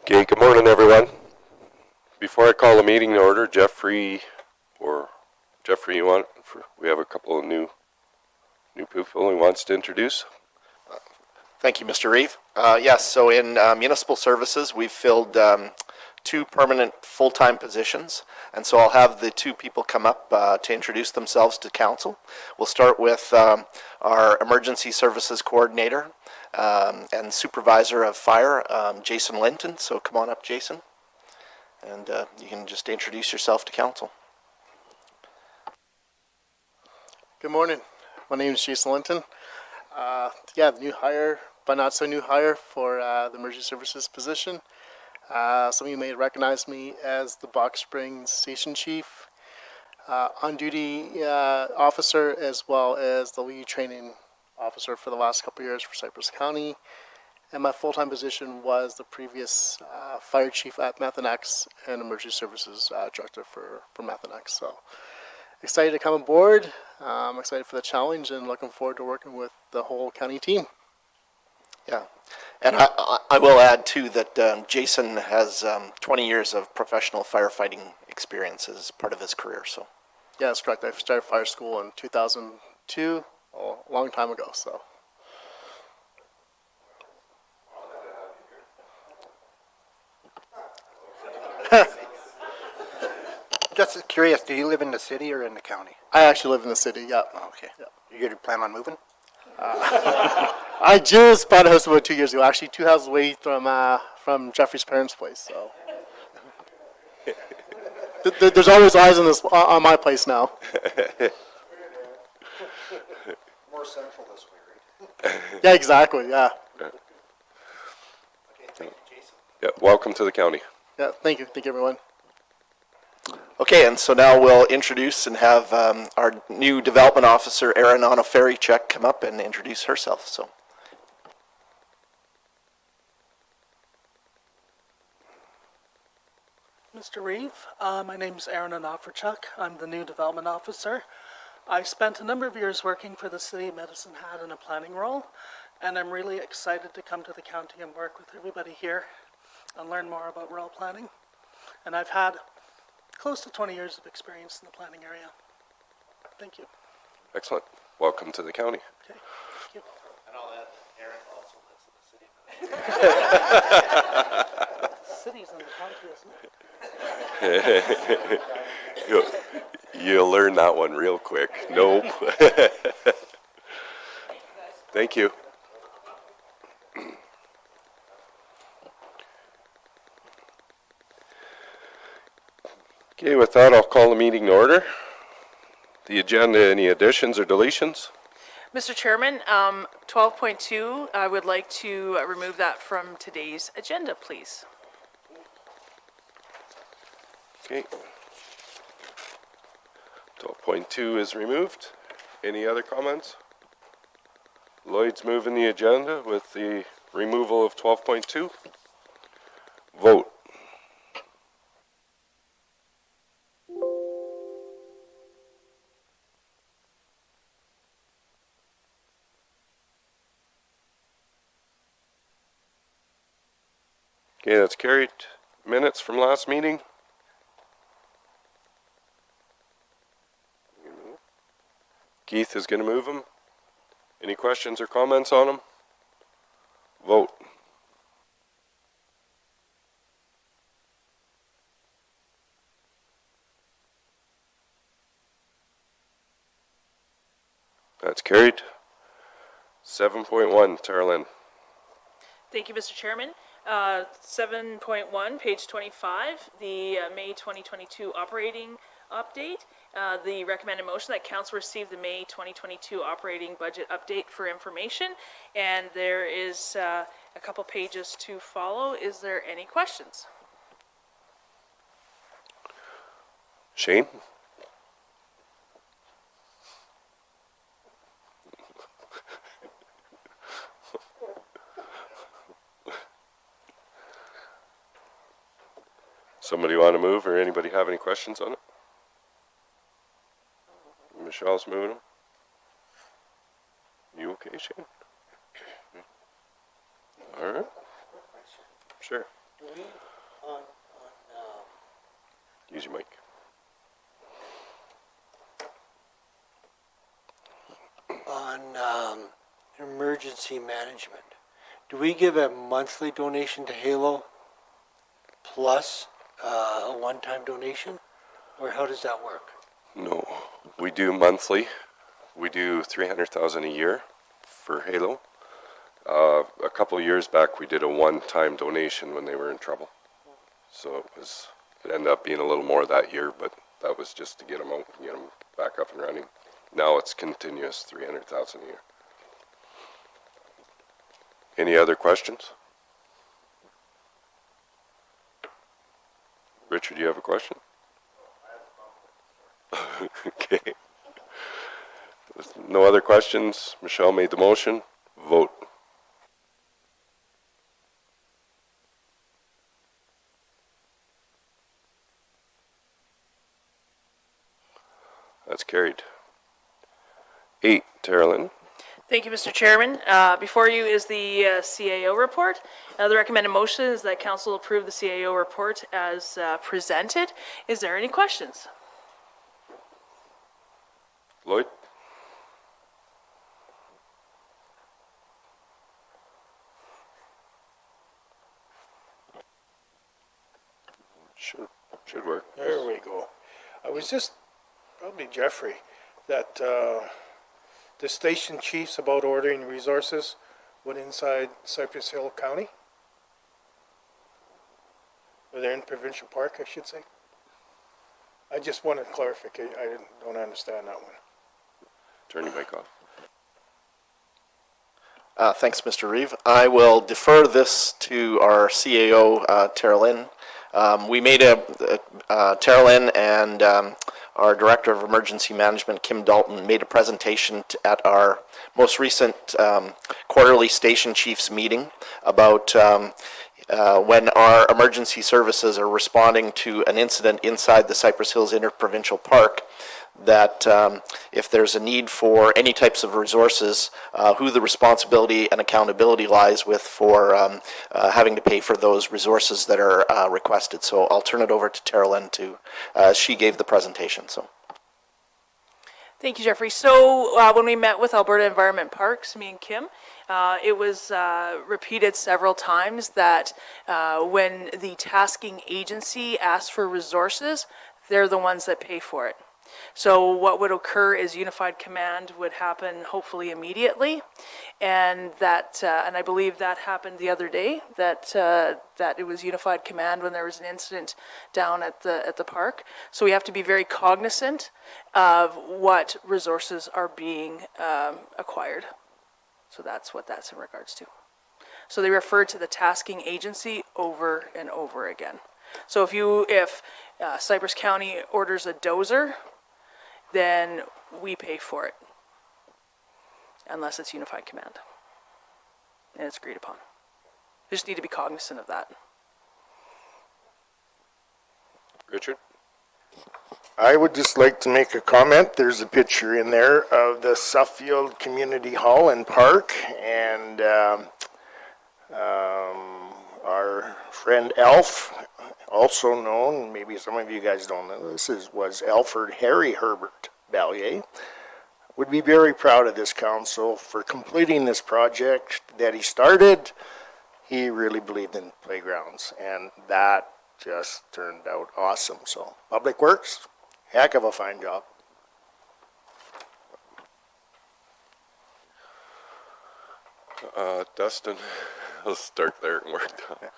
Okay, good morning, everyone. Before I call the meeting to order, Jeffrey, we have a couple of new people he wants to introduce. Thank you, Mr. Reeve. Yes, so in municipal services, we've filled two permanent full-time positions, and so I'll have the two people come up to introduce themselves to council. We'll start with our emergency services coordinator and supervisor of fire, Jason Linton. So come on up, Jason, and you can just introduce yourself to council. Good morning. My name is Jason Linton. The new hire, but not so new hire for the emergency services position. Some of you may recognize me as the Box Springs Station Chief, on-duty officer, as well as the lead training officer for the last couple of years for Cypress County. And my full-time position was the previous fire chief at Methanex and emergency services director for Methanex. So excited to come aboard. I'm excited for the challenge and looking forward to working with the whole county team. Yeah, and I will add too that Jason has 20 years of professional firefighting experience as part of his career. So, yeah, that's correct. I started fire school in 2002, a long time ago. So, Just curious, do you live in the city or in the county? I actually live in the city. Yeah. Oh, okay. Yeah. You going to plan on moving? I just bought a house about 2 years ago. Actually, 2 houses away from Jeffrey's parents' place. So there's always eyes on my place now. More central this way, right? Yeah, exactly. Yeah. Okay, thank you, Jason. Yeah, welcome to the county. Yeah. Thank you, everyone. okay, and so now we'll introduce and have our new development officer, Erin Onofarichuk, come up and introduce herself. So. Mr. Reeve, my name is Erin Onofarichuk. I'm the new development officer. I spent a number of years working for the City of Medicine Hat in a planning role, and I'm really excited to come to the county and work with everybody here and learn more about rural planning. And I've had close to 20 years of experience in the planning area. Thank you. Excellent. Welcome to the county. Okay, thank you. And I'll add, Erin also lives in the city. City's in the county, isn't it? You'll learn that one real quick. Nope. Thank you. Okay, with that, I'll call the meeting to order. The agenda, any additions or deletions? Mr. Chairman, 12.2, I would like to remove that from today's agenda, please. Okay. 12.2 is removed. Any other comments? Lloyd's moving the agenda with the removal of 12.2. Vote. Okay, that's carried. Minutes from last meeting. Keith is going to move them. Any questions or comments on them? Vote. That's carried. 7.1, Tarlin. Thank you, Mr. Chairman. 7.1, page 25, the May 2022 operating update. The recommended motion that council receive the May 2022 operating budget update for information, and there is a couple pages to follow. Is there any questions? Shane? Somebody want to move, or anybody have any questions on it? Michelle's moving them. You okay, Shane? All right. Sure. Use your mic. On emergency management, do we give a monthly donation to Halo plus a one-time donation, or how does that work? No, we do monthly. We do 300,000 a year for Halo. A couple of years back, we did a one-time donation when they were in trouble. So it ended up being a little more that year, but that was just to get them out, get them back up and running. Now it's continuous 300,000 a year. Any other questions? Richard, do you have a question? Okay. With no other questions, Michelle made the motion. Vote. That's carried. 8, Terrell. Thank you, Mr. Chairman. Before you is the CAO report. The recommended motion is that council approve the CAO report as presented. Is there any questions? Lloyd? Should work. There we go. I was just, probably Jeffrey, that the station chiefs about ordering resources went inside Cypress County. Or they're in Provincial Park, I should say. I just wanted clarification. I don't understand that one. Turn your mic off. Thanks, Mr. Reeve. I will defer this to our CAO, Tara Lynn. We made Tara Lynn and our Director of Emergency Management, Kim Dalton, made a presentation at our most recent quarterly station chiefs meeting about when our emergency services are responding to an incident inside the Cypress Hills Interprovincial Park, that if there's a need for any types of resources, who the responsibility and accountability lies with for having to pay for those resources that are requested. So I'll turn it over to Tara Lynn she gave the presentation. So. Thank you, Jeffrey. So when we met with Alberta Environment Parks, me and Kim, it was repeated several times that when the tasking agency asks for resources, they're the ones that pay for it. So what would occur is unified command would happen hopefully immediately, and that and I believe that happened the other day, that it was unified command when there was an incident down at the park. So we have to be very cognizant of what resources are being acquired. So that's what that's in regards to. So they refer to the tasking agency over and over again. So if Cypress County orders a dozer, then we pay for it, unless it's unified command and it's agreed upon. We just need to be cognizant of that. Richard? I would just like to make a comment. There's a picture in there of the Suffield Community Hall and Park, and our friend Alf, also known, maybe some of you guys don't know this, was Alfred Harry Herbert Ballier. Would be very proud of this council for completing this project that he started. He really believed in playgrounds, and that just turned out awesome. So, Public Works, heck of a fine job. Dustin, let's start there and work down.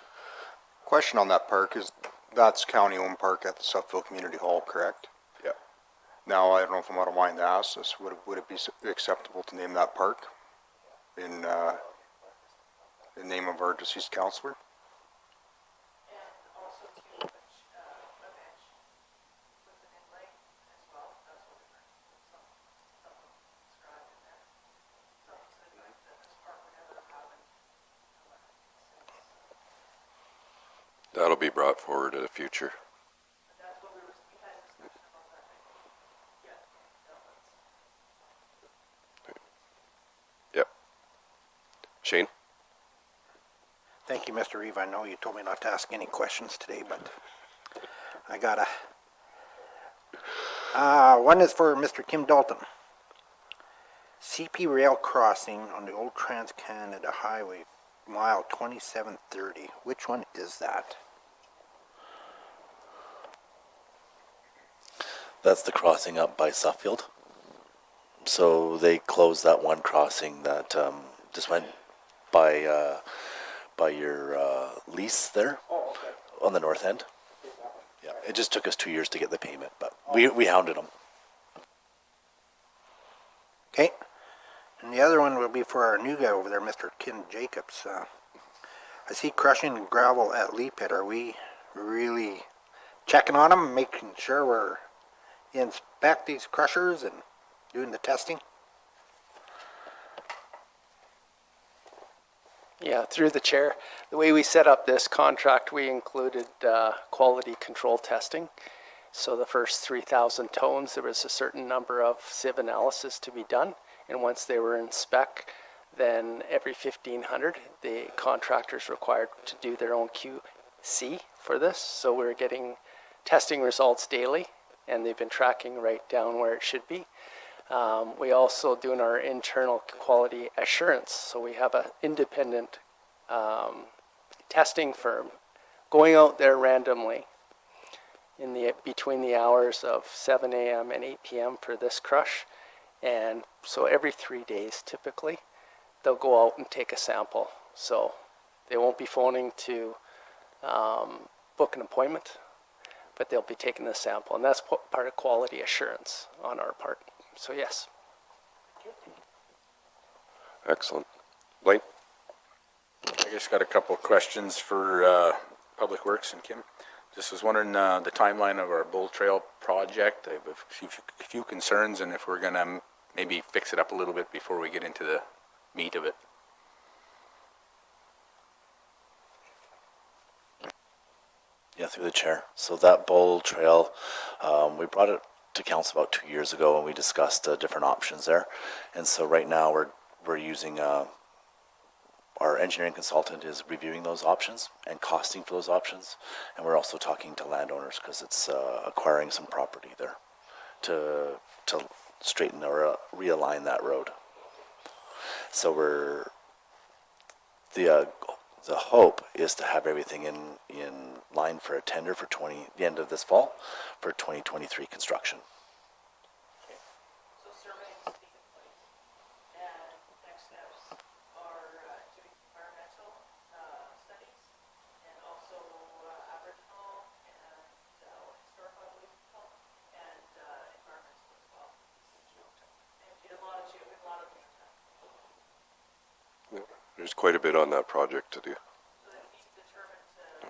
Question on that park is, that's county-owned park at the Suffield Community Hall, correct? Yeah. Now, I don't know if I'm out of line to ask this, would it be acceptable to name that park in name of our deceased councillor? That'll be brought forward at a future. Yep. Shane? Thank you, Mr. Reeve. I know you told me not to ask any questions today, but I gotta. One is for Mr. Kim Dalton. CP rail crossing on the old Trans-Canada Highway, mile 2730. Which one is that? That's the crossing up by Suffield. So they closed that one crossing that just went by your lease there on the north end. Yeah, it just took us 2 years to get the payment, but we hounded them. Okay. And the other one will be for our new guy over there, Mr. Ken Jacobs. I see crushing gravel at Lee Pit. Are we really checking on them, making sure we're inspect these crushers and doing the testing? Yeah, through the chair. The way we set up this contract, we included quality control testing. So the first 3,000 tones, there was a certain number of sieve analysis to be done. And once they were in spec, then every 1,500, the contractor's required to do their own QC for this. So we're getting testing results daily, and they've been tracking right down where it should be. We also doing our internal quality assurance. So we have an independent testing firm going out there randomly in between the hours of 7 a.m. and 8 p.m. for this crush. And so every 3 days, typically, they'll go out and take a sample. So they won't be phoning to book an appointment, but they'll be taking the sample. And that's part of quality assurance on our part. So yes. Excellent. Blaine? I just got a couple of questions for Public Works and Kim. Just was wondering the timeline of our Bull Trail project. I have a few concerns, and if we're going to maybe fix it up a little bit before we get into the meat of it. Yeah, through the chair. So that Bull Trail, we brought it to council about 2 years ago, and we discussed different options there. And so right now we're using our engineering consultant is reviewing those options and costing for those options, and we're also talking to landowners because it's acquiring some property there to straighten or realign that road. So the hope is to have everything in line for a tender for the end of this fall for 2023 construction. So surveying is taking place, and next steps are doing environmental studies, and also Aboriginal and historical, I believe it's called, and environmental as well. And a lot of geotech. There's quite a bit on that project to do. So that he's determined the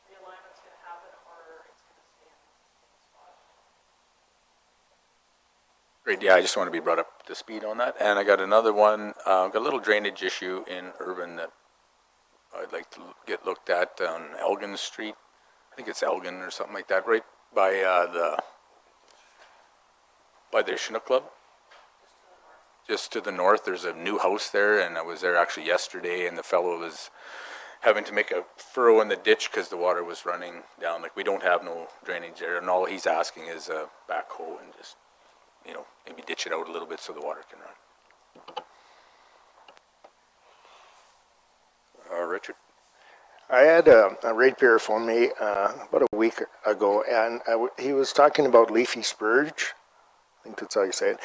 realignment's going to happen, or it's going to stay in the spot. Great, yeah, I just want to be brought up to speed on that. And I got another one, got a little drainage issue in Urban that I'd like to get looked at on Elgin Street. I think it's Elgin or something like that, right by the Chinook Club. Just to the north, there's a new house there, and I was there actually yesterday, and the fellow was having to make a furrow in the ditch because the water was running down. Like, we don't have no drainage there, and all he's asking is a backhoe and just, maybe ditch it out a little bit so the water can run. Richard? I had a ratepayer phone me about a week ago, and he was talking about leafy spurge. I think that's how you say it.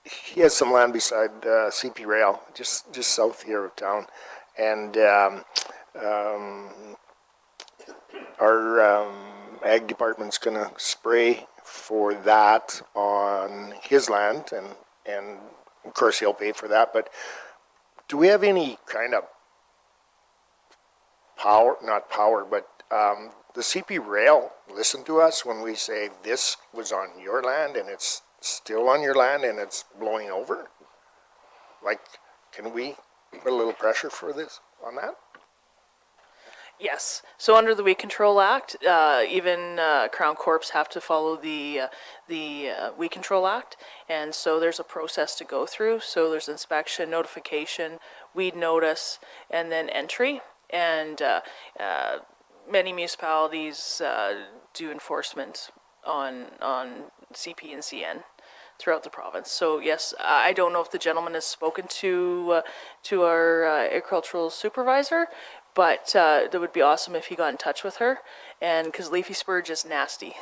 He has some land beside CP Rail, just south here of town, and our ag department's going to spray for that on his land, and of course he'll pay for that. But do we have any kind of power? Not power, but the CP Rail listen to us when we say this was on your land and it's still on your land and it's blowing over? Like, can we put a little pressure for this on that? Yes. So under the Weed Control Act, even Crown Corps have to follow the Weed Control Act, and so there's a process to go through. So there's inspection, notification, weed notice, and then entry. And many municipalities do enforcement on CP and CN throughout the province. So yes, I don't know if the gentleman has spoken to our agricultural supervisor, but that would be awesome if he got in touch with her. And because leafy spurge is nasty.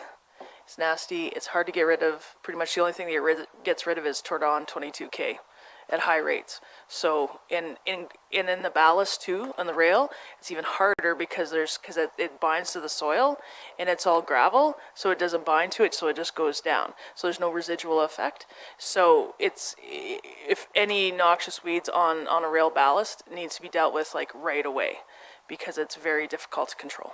It's nasty. It's hard to get rid of. Pretty much the only thing that gets rid of is Tordon 22K at high rates. So in the ballast too, on the rail, it's even harder because it binds to the soil and it's all gravel, so it doesn't bind to it, so it just goes down. So there's no residual effect. So if any noxious weeds on a rail ballast, it needs to be dealt with like right away because it's very difficult to control.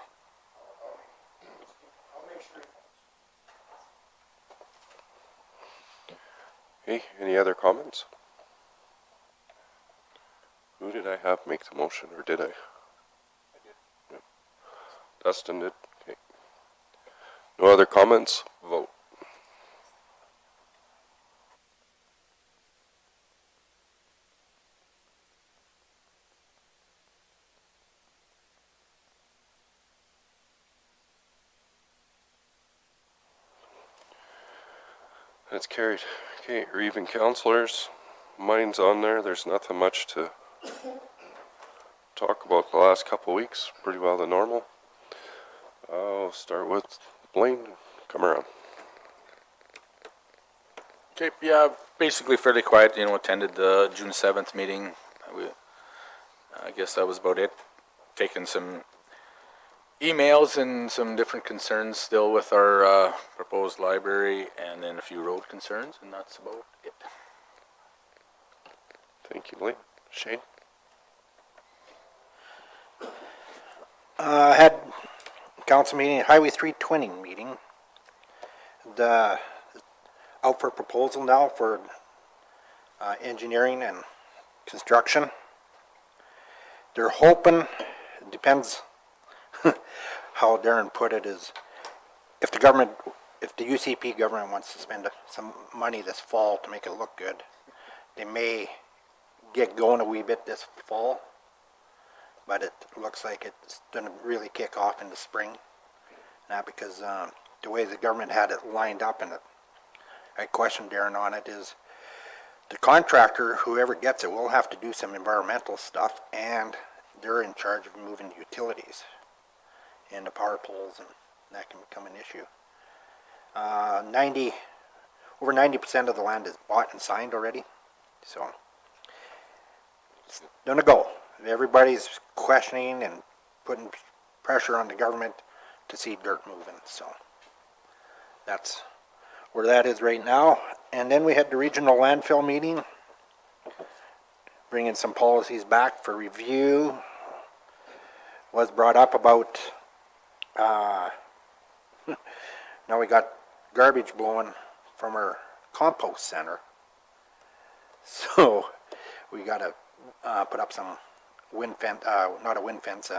Okay, any other comments? Who did I have make the motion, or did I? I did. Yeah. Dustin did. Okay. No other comments? Vote. That's carried. Okay, or even councillors, mine's on there. There's nothing much to talk about the last couple of weeks. Pretty well the normal. I'll start with Blaine. Come around. Okay, yeah, basically fairly quiet, attended the June 7th meeting. I guess that was about it. Taking some emails and some different concerns still with our proposed library, and then a few road concerns, and that's about it. Thank you, Blaine. Shane? Had council meeting, Highway 320 meeting. Out for proposal now for engineering and construction. They're hoping, it depends how Darren put it, is if the UCP government wants to spend some money this fall to make it look good, they may get going a wee bit this fall, but it looks like it's going to really kick off in the spring. Now, because the way the government had it lined up, and I questioned Darren on it, is the contractor, whoever gets it, will have to do some environmental stuff, and they're in charge of moving utilities and the power poles, and that can become an issue. Over 90% of the land is bought and signed already, so it's gonna go. Everybody's questioning and putting pressure on the government to see dirt moving, so that's where that is right now. And then we had the regional landfill meeting, bringing some policies back for review. Was brought up about now we got garbage blowing from our compost center, so we got to put up some wind fence, not a wind fence,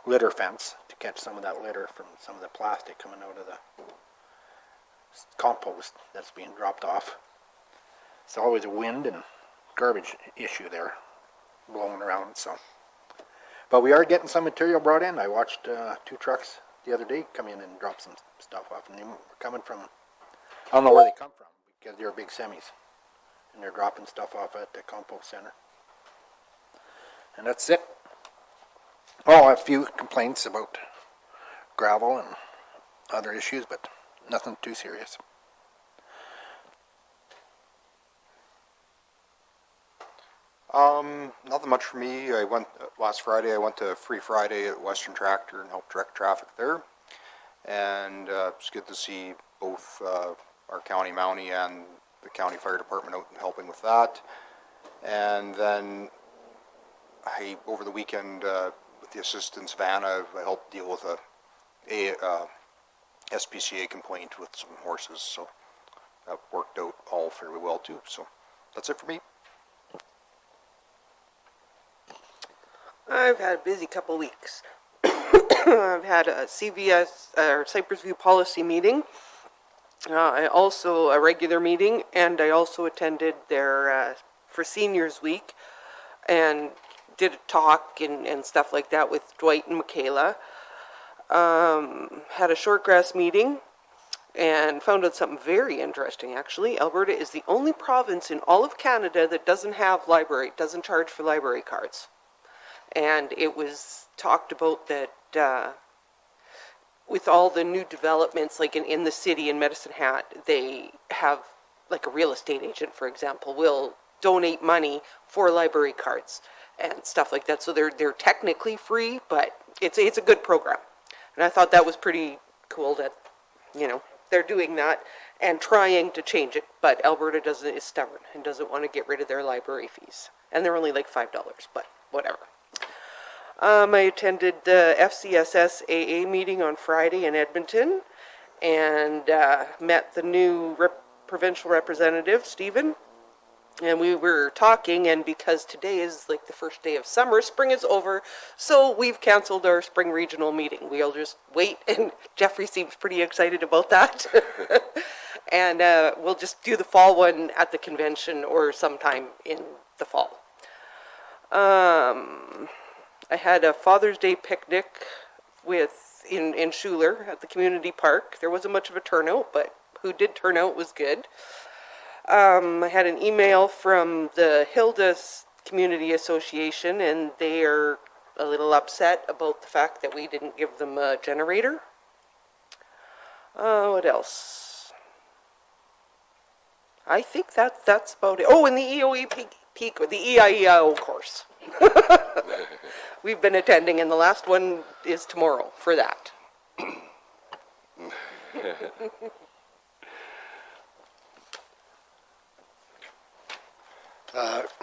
litter fence to catch some of that litter from some of the plastic coming out of the compost that's being dropped off. It's always a wind and garbage issue there blowing around, so. But we are getting some material brought in. I watched 2 trucks the other day come in and drop some stuff off, and they were coming from, I don't know where they come from, because they're big semis, and they're dropping stuff off at the compost center. And that's it. Oh, a few complaints about gravel and other issues, but nothing too serious. Nothing much for me. Last Friday I went to Free Friday at Western Tractor and helped direct traffic there. And it's good to see both our county Mountie and the county fire department out and helping with that. And then over the weekend with the assistance van, I helped deal with a SPCA complaint with some horses, so that worked out all fairly well too. So that's it for me. I've had a busy couple weeks. I've had a CVS or Cypress View policy meeting. I also a regular meeting, and I also attended their for Seniors Week, and did a talk and stuff like that with Dwight and Michaela. Had a shortgrass meeting, and found out something very interesting. Actually, Alberta is the only province in all of Canada that doesn't charge for library cards. And it was talked about that with all the new developments, like in the city in Medicine Hat, they have, like a real estate agent, for example, will donate money for library cards and stuff like that. So they're technically free, but it's a good program. And I thought that was pretty cool that, they're doing that and trying to change it. But Alberta is stubborn and doesn't want to get rid of their library fees. And they're only like $5, but whatever. I attended the FCSS AA meeting on Friday in Edmonton and met the new provincial representative, Stephen. And we were talking, and because today is like the first day of summer, spring is over, so we've canceled our spring regional meeting. We'll just wait, and Jeffrey seems pretty excited about that. And we'll just do the fall one at the convention or sometime in the fall. I had a Father's Day picnic in Schuler at the community park. There wasn't much of a turnout, but who did turn out was good. I had an email from the Hilda Community Association, and they are a little upset about the fact that we didn't give them a generator. What else? I think that's about it. Oh, and the EOE peak, the EIEIO course. We've been attending, and the last one is tomorrow for that.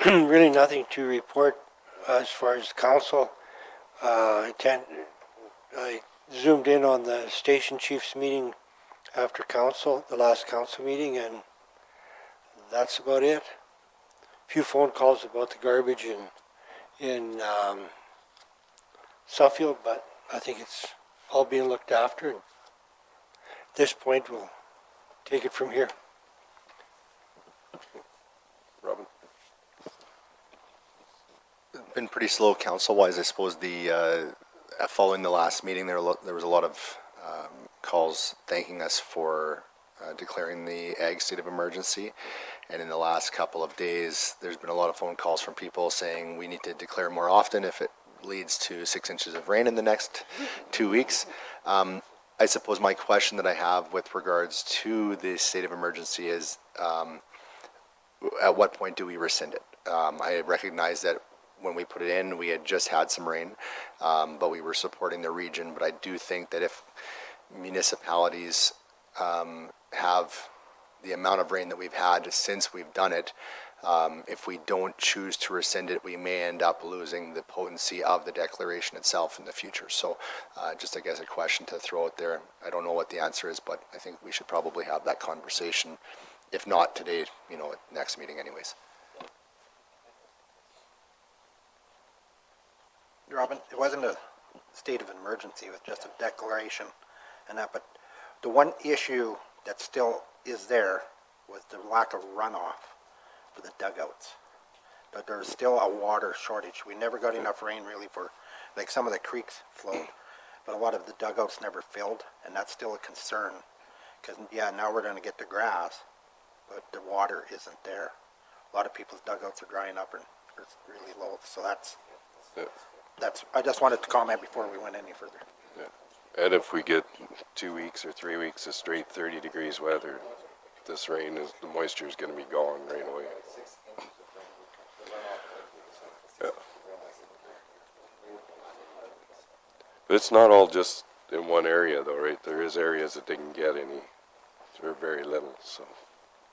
Really nothing to report as far as council. I zoomed in on the station chiefs meeting after the last council meeting, and that's about it. A few phone calls about the garbage in Suffield, but I think it's all being looked after. And at this point, we'll take it from here. Robin? Been pretty slow council-wise. I suppose following the last meeting, there was a lot of calls thanking us for declaring the ag state of emergency. And in the last couple of days, there's been a lot of phone calls from people saying we need to declare more often if it leads to 6 inches of rain in the next 2 weeks. I suppose my question that I have with regards to the state of emergency is, at what point do we rescind it? I recognize that when we put it in, we had just had some rain, but we were supporting the region. But I do think that if municipalities have the amount of rain that we've had since we've done it, if we don't choose to rescind it, we may end up losing the potency of the declaration itself in the future. So just, I guess, a question to throw out there. I don't know what the answer is, but I think we should probably have that conversation. If not today, at next meeting anyways. Robin, it wasn't a state of emergency, it was just a declaration and that, but the one issue that still is there was the lack of runoff for the dugouts. But there's still a water shortage. We never got enough rain really for, like, some of the creeks flowed, but a lot of the dugouts never filled, and that's still a concern. Because, yeah, now we're going to get the grass, but the water isn't there. A lot of people's dugouts are drying up and it's really low, so that's I just wanted to comment before we went any further. Yeah. And if we get 2 weeks or 3 weeks of straight 30 degrees weather, this rain the moisture is going to be gone right away. Yeah. But it's not all just in one area though, right? There is areas that didn't get any, or very little, so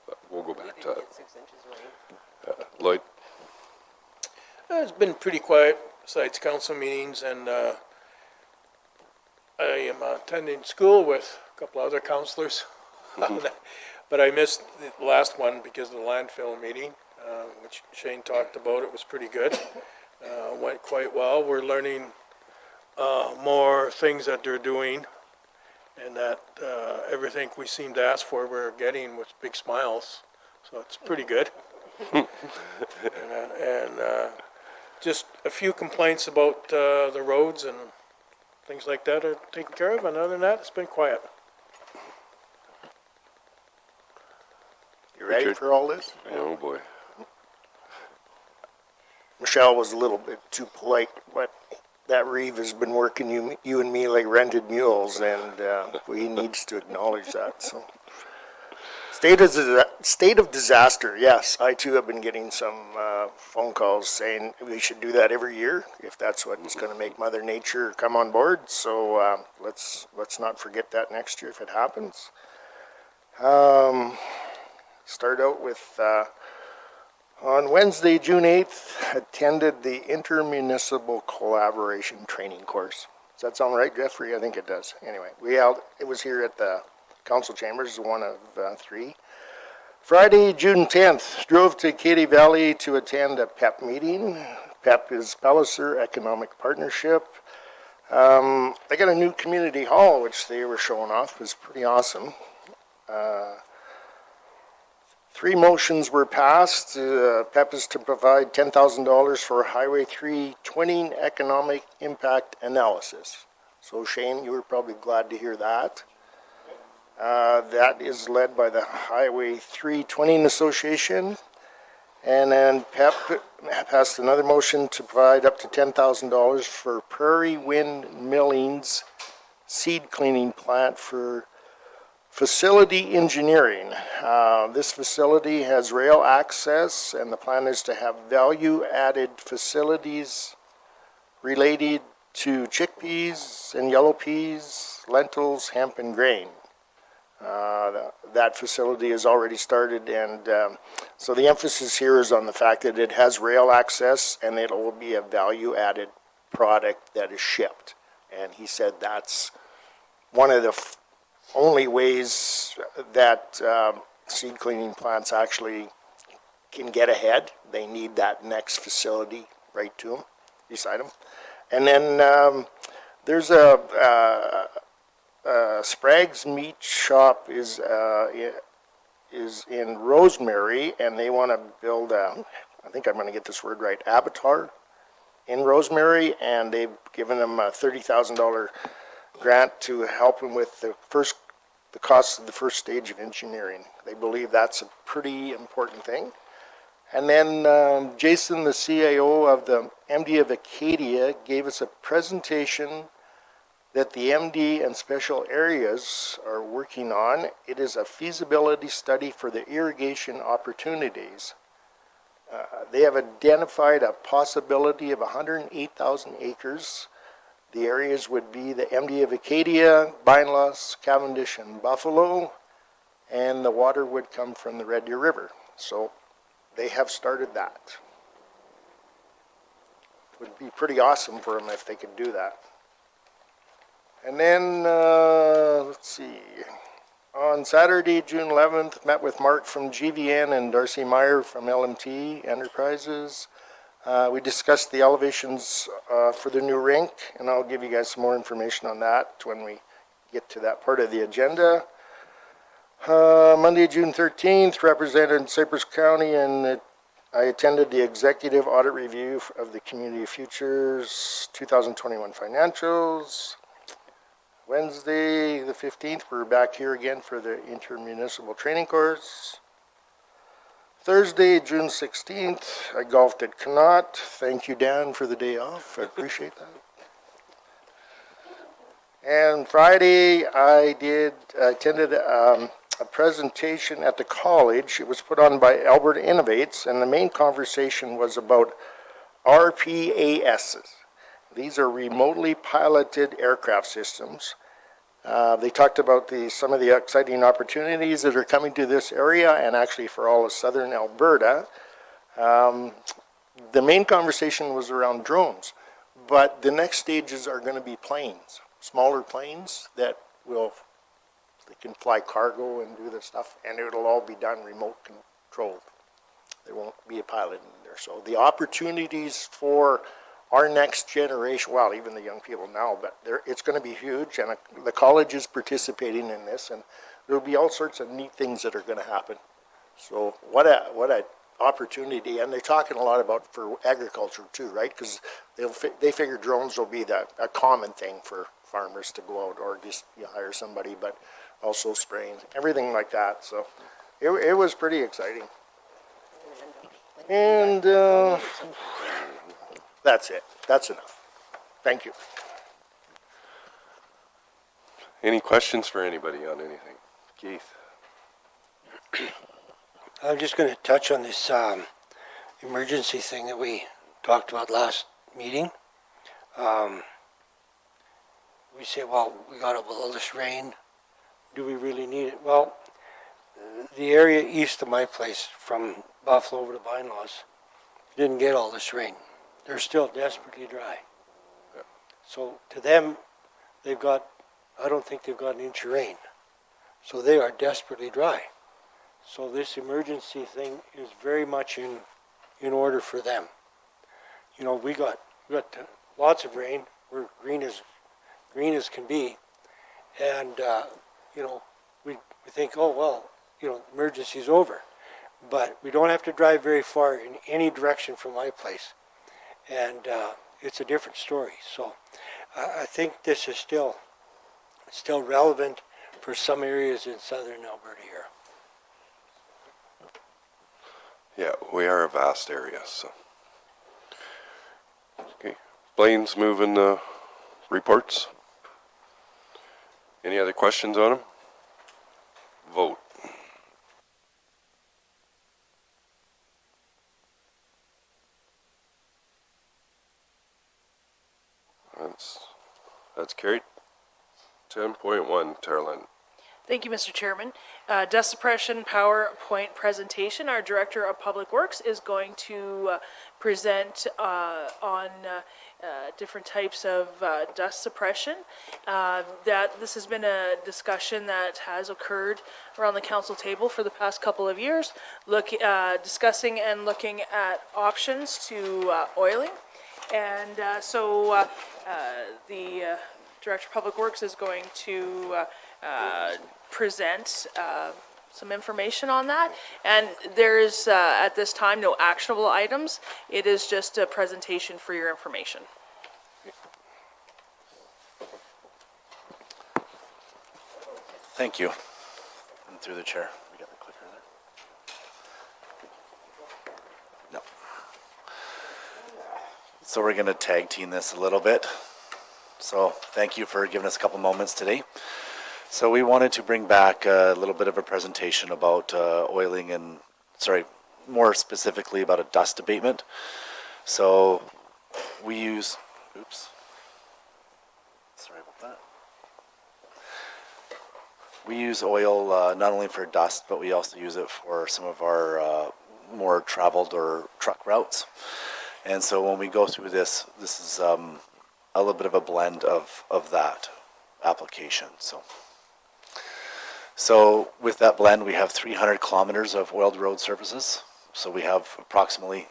but we'll go back to that. 6 inches of rain. Lloyd? It's been pretty quiet besides council meetings, and I am attending school with a couple other councilors. But I missed the last one because of the landfill meeting, which Shane talked about. It was pretty good. Went quite well. We're learning more things that they're doing, and that everything we seem to ask for, we're getting with big smiles. So it's pretty good. and just a few complaints about the roads and things like that are taken care of, and other than that, it's been quiet. You ready for all this? Oh, boy. Michelle was a little bit too polite, but that Reeve has been working you and me like rented mules, and he needs to acknowledge that. So, state of disaster. Yes, I too have been getting some phone calls saying we should do that every year if that's what's going to make Mother Nature come on board. So let's not forget that next year if it happens. Start out with. On Wednesday, June 8th, attended the Intermunicipal Collaboration Training course. Does that sound right, Jeffrey? I think it does. Anyway, it was here at the Council Chambers, one of 3. Friday, June 10th, drove to Katy Valley to attend a PEP meeting. PEP is Palliser Economic Partnership. They got a new community hall, which they were showing off. It was pretty awesome. 3 motions were passed. PEP is to provide $10,000 for Highway 3 twinning economic impact analysis. So Shane, you were probably glad to hear that. That is led by the Highway 3 Twinning Association. And then PEP passed another motion to provide up to $10,000 for Prairie Wind Milling's seed cleaning plant for facility engineering. This facility has rail access, and the plan is to have value-added facilities related to chickpeas and yellow peas, lentils, hemp, and grain. That facility has already started, and so the emphasis here is on the fact that it has rail access and it will be a value-added product that is shipped. And he said that's one of the only ways that seed cleaning plants actually can get ahead. They need that next facility right to them, beside them. And then there's a Sprague's Meat Shop is in Rosemary, and they want to build a, I think I'm going to get this word right, abattoir in Rosemary, and they've given them a $30,000 grant to help them with the cost of the first stage of engineering. They believe that's a pretty important thing. And then Jason, the CIO of the MD of Acadia, gave us a presentation that the MD and special areas are working on. It is a feasibility study for the irrigation opportunities. They have identified a possibility of 108,000 acres. The areas would be the MD of Acadia, Bindloss, Cavendish, and Buffalo, and the water would come from the Red Deer River. So they have started that. It would be pretty awesome for them if they could do that. And then, let's see, on Saturday, June 11th, met with Mark from GVN and Darcy Meyer from LMT Enterprises. We discussed the elevations for the new rink, and I'll give you guys some more information on that when we get to that part of the agenda. Monday, June 13th, represented Cypress County, and I attended the executive audit review of the Community Futures 2021 financials. Wednesday, the 15th, we're back here again for the intermunicipal training course. Thursday, June 16th, I golfed at Connaught. Thank you, Dan, for the day off. I appreciate that. And Friday, I attended a presentation at the college. It was put on by Alberta Innovates, and the main conversation was about RPASs. These are remotely piloted aircraft systems. They talked about some of the exciting opportunities that are coming to this area and actually for all of southern Alberta. The main conversation was around drones, but the next stages are going to be planes, smaller planes that they can fly cargo and do this stuff, and it'll all be done remote controlled. There won't be a pilot in there. So the opportunities for our next generation, well, even the young people now, but it's going to be huge, and the college is participating in this, and there'll be all sorts of neat things that are going to happen. So what a opportunity, and they're talking a lot about for agriculture too, right? Because they figure drones will be a common thing for farmers to go out, or just you hire somebody, but also spraying, everything like that. So it was pretty exciting. And that's it. That's enough. Thank you. Any questions for anybody on anything? Keith? I'm just going to touch on this emergency thing that we talked about last meeting. We say, well, we got all this rain. Do we really need it? Well, the area east of my place, from Buffalo over to Bindlaws, didn't get all this rain. They're still desperately dry. Yeah. So to them, I don't think they've got an inch of rain. So they are desperately dry. So this emergency thing is very much in order for them. You know, we got lots of rain. We're green as can be, and you know, we think, oh well, you know, emergency's over, but we don't have to drive very far in any direction from my place, and it's a different story. So I think this is still relevant for some areas in southern Alberta here. Yeah, we are a vast area, so. Okay, Blaine's moving the reports. Any other questions on them? Vote. That's carried. 10.1, Terlin. Thank you, Mr. Chairman. Dust suppression PowerPoint presentation. Our Director of Public Works is going to present on different types of dust suppression. This has been a discussion that has occurred around the council table for the past couple of years, discussing and looking at options to oiling. And so the Director of Public Works is going to present some information on that. And there's, at this time, no actionable items. It is just a presentation for your information. Thank you. And through the chair. We got the clicker there. No. So we're going to tag team this a little bit. So thank you for giving us a couple moments today. So we wanted to bring back a little bit of a presentation about oiling and, more specifically about a dust abatement. So we use, sorry about that. We use oil not only for dust, but we also use it for some of our more traveled or truck routes. And so when we go through this is a little bit of a blend of that application. So with that blend, we have 300 kilometers of oiled road surfaces. So we have approximately,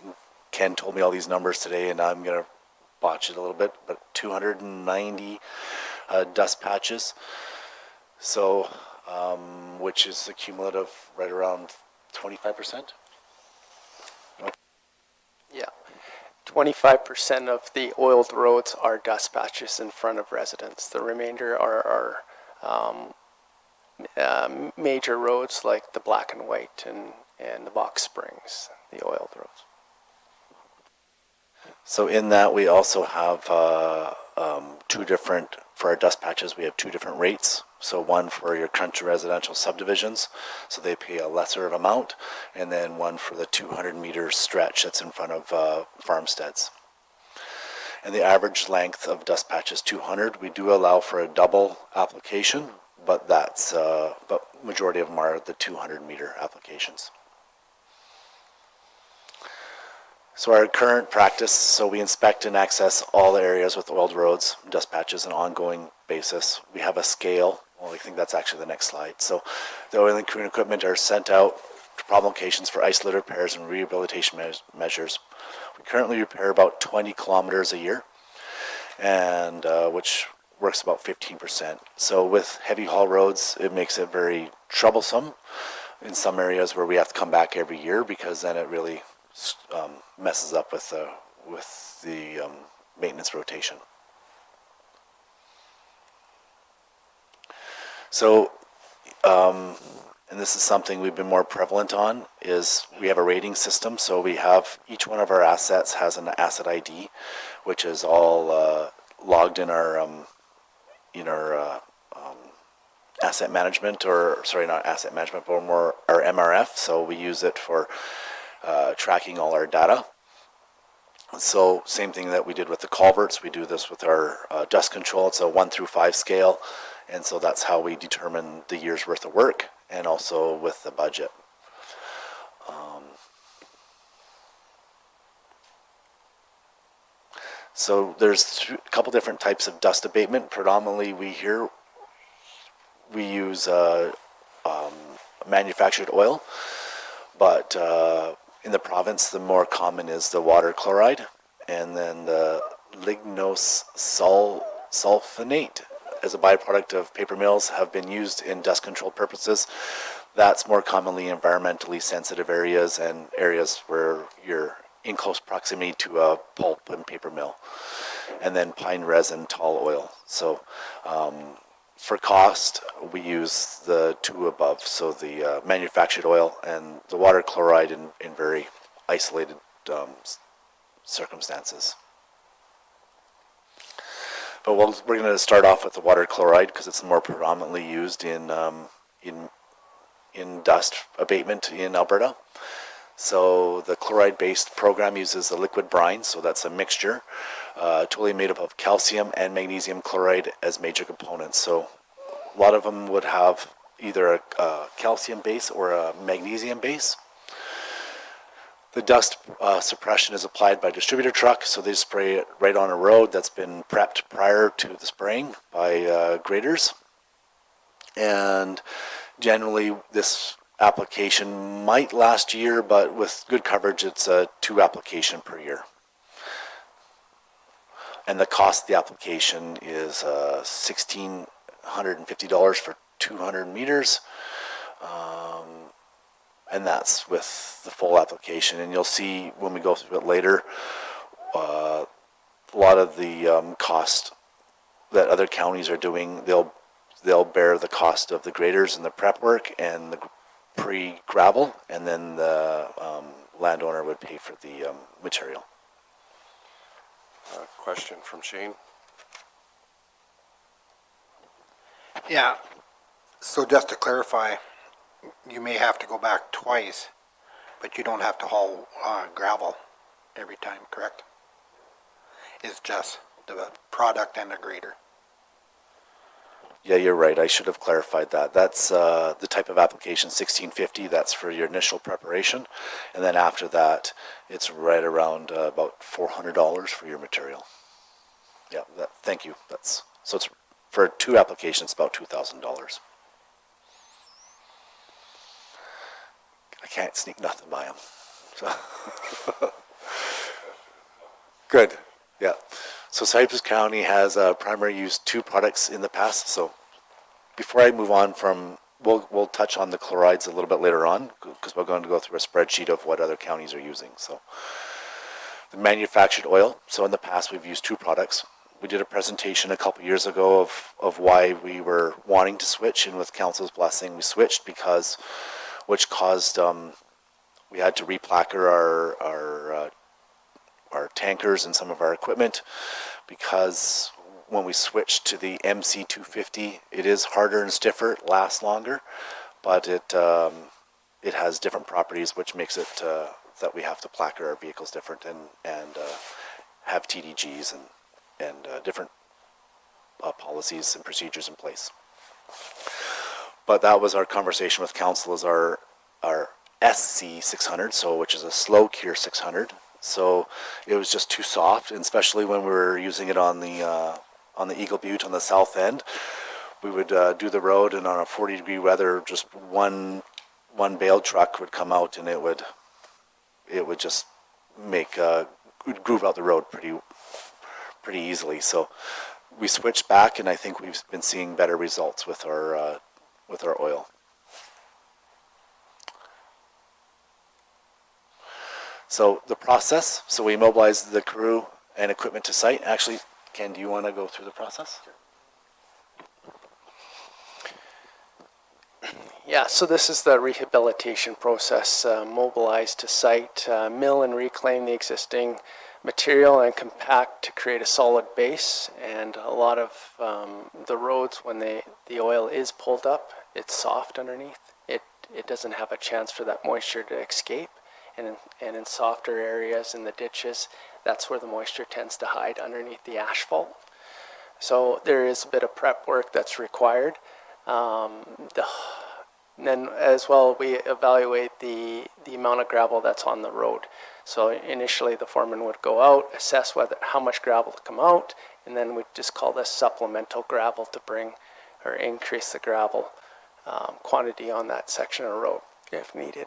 Ken told me all these numbers today, and I'm going to botch it a little bit, but 290 dust patches. So, which is a cumulative right around 25%. Yeah. 25% of the oiled roads are dust patches in front of residents. The remainder are major roads like the Black and White and the Box Springs, the oiled roads. So in that we also have two different, for our dust patches, we have two different rates. So one for your country residential subdivisions, so they pay a lesser amount, and then one for the 200 meter stretch that's in front of farmsteads. And the average length of dust patch is 200. We do allow for a double application, but but majority of them are the 200 meter applications. So our current practice, so we inspect and access all the areas with oiled roads, dust patches on an ongoing basis. We have a scale. Well, I think that's actually the next slide. So the oil and crewing equipment are sent out problem locations for isolated repairs and rehabilitation measures. We currently repair about 20 kilometers a year, and which works about 15%. So with heavy haul roads, it makes it very troublesome in some areas where we have to come back every year, because then it really messes up with the maintenance rotation. So, and this is something we've been more prevalent on, is we have a rating system. So we have, each one of our assets has an asset ID, which is all logged in our asset management, or sorry, not asset management, but more our MRF. So we use it for tracking all our data. So same thing that we did with the culverts, we do this with our dust control. It's a 1 through 5 scale, and so that's how we determine the year's worth of work, and also with the budget. So there's a couple different types of dust abatement. Predominantly we use manufactured oil, but in the province the more common is the water chloride, and then the lignosulfonate as a byproduct of paper mills have been used in dust control purposes. That's more commonly environmentally sensitive areas and areas where you're in close proximity to a pulp and paper mill. And then pine resin, tall oil. So for cost, we use the two above, so the manufactured oil and the water chloride in very isolated circumstances. But we're going to start off with the water chloride because it's more predominantly used in dust abatement in Alberta. So the chloride-based program uses a liquid brine, so that's a mixture, totally made up of calcium and magnesium chloride as major components. So a lot of them would have either a calcium base or a magnesium base. The dust suppression is applied by distributor truck, so they spray it right on a road that's been prepped prior to the spraying by graders. And generally this application might last a year, but with good coverage it's a 2 application per year. And the cost of the application is $1,650 for 200 meters. And that's with the full application. And you'll see when we go through it later, a lot of the cost that other counties are doing, they'll bear the cost of the graders and the prep work and the pre-gravel, and then the landowner would pay for the material. Question from Shane. Yeah, so just to clarify, you may have to go back twice, but you don't have to haul gravel every time, correct? It's just the product and the grader. Yeah, you're right. I should have clarified that. That's the type of application, $1,650. That's for your initial preparation, and then after that, it's right around about $400 for your material. Yeah, thank you. So it's for 2 applications, about $2,000. I can't sneak nothing by them. So good. Yeah. So Cypress County has primary use 2 products in the past. So before I move on from, we'll touch on the chlorides a little bit later on, because we're going to go through a spreadsheet of what other counties are using. So the manufactured oil. So in the past we've used 2 products. We did a presentation a couple years ago of why we were wanting to switch, and with council's blessing we switched, because which caused we had to replacquer our tankers and some of our equipment, because when we switched to the MC250, it is harder and stiffer, it lasts longer, but it has different properties which makes it that we have to placquer our vehicles different and have TDGs and different policies and procedures in place. But that was our conversation with council, is our SC600, so which is a slow cure 600. So it was just too soft, and especially when we were using it on the Eagle Butte on the south end, we would do the road, and on a 40-degree weather, just one one bale truck would come out and it would just make would groove out the road pretty easily. So we switched back, and I think we've been seeing better results with our oil. So the process, so we mobilized the crew and equipment to site. Actually, Ken, do you want to go through the process? Yeah, so this is the rehabilitation process, mobilize to site, mill and reclaim the existing material and compact to create a solid base. And a lot of the roads, when the oil is pulled up, it's soft underneath. It doesn't have a chance for that moisture to escape. And in softer areas in the ditches, that's where the moisture tends to hide underneath the asphalt. So there is a bit of prep work that's required. And then as well, we evaluate the amount of gravel that's on the road. So initially the foreman would go out, assess how much gravel to come out, and then we'd just call this supplemental gravel to bring or increase the gravel quantity on that section of road if needed.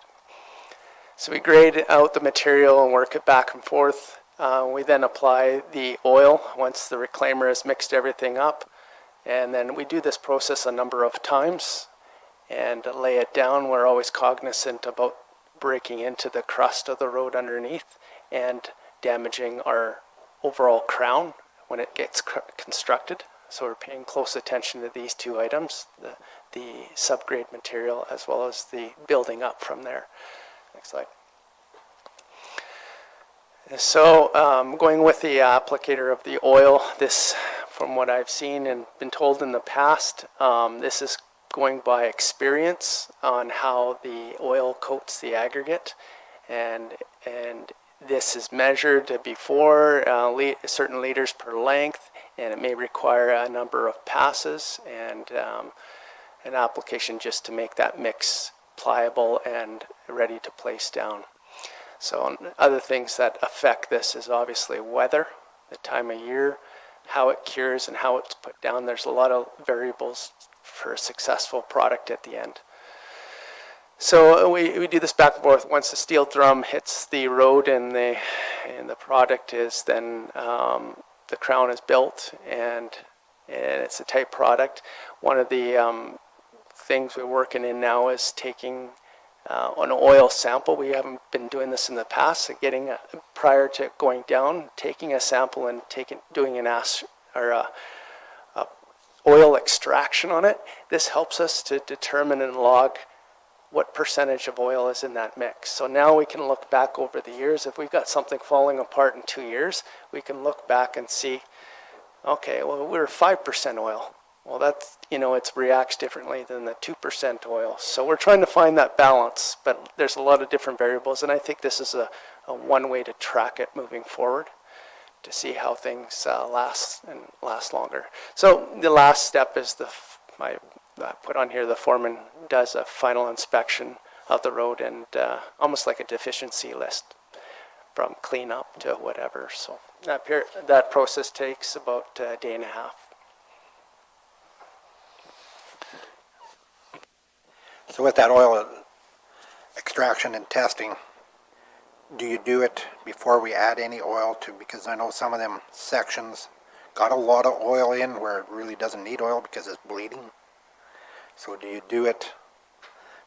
So we grade out the material and work it back and forth. We then apply the oil once the reclaimer has mixed everything up. And then we do this process a number of times and lay it down. We're always cognizant about breaking into the crust of the road underneath and damaging our overall crown when it gets constructed. So we're paying close attention to these two items, the subgrade material as well as the building up from there. Next slide. So going with the applicator of the oil, this, from what I've seen and been told in the past, this is going by experience on how the oil coats the aggregate, and this is measured before certain liters per length, and it may require a number of passes and an application just to make that mix pliable and ready to place down. So other things that affect this is obviously weather, the time of year, how it cures and how it's put down. There's a lot of variables for a successful product at the end. So we do this back and forth. Once the steel drum hits the road and the product is then the crown is built and it's a tight product. One of the things we're working in now is taking an oil sample. We haven't been doing this in the past. Prior to going down, taking a sample and doing an oil extraction on it. This helps us to determine and log what percentage of oil is in that mix. So now we can look back over the years. If we've got something falling apart in 2 years, we can look back and see, okay, well, we're 5% oil. Well, that's, it reacts differently than the 2% oil. So we're trying to find that balance, but there's a lot of different variables, and I think this is a one way to track it moving forward to see how things last longer. So the last step is I put on here, the foreman does a final inspection of the road and almost like a deficiency list from cleanup to whatever. So that process takes about a day and a half. So with that oil extraction and testing, do you do it before we add any oil to, because I know some of them sections got a lot of oil in where it really doesn't need oil because it's bleeding. So do you do it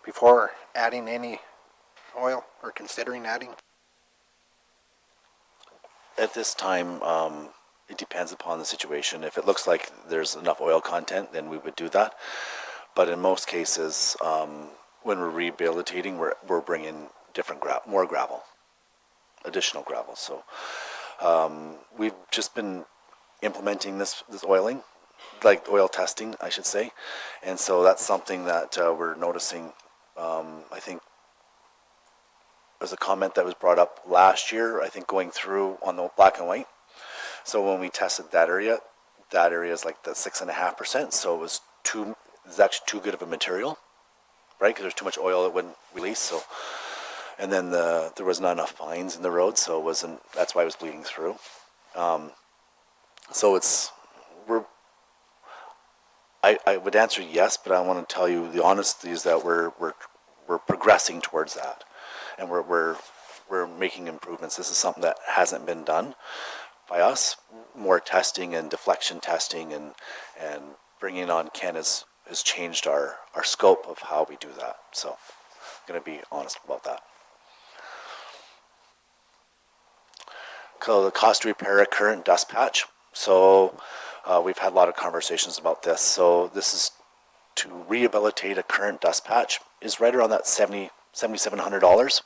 before adding any oil or considering adding? At this time, it depends upon the situation. If it looks like there's enough oil content, then we would do that. But in most cases, when we're rehabilitating, we're bringing more gravel, additional gravel. So we've just been implementing this oiling, like oil testing, I should say. And so that's something that we're noticing. I think there's a comment that was brought up last year, I think going through on the black and white. So when we tested that area is like the 6.5%. So it's actually too good of a material, right? Because there's too much oil that wouldn't release. So, and then there was not enough fines in the road, so that's why it was bleeding through. So I would answer yes, but I want to tell you the honesty is that we're we're progressing towards that, and we're making improvements. This is something that hasn't been done by us. More testing and deflection testing and bringing on Ken has changed our scope of how we do that. So I'm going to be honest about that. So the cost to repair a current dust patch. So we've had a lot of conversations about this. So this is to rehabilitate a current dust patch is right around that $7,700.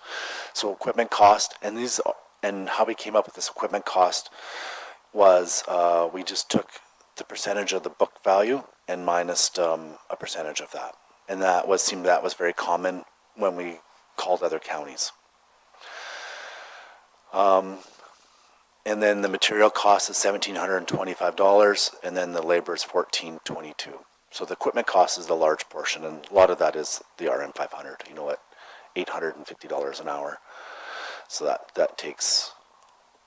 So equipment cost, and how we came up with this equipment cost was we just took the percentage of the book value and minused a percentage of that, and that was very common when we called other counties. And then the material cost is $1,725, and then the labor is $1,422. So the equipment cost is the large portion, and a lot of that is the RM 500. You know, at $850 an hour. So that takes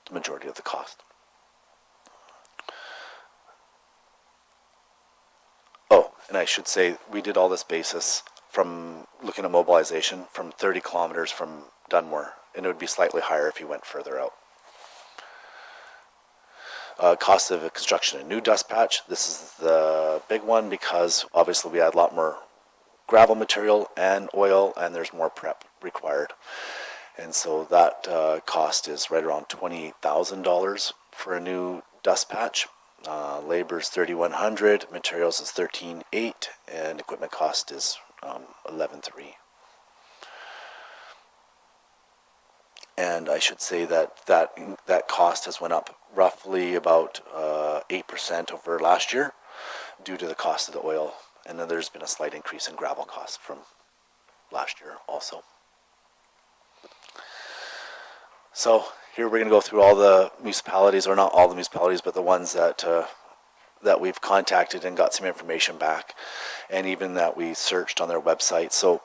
the majority of the cost. Oh, and I should say we did all this basis from looking at mobilization from 30 kilometers from Dunmore, and it would be slightly higher if you went further out. Cost of construction, a new dust patch. This is the big one because obviously we had a lot more gravel material and oil, and there's more prep required. And so that cost is right around $28,000 for a new dust patch. Labor is $3,100, materials is $13,800, and equipment cost is $11,300. And I should say that cost has went up roughly about 8% over last year due to the cost of the oil. And then there's been a slight increase in gravel costs from last year also. So here we're going to go through all the municipalities, or not all the municipalities, but the ones that we've contacted and got some information back, and even that we searched on their website. So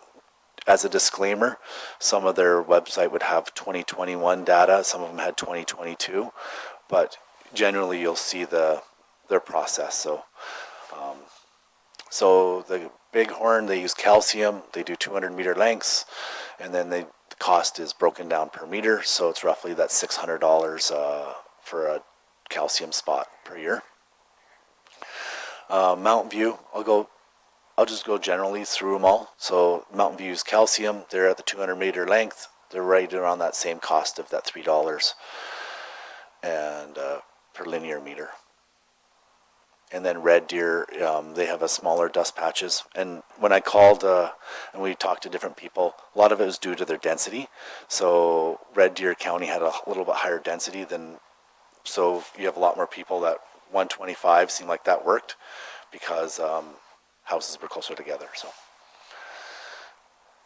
as a disclaimer, some of their website would have 2021 data, some of them had 2022, but generally you'll see their process. So the Bighorn, they use calcium, they do 200 meter lengths, and then the cost is broken down per meter, so it's roughly that $600 for a calcium spot per year. Mountain View, I'll just go generally through them all. So Mountain View's calcium, they're at the 200 meter length, they're right around that same cost of that $3 and per linear meter. And then Red Deer, they have a smaller dust patches. And when I called and we talked to different people, a lot of it was due to their density. So Red Deer County had a little bit higher density so you have a lot more people that 125 seemed like that worked because houses were closer together. So,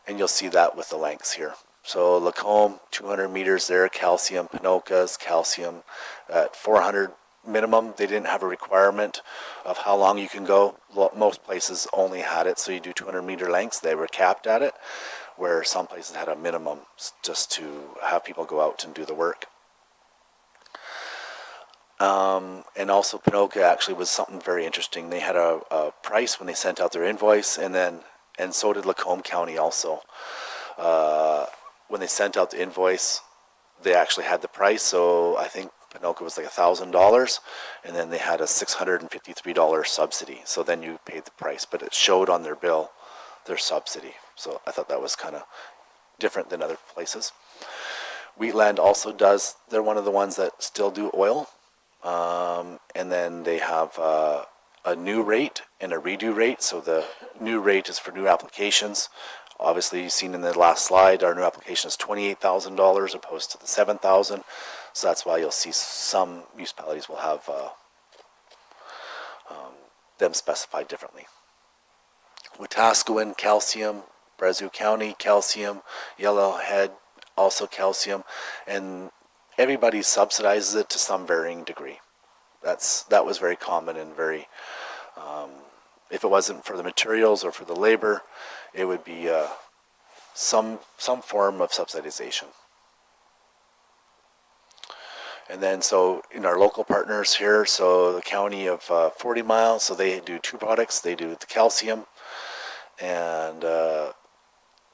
and you'll see that with the lengths here. So Lacombe, 200 meters there, calcium. Pinoca's calcium at 400 minimum. They didn't have a requirement of how long you can go. Most places only had it, so you do 200 meter lengths. They were capped at it, where some places had a minimum just to have people go out and do the work. And also Pinoca actually was something very interesting. They had a price when they sent out their invoice, and so did Lacombe County also. When they sent out the invoice, they actually had the price. So I think Pinoca was like $1,000, and then they had a $653 subsidy. So then you paid the price, but it showed on their bill their subsidy. So I thought that was kind of different than other places. Wheatland also does. They're one of the ones that still do oil. And then they have a new rate and a redo rate. So the new rate is for new applications. Obviously, you've seen in the last slide, our new application is $28,000 opposed to the $7,000. So that's why you'll see some municipalities will have them specified differently. Wetaskiwin, calcium. Brazeau County, calcium. Yellowhead, also calcium. And everybody subsidizes it to some varying degree. That was very common and very, if it wasn't for the materials or for the labor, it would be some form of subsidization. And then so in our local partners here, so the county of 40 miles, so they do two products. They do the calcium and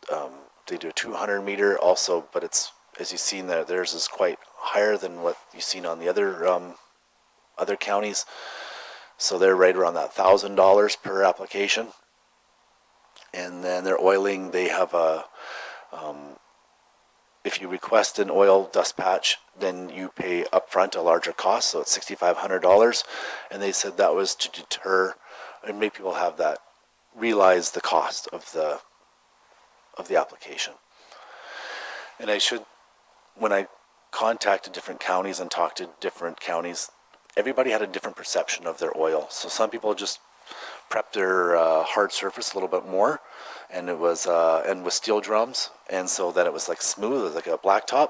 they do a 200 meter also, but it's, as you've seen there, theirs is quite higher than what you've seen on the other counties. So they're right around that $1,000 per application. And then their oiling, they have a, if you request an oil dust patch, then you pay upfront a larger cost, so it's $6,500. And they said that was to deter and make people have that, realize the cost of the application. And I should, when I contacted different counties and talked to different counties, everybody had a different perception of their oil. So some people just prep their hard surface a little bit more, and it was and with steel drums, and so that it was like smooth, like a blacktop.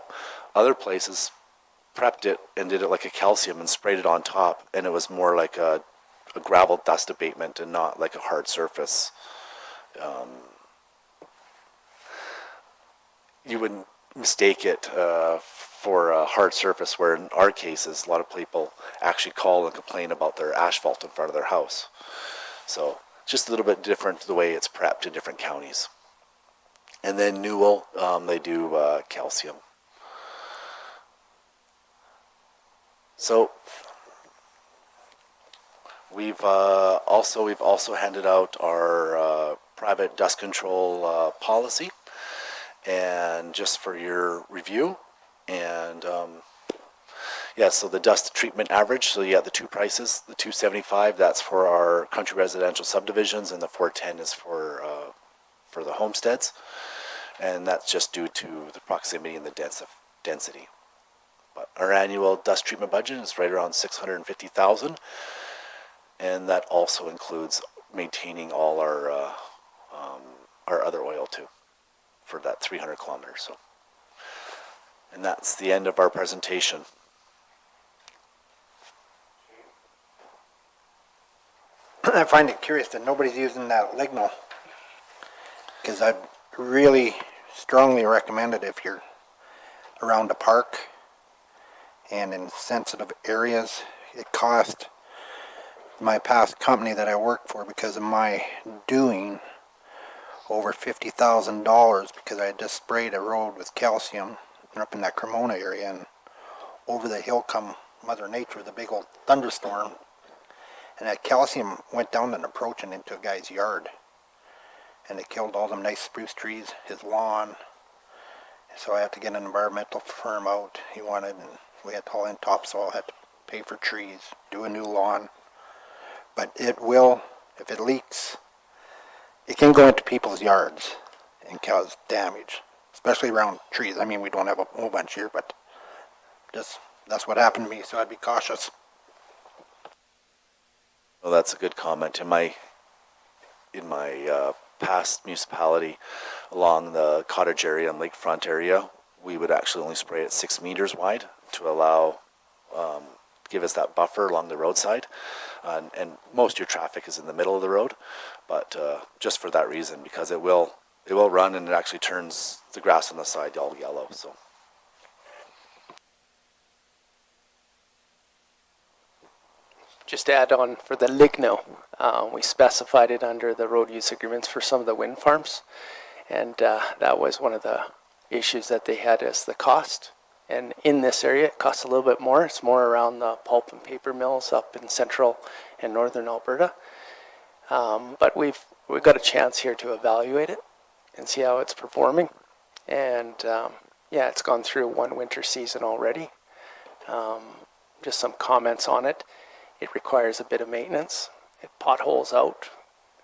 Other places prepped it and did it like a calcium and sprayed it on top, and it was more like a gravel dust abatement and not like a hard surface. You would mistake it for a hard surface, where in our cases, a lot of people actually call and complain about their asphalt in front of their house. So just a little bit different the way it's prepped in different counties. And then Newell, they do calcium. So we've also handed out our private dust control policy, and just for your review. And yeah, so the dust treatment average, so you have the two prices, the $275, that's for our country residential subdivisions, and the $410 is for the homesteads, and that's just due to the proximity and the density. But our annual dust treatment budget is right around $650,000, and that also includes maintaining all our other oil too, for that 300 kilometers. So, and that's the end of our presentation. I find it curious that nobody's using that Lignal, because I'd really strongly recommend it if you're around a park and in sensitive areas. It cost my past company that I worked for, because of my doing, over $50,000, because I had just sprayed a road with calcium up in that Cremona area, and over the hill come Mother Nature with a big old thunderstorm, and that calcium went down and approaching into a guy's yard, and it killed all them nice spruce trees, his lawn. So I had to get an environmental firm out. He wanted, and we had to haul in topsoil, had to pay for trees, do a new lawn. But it will, if it leaks, it can go into people's yards and cause damage, especially around trees. I mean, we don't have a whole bunch here, but just that's what happened to me, so I'd be cautious. Well, that's a good comment. In my past municipality, along the cottage area and lakefront area, we would actually only spray it 6 meters wide to allow, give us that buffer along the roadside. And most of your traffic is in the middle of the road, but just for that reason, because it will run, and it actually turns the grass on the side all yellow. So. Just to add on for the Ligno, we specified it under the road use agreements for some of the wind farms, and that was one of the issues that they had, as the cost. And in this area, it costs a little bit more. It's more around the pulp and paper mills up in central and northern Alberta. But we've got a chance here to evaluate it and see how it's performing. And yeah, it's gone through one winter season already. Just some comments on it. It requires a bit of maintenance. It potholes out,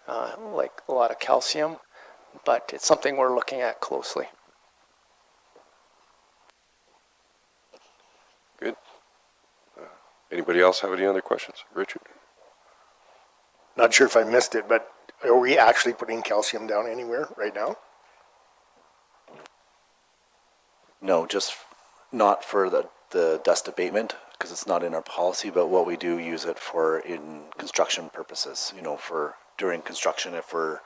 like a lot of calcium, but it's something we're looking at closely. Good. Anybody else have any other questions? Richard? Not sure if I missed it, but are we actually putting calcium down anywhere right now? No, just not for the dust abatement, because it's not in our policy, but what we do use it for in construction purposes. You know, for during construction, if we're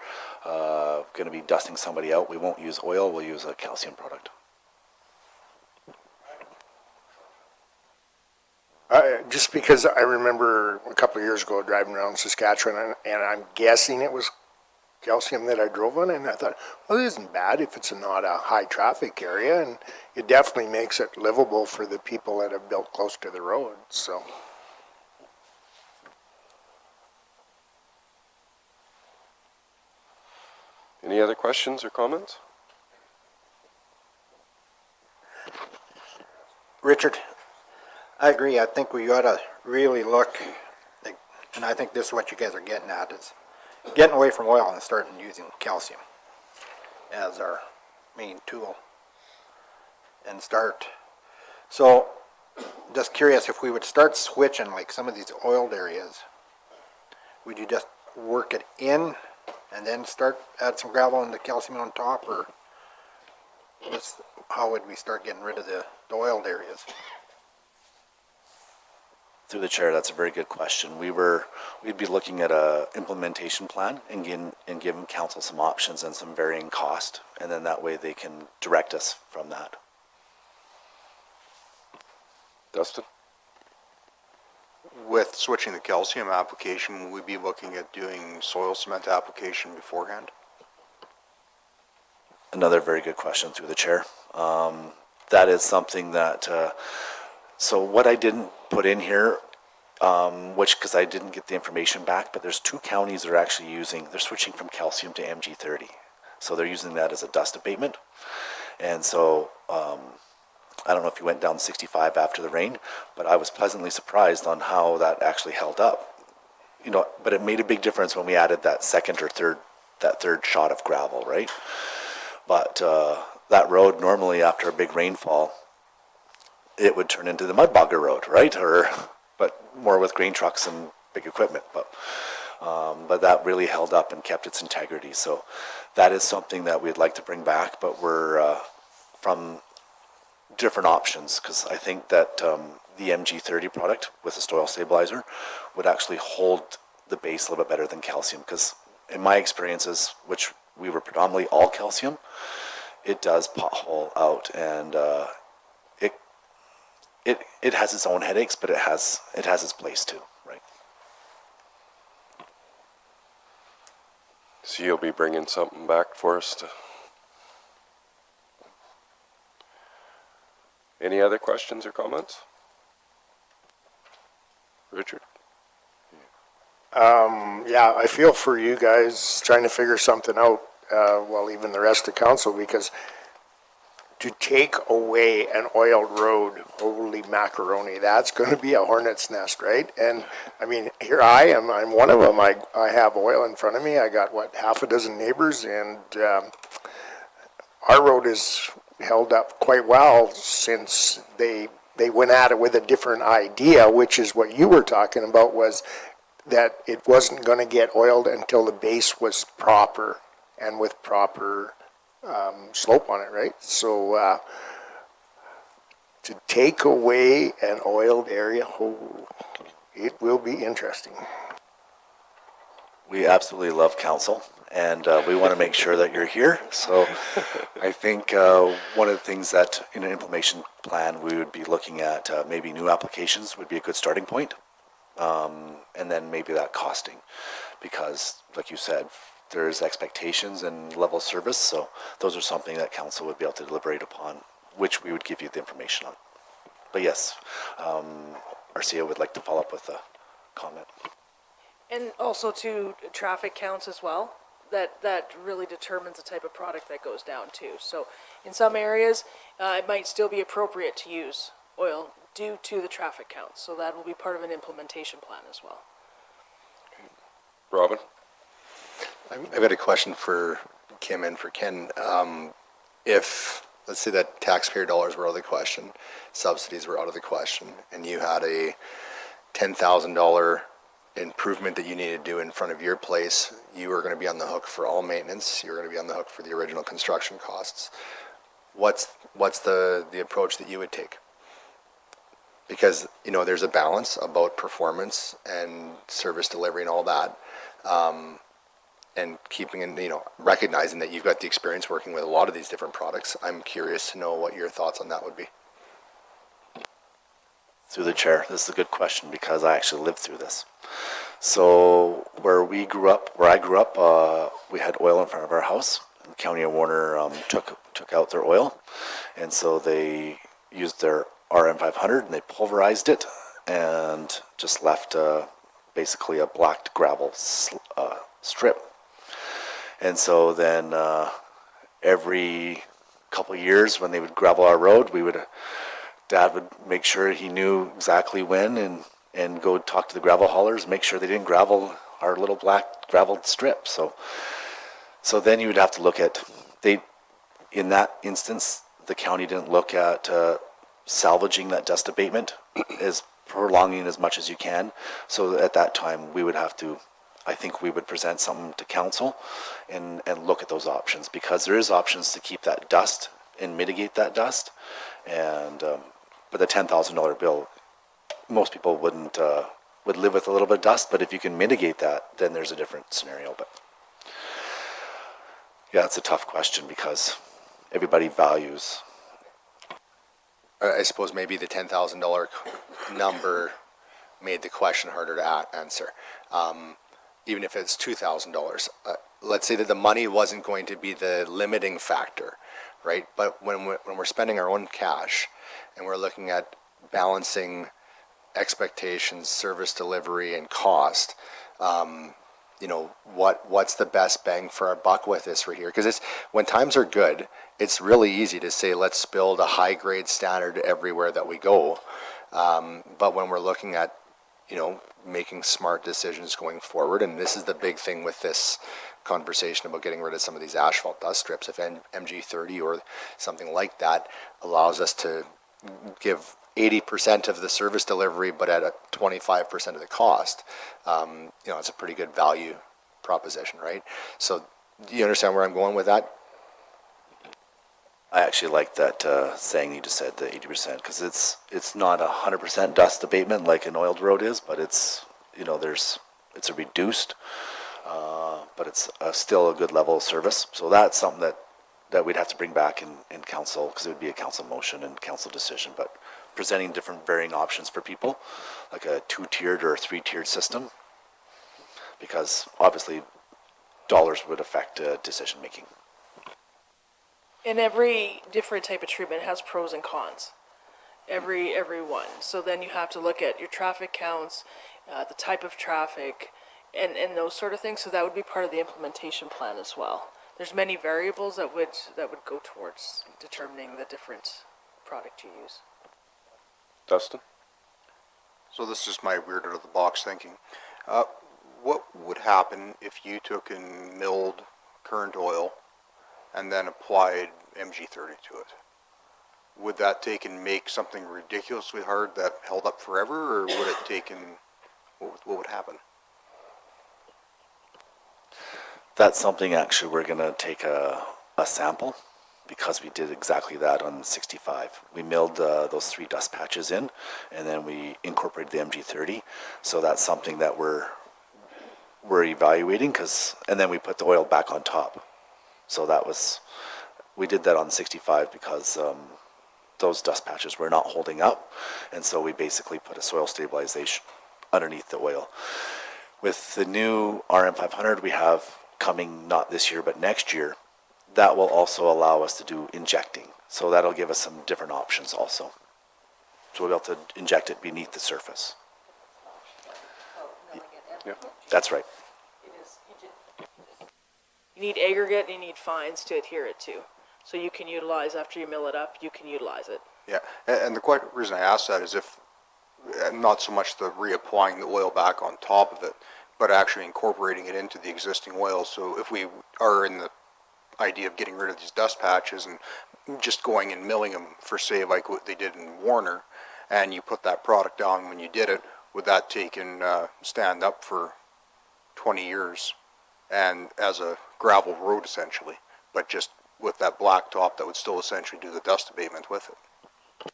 going to be dusting somebody out, we won't use oil, we'll use a calcium product. Just because I remember a couple of years ago driving around Saskatchewan, and I'm guessing it was calcium that I drove on, and I thought, well, it isn't bad if it's not a high traffic area, and it definitely makes it livable for the people that have built close to the road, so. Any other questions or comments? Richard, I agree. I think we ought to really look, like, and I think this is what you guys are getting at, is getting away from oil and starting using calcium as our main tool. And start, so just curious, if we would start switching like some of these oiled areas, would you just work it in and then start add some gravel and the calcium on top, or how would we start getting rid of the oiled areas? Through the chair, that's a very good question. We'd be looking at a implementation plan and giving council some options and some varying cost, and then that way they can direct us from that. Dustin? With switching the calcium application, will we be looking at doing soil cement application beforehand? Another very good question through the chair. That is something that, so what I didn't put in here, because I didn't get the information back, but there's 2 counties that are actually they're switching from calcium to MG30. So they're using that as a dust abatement. And so, I don't know if you went down 65 after the rain, but I was pleasantly surprised on how that actually held up. But it made a big difference when we added that third shot of gravel, right? But that road, normally after a big rainfall, it would turn into the mud bogger road, right? But more with grain trucks and big equipment. But that really held up and kept its integrity. So that is something that we'd like to bring back, but we're from different options, because I think that the MG30 product with the soil stabilizer would actually hold the base a little bit better than calcium, because in my experiences, which we were predominantly all calcium, it does pothole out, and it has its own headaches, but it has its place too, right? So you'll be bringing something back for us to... Any other questions or comments? Richard? Yeah, I feel for you guys trying to figure something out, well, even the rest of council, because to take away an oiled road, holy macaroni, that's going to be a hornet's nest, right? And I mean, here I am, I'm one of them. I have oil in front of me. I got, half a dozen neighbors, and our road is held up quite well since they went at it with a different idea, which is what you were talking about, was that it wasn't going to get oiled until the base was proper and with proper slope on it, right? So to take away an oiled area, it will be interesting. We absolutely love council, and we want to make sure that you're here. So I think one of the things that in an implementation plan we would be looking at, maybe new applications would be a good starting point, and then maybe that costing, because like you said, there's expectations and level of service, so those are something that council would be able to deliberate upon, which we would give you the information on. But yes, Arcia would like to follow up with a comment. And also to traffic counts as well. That really determines the type of product that goes down too. So in some areas, it might still be appropriate to use oil due to the traffic counts. So that will be part of an implementation plan as well. Robin? I've got a question for Kim and for Ken. If, let's say that taxpayer dollars were out of the question, subsidies were out of the question, and you had a $10,000 improvement that you need to do in front of your place, you were going to be on the hook for all maintenance, you're going to be on the hook for the original construction costs. What's the approach that you would take? Because, there's a balance about performance and service delivery and all that. And keeping in, recognizing that you've got the experience working with a lot of these different products. I'm curious to know what your thoughts on that would be. Through the chair, this is a good question because I actually lived through this. So where I grew up, we had oil in front of our house. The County of Warner took out their oil, and so they used their RM500 and they pulverized it and just left basically a black gravel strip. And so then every couple of years when they would gravel our road, Dad would make sure he knew exactly when and go talk to the gravel haulers, make sure they didn't gravel our little black graveled strip. So then you would have to look at, in that instance, the county didn't look at salvaging that dust abatement as prolonging as much as you can. So at that time we would have to, I think we would present something to council and look at those options, because there is options to keep that dust and mitigate that dust. And but the $10,000 bill, most people would live with a little bit of dust, but if you can mitigate that, then there's a different scenario. But yeah, it's a tough question because everybody values. I suppose maybe the $10,000 number made the question harder to answer. Even if it's $2,000, let's say that the money wasn't going to be the limiting factor, right? But when we're spending our own cash and we're looking at balancing expectations, service delivery, and cost, what's the best bang for our buck with this right here? Because when times are good, it's really easy to say, let's build a high grade standard everywhere that we go. But when we're looking at, making smart decisions going forward, and this is the big thing with this conversation about getting rid of some of these asphalt dust strips, if MG30 or something like that allows us to give 80% of the service delivery, but at a 25% of the cost, it's a pretty good value proposition, right? So do you understand where I'm going with that? I actually like that saying you just said, the 80%, because it's not 100% dust abatement like an oiled road is, but it's it's a reduced, but it's still a good level of service. So that's something that we'd have to bring back in council, because it would be a council motion and council decision. But presenting different varying options for people, like a 2-tiered or a 3-tiered system, because obviously dollars would affect decision making. And every different type of treatment has pros and cons. Every one. So then you have to look at your traffic counts, the type of traffic, and those sort of things. So that would be part of the implementation plan as well. There's many variables that would go towards determining the different product you use. Dustin? So this is my weird out of the box thinking. What would happen if you took and milled current oil and then applied MG30 to it? Would that take and make something ridiculously hard that held up forever, or would it take and what would happen? That's something actually we're going to take a sample, because we did exactly that on 65. We milled those 3 dust patches in, and then we incorporated the MG30. So that's something that we're evaluating, and then we put the oil back on top. So we did that on 65 because those dust patches were not holding up, and so we basically put a soil stabilization underneath the oil. With the new RM500 we have coming, not this year but next year, that will also allow us to do injecting. So that'll give us some different options also. So we'll be able to inject it beneath the surface. Yeah. That's right. You need aggregate and you need fines to adhere it to. So you can utilize, after you mill it up, you can utilize it. Yeah, and the reason I asked that is if, not so much the reapplying the oil back on top of it, but actually incorporating it into the existing oil. So if we are in the idea of getting rid of these dust patches and just going and milling them for, say, like what they did in Warner, and you put that product down when you did it, would that take and stand up for 20 years and as a gravel road essentially, but just with that black top that would still essentially do the dust abatement with it?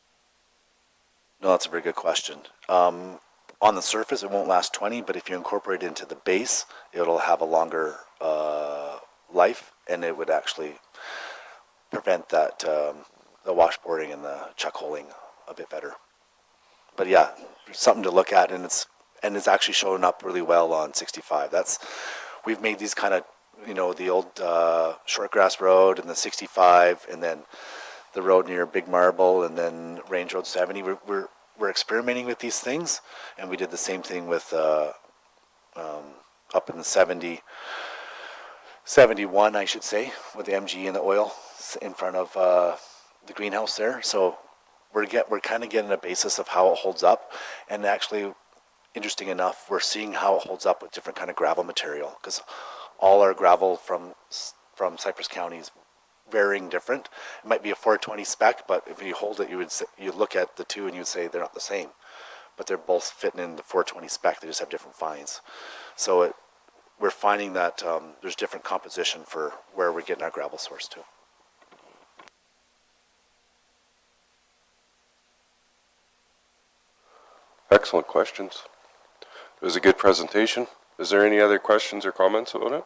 No, that's a very good question. On the surface, it won't last 20, but if you incorporate it into the base, it'll have a longer life, and it would actually prevent that the washboarding and the chuck holing a bit better. But yeah, something to look at, and and it's actually showing up really well on 65. We've made these kind of, the old Shortgrass Road and the 65, and then the road near Big Marble, and then Range Road 70. We're experimenting with these things, and we did the same thing with up in the 71, I should say, with the MG and the oil in front of the greenhouse there. So we're kind of getting a basis of how it holds up, and actually, interesting enough, we're seeing how it holds up with different kind of gravel material, because all our gravel from Cypress County is varying different. It might be a 420 spec, but if you hold it, you look at the two and you'd say they're not the same, but they're both fitting in the 420 spec. They just have different fines. So we're finding that there's different composition for where we're getting our gravel source to. Excellent questions. It was a good presentation. Is there any other questions or comments about it?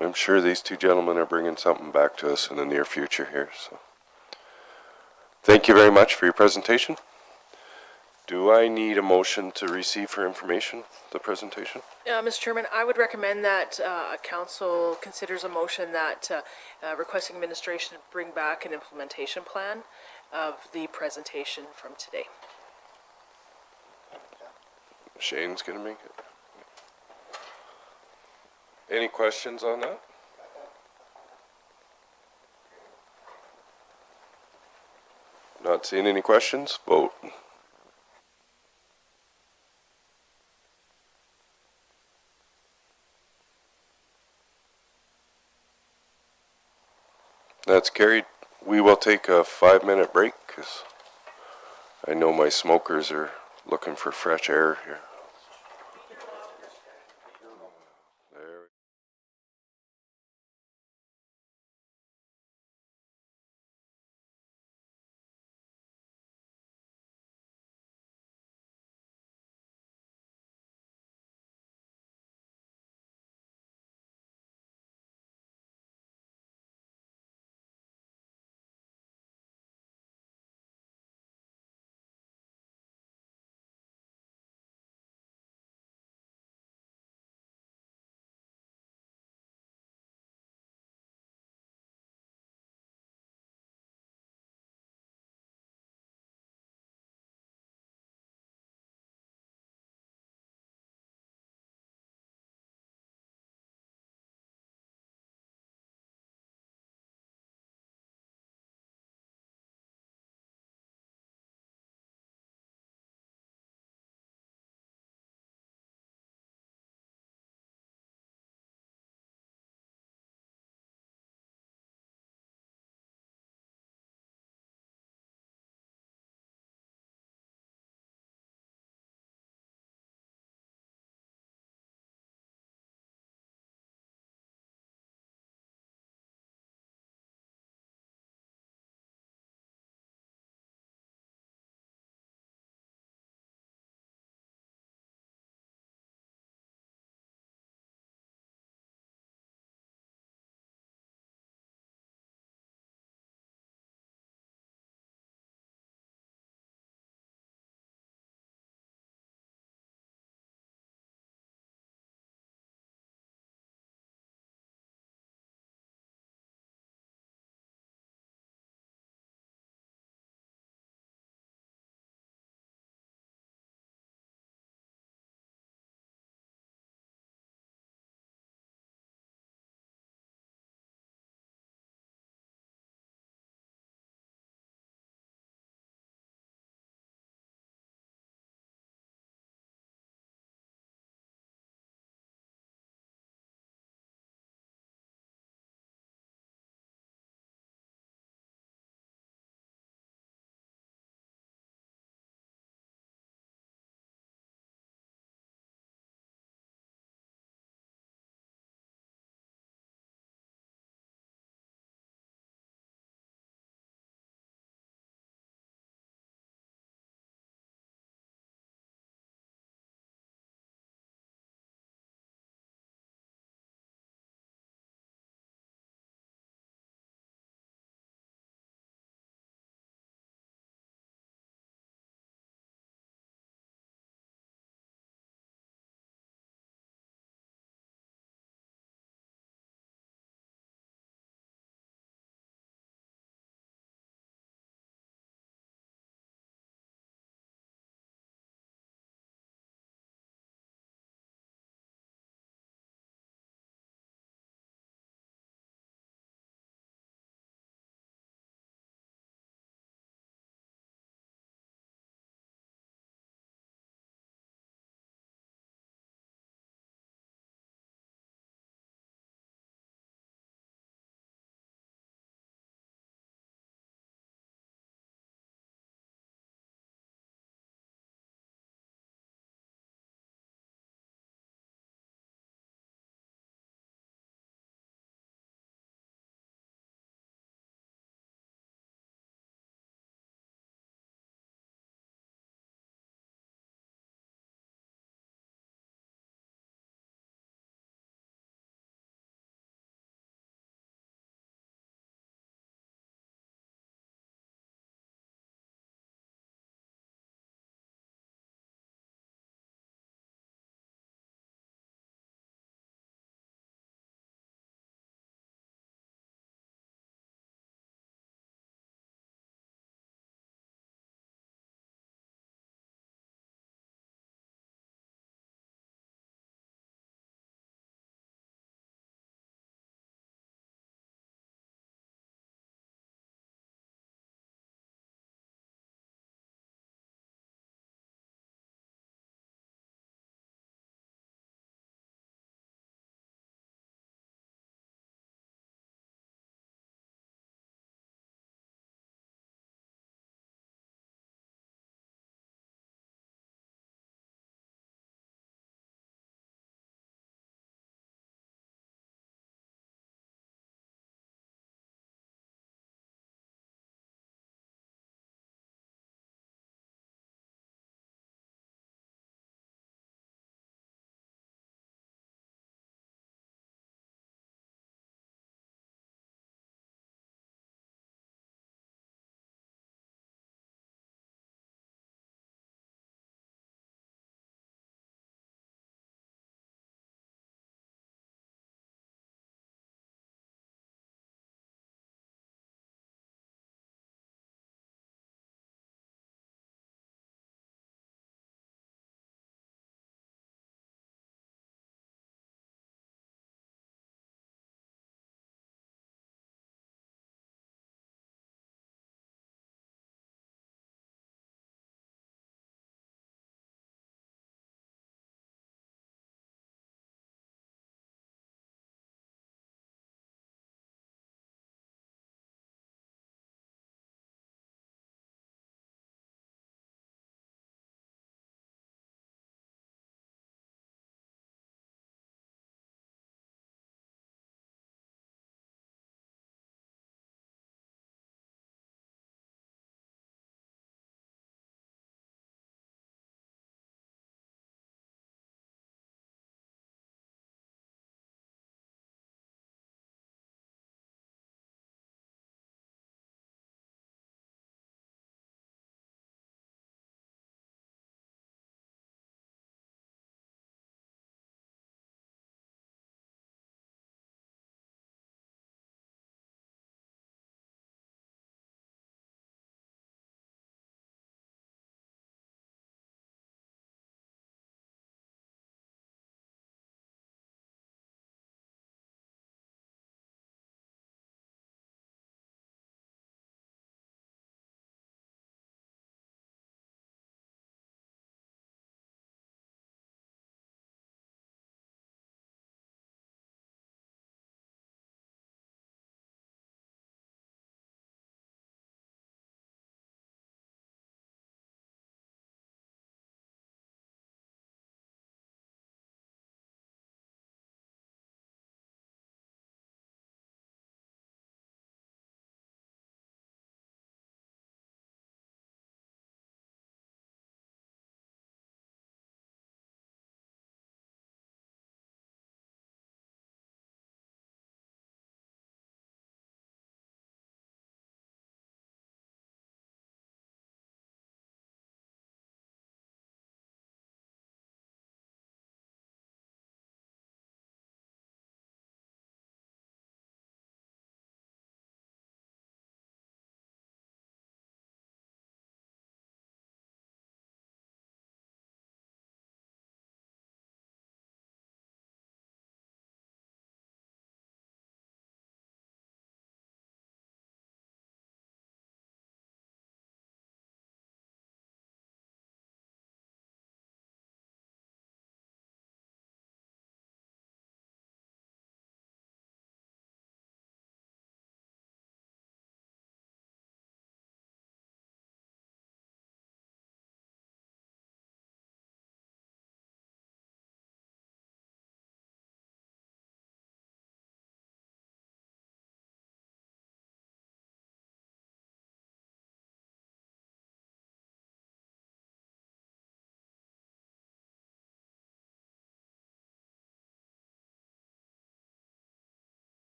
I'm sure these two gentlemen are bringing something back to us in the near future here. So, thank you very much for your presentation. Do I need a motion to receive for information the presentation? Mr. Chairman, I would recommend that council considers a motion that requesting administration bring back an implementation plan of the presentation from today. Shane's going to make it. Any questions on that? Not seeing any questions? Vote. That's carried. We will take a 5-minute break because I know my smokers are looking for fresh air here.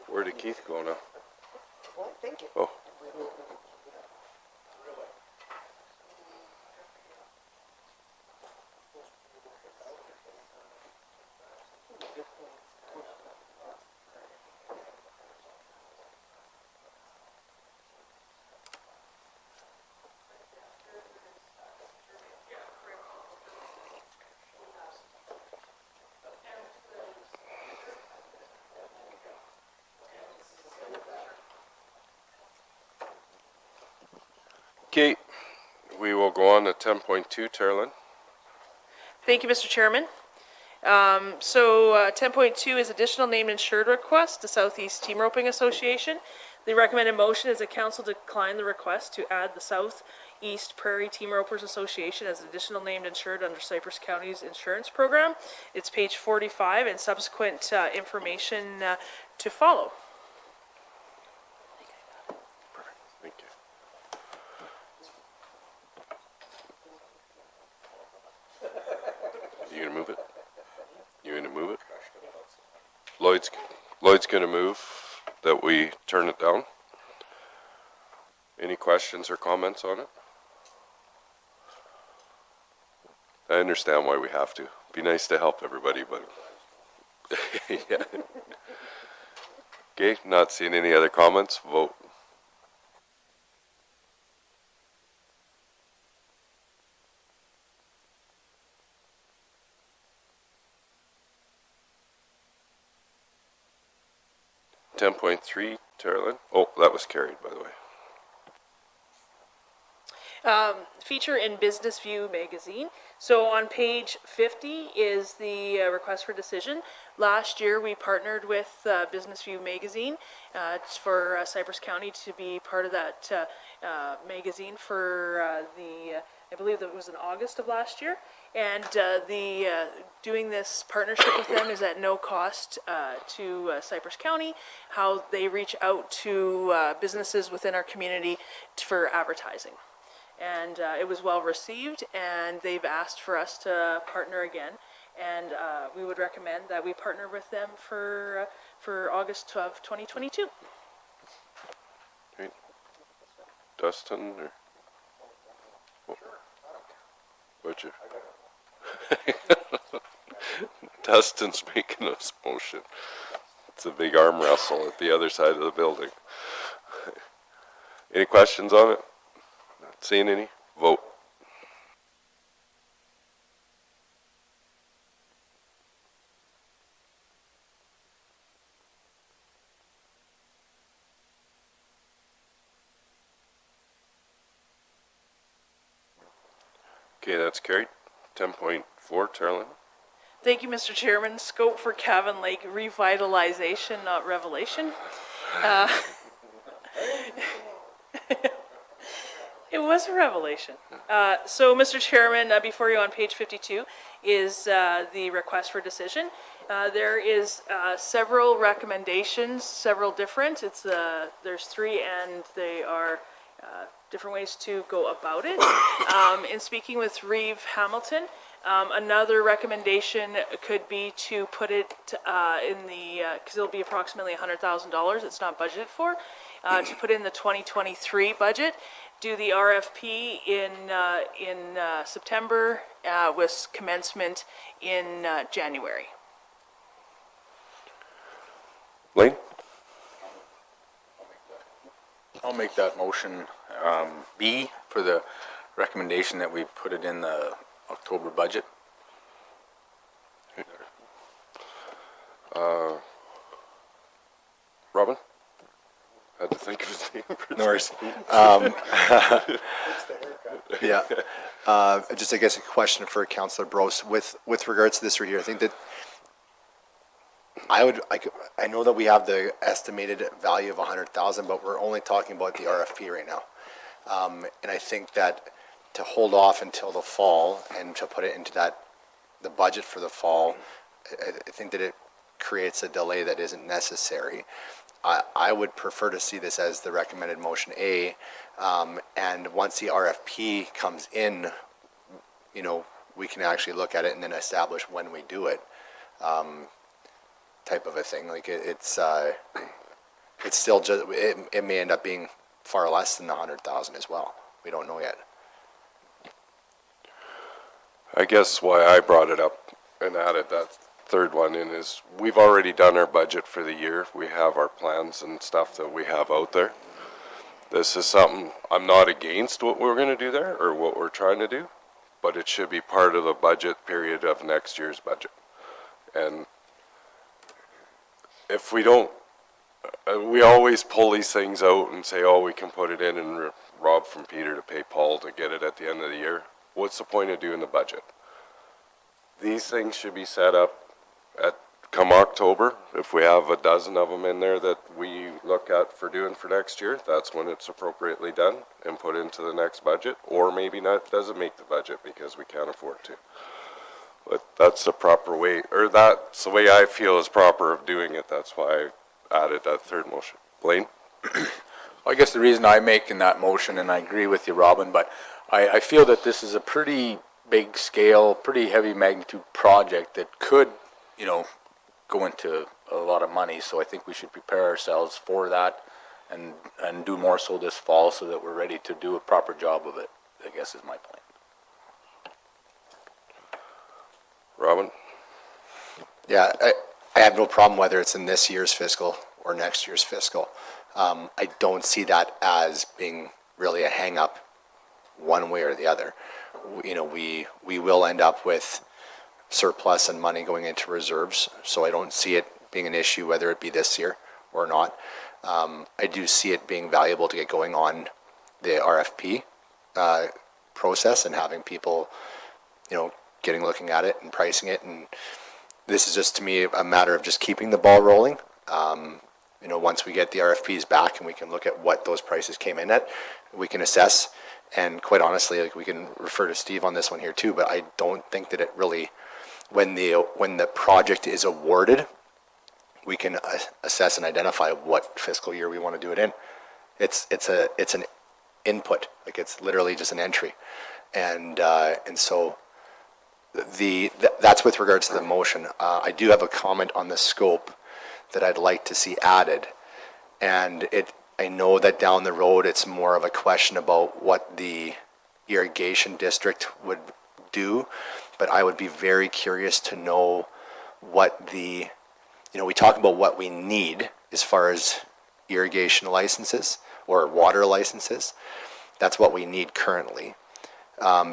Where did Keith go now? Thank you. Oh. Okay, we will go on to 10.2, Terlin. Thank you, Mr. Chairman. 10.2 is additional named insured request to Southeast Team Roping Association. The recommended motion is that council decline the request to add the Southeast Prairie Team Ropers Association as additional named insured under Cypress County's insurance program. It's page 45 and subsequent information to follow. Thank you. You gonna move it? You gonna move it? Lloyd's gonna move that we turn it down. Any questions or comments on it? I understand why we have to. Be nice to help everybody, but yeah. Okay, not seeing any other comments, vote. .3, Terlin. Oh, that was carried, by the way. Feature in Business View magazine. So on page 50 is the request for decision. Last year we partnered with Business View magazine for Cypress County to be part of that magazine for I believe that was in August of last year. And doing this partnership with them is at no cost to Cypress County. How they reach out to businesses within our community for advertising. And it was well received, and they've asked for us to partner again. And we would recommend that we partner with them for August of 2022. Okay. Dustin, or what'd you? Dustin's making us motion. It's a big arm wrestle at the other side of the building. Any questions on it? Not seeing any? Vote. Okay, that's carried. 10.4, Terlin. Thank you, Mr. Chairman. Scope for Cavan Lake revitalization, not revelation. It was a revelation. So, Mr. Chairman, before you on page 52 is the request for decision. There is several recommendations, several different. There's three, and they are different ways to go about it. In speaking with Reeve Hamilton, another recommendation could be to put it in the, because it'll be approximately $100,000, it's not budgeted for, to put in the 2023 budget, do the RFP in September with commencement in January. Lane? I'll make that motion B for the recommendation that we put it in the October budget. Robin? Had to think of his name. No worries. Yeah. Just, I guess, a question for Councillor Brose. With regards to this right here, I think that I know that we have the estimated value of 100,000, but we're only talking about the RFP right now. And I think that to hold off until the fall and to put it into the budget for the fall, I think that it creates a delay that isn't necessary. I would prefer to see this as the recommended motion A, and once the RFP comes in, we can actually look at it and then establish when we do it. type of a thing. Like it's still just, it may end up being far less than the 100,000 as well. We don't know yet. I guess why I brought it up and added that third one in is we've already done our budget for the year. We have our plans and stuff that we have out there. This is something, I'm not against what we're going to do there or what we're trying to do, but it should be part of the budget period of next year's budget. And if we don't, we always pull these things out and say, oh, we can put it in and rob from Peter to pay Paul to get it at the end of the year. What's the point of doing the budget? These things should be set up at come October. If we have a dozen of them in there that we look at for doing for next year, that's when it's appropriately done and put into the next budget. Or maybe not, doesn't make the budget because we can't afford to. But that's the proper way, or that's the way I feel is proper of doing it. That's why I added that third motion. Blaine? I guess the reason I'm making that motion, and I agree with you, Robin, but I feel that this is a pretty big scale, pretty heavy magnitude project that could, you know, go into a lot of money. So I think we should prepare ourselves for that and do more so this fall so that we're ready to do a proper job of it, I guess is my point. Robin? Yeah, I have no problem whether it's in this year's fiscal or next year's fiscal. I don't see that as being really a hang-up one way or the other. You know, we will end up with surplus and money going into reserves, so I don't see it being an issue whether it be this year or not. I do see it being valuable to get going on the RFP process and having people, you know, looking at it and pricing it, and this is just to me a matter of just keeping the ball rolling. You know, once we get the RFPs back and we can look at what those prices came in at, we can assess. And quite honestly, like, we can refer to Steve on this one here too, but I don't think that it really, when the project is awarded, we can assess and identify what fiscal year we want to do it in. It's an input, like it's literally just an entry, and so that's with regards to the motion. I do have a comment on the scope that I'd like to see added, and I know that down the road it's more of a question about what the irrigation district would do, but I would be very curious to know what we talk about what we need as far as irrigation licenses or water licenses. That's what we need currently.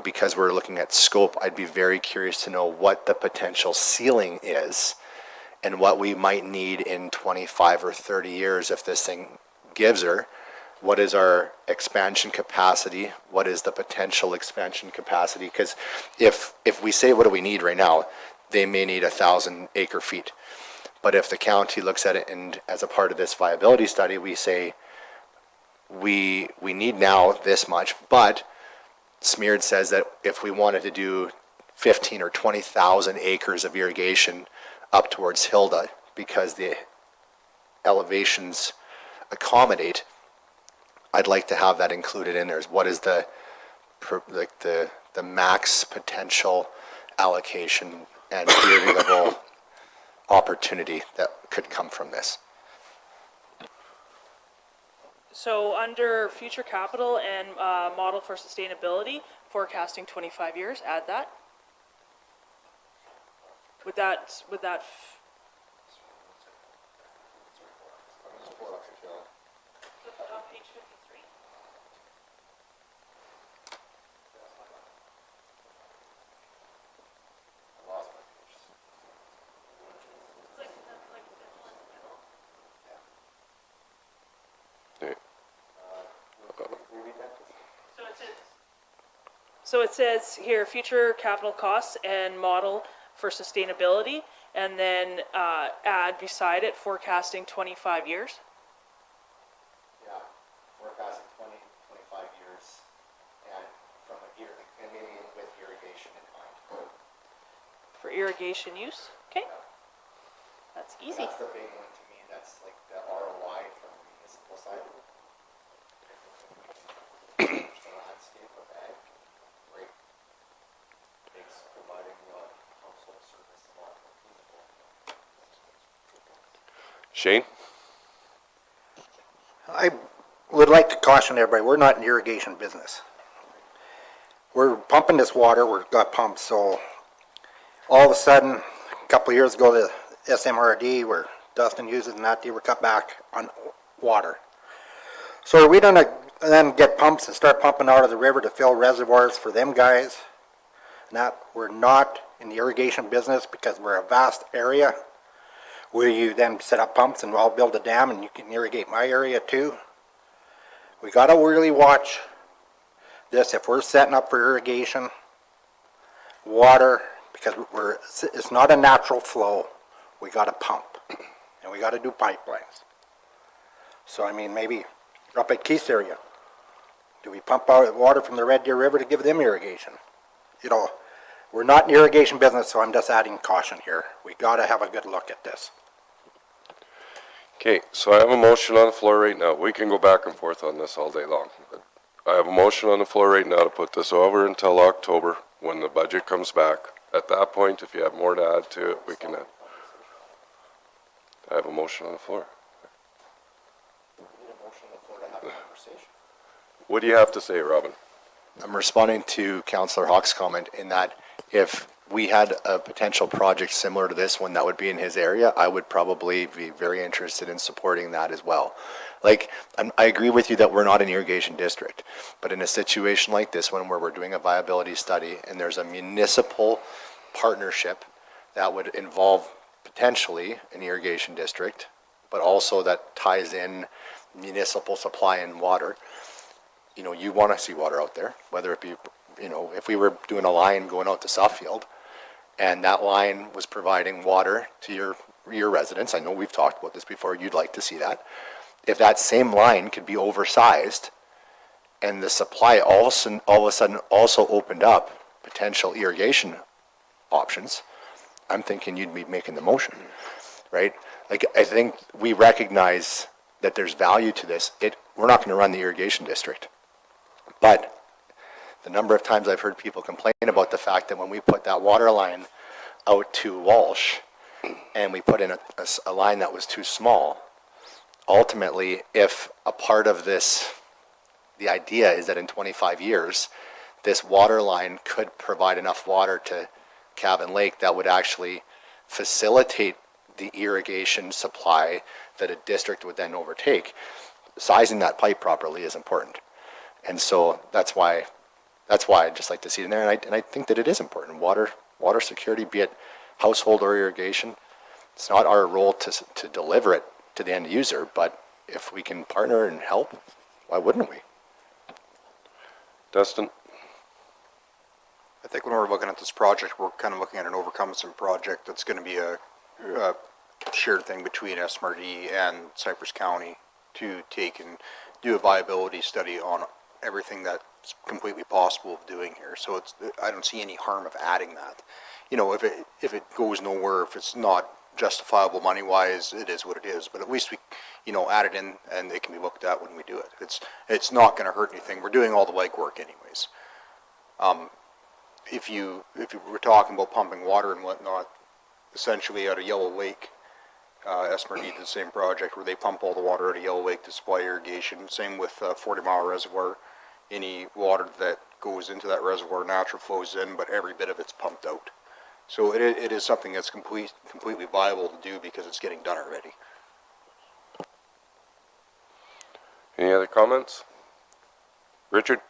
Because we're looking at scope, I'd be very curious to know what the potential ceiling is and what we might need in 25 or 30 years if this thing gives her. What is our expansion capacity? What is the potential expansion capacity? Because if we say what do we need right now, they may need 1,000 acre feet. But if the county looks at it and as a part of this viability study, we say we need now this much, but Smeared says that if we wanted to do 15 or 20,000 acres of irrigation up towards Hilda, because the elevations accommodate, I'd like to have that included in there. What is the max potential allocation and irrigable opportunity that could come from this? So under future capital and model for sustainability, forecasting 25 years, add that. Would that on page 53? So it says here, future capital costs and model for sustainability, and then add beside it, forecasting 25 years. Yeah, forecasting 25 years, and from and maybe with irrigation in mind. For irrigation use, okay? That's easy. That's the big one to me. That's like the ROI from the municipal side. The landscape of ag, great. Makes providing household service a lot more feasible. Shane? I would like to caution everybody, we're not in the irrigation business. We're pumping this water, we've got pumps, so all of a sudden, a couple of years ago, the SMRD, where Dustin uses and that, they were cut back on water. So are we gonna then get pumps and start pumping out of the river to fill reservoirs for them guys? And that, we're not in the irrigation business because we're a vast area. Will you then set up pumps and I'll build a dam and you can irrigate my area too? We gotta really watch this. If we're setting up for irrigation, water, because it's not a natural flow, we gotta pump. And we gotta do pipelines. So I mean, maybe up at Keith's area, do we pump out water from the Red Deer River to give them irrigation? You know, we're not in the irrigation business, so I'm just adding caution here. We gotta have a good look at this. Okay, so I have a motion on the floor right now. We can go back and forth on this all day long. But I have a motion on the floor right now to put this over until October when the budget comes back. At that point, if you have more to add to it, we can add. I have a motion on the floor. What do you have to say, Robin? I'm responding to Councillor Hawk's comment in that if we had a potential project similar to this one that would be in his area, I would probably be very interested in supporting that as well. Like, I agree with you that we're not an irrigation district, but in a situation like this one where we're doing a viability study and there's a municipal partnership that would involve potentially an irrigation district, but also that ties in municipal supply and water, you know, you want to see water out there, whether it be, you know, if we were doing a line going out to Suffield and that line was providing water to your residents, I know we've talked about this before, you'd like to see that. If that same line could be oversized and the supply all of a sudden also opened up potential irrigation options, I'm thinking you'd be making the motion, right? Like, I think we recognize that there's value to this. We're not going to run the irrigation district. But the number of times I've heard people complain about the fact that when we put that water line out to Walsh and we put in a line that was too small, ultimately, if a part of this, the idea is that in 25 years, this water line could provide enough water to Cabin Lake that would actually facilitate the irrigation supply that a district would then overtake. Sizing that pipe properly is important. And so that's why I'd just like to see it in there. And I think that it is important. Water security, be it household or irrigation, it's not our role to deliver it to the end user, but if we can partner and help, why wouldn't we? Dustin? I think when we're looking at this project, we're kind of looking at an overcompensating project that's going to be a shared thing between SMRD and Cypress County to take and do a viability study on everything that's completely possible of doing here. So I don't see any harm of adding that. You know, if it goes nowhere, if it's not justifiable money-wise, it is what it is. But at least we, you know, add it in and it can be looked at when we do it. It's not going to hurt anything. We're doing all the legwork anyways. If you were talking about pumping water and whatnot, essentially out of Yellow Lake, SMRD did the same project where they pump all the water out of Yellow Lake to supply irrigation. Same with 40 Mile Reservoir. Any water that goes into that reservoir natural flows in, but every bit of it's pumped out. So it is something that's completely viable to do because it's getting done already. Any other comments? Richard?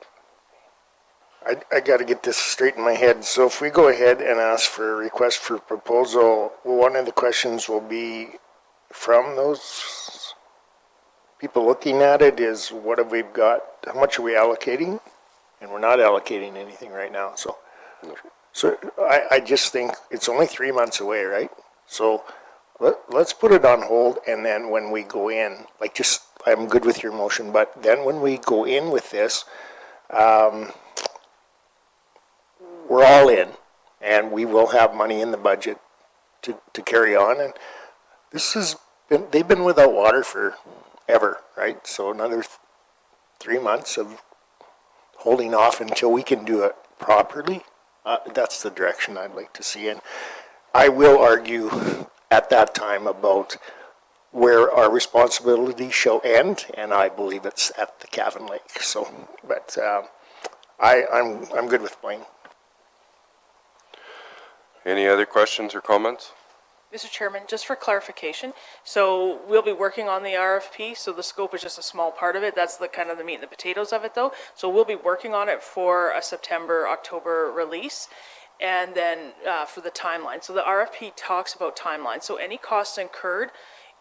I got to get this straight in my head. So if we go ahead and ask for a request for proposal, one of the questions will be from those people looking at it is what have we got, how much are we allocating? And we're not allocating anything right now. So I just think it's only 3 months away, right? So let's put it on hold, and then when we go in, like, just, I'm good with your motion, but then when we go in with this, we're all in, and we will have money in the budget to carry on. And this has been, they've been without water forever, right? So another 3 months of holding off until we can do it properly. That's the direction I'd like to see. And I will argue at that time about where our responsibility shall end, and I believe it's at the Cavan Lake. So, but I'm good with Blaine. Any other questions or comments? Mr. Chairman, just for clarification, so we'll be working on the RFP, so the scope is just a small part of it. That's the kind of the meat and the potatoes of it, though. So we'll be working on it for a September, October release, and then for the timeline. So the RFP talks about timeline. So any costs incurred,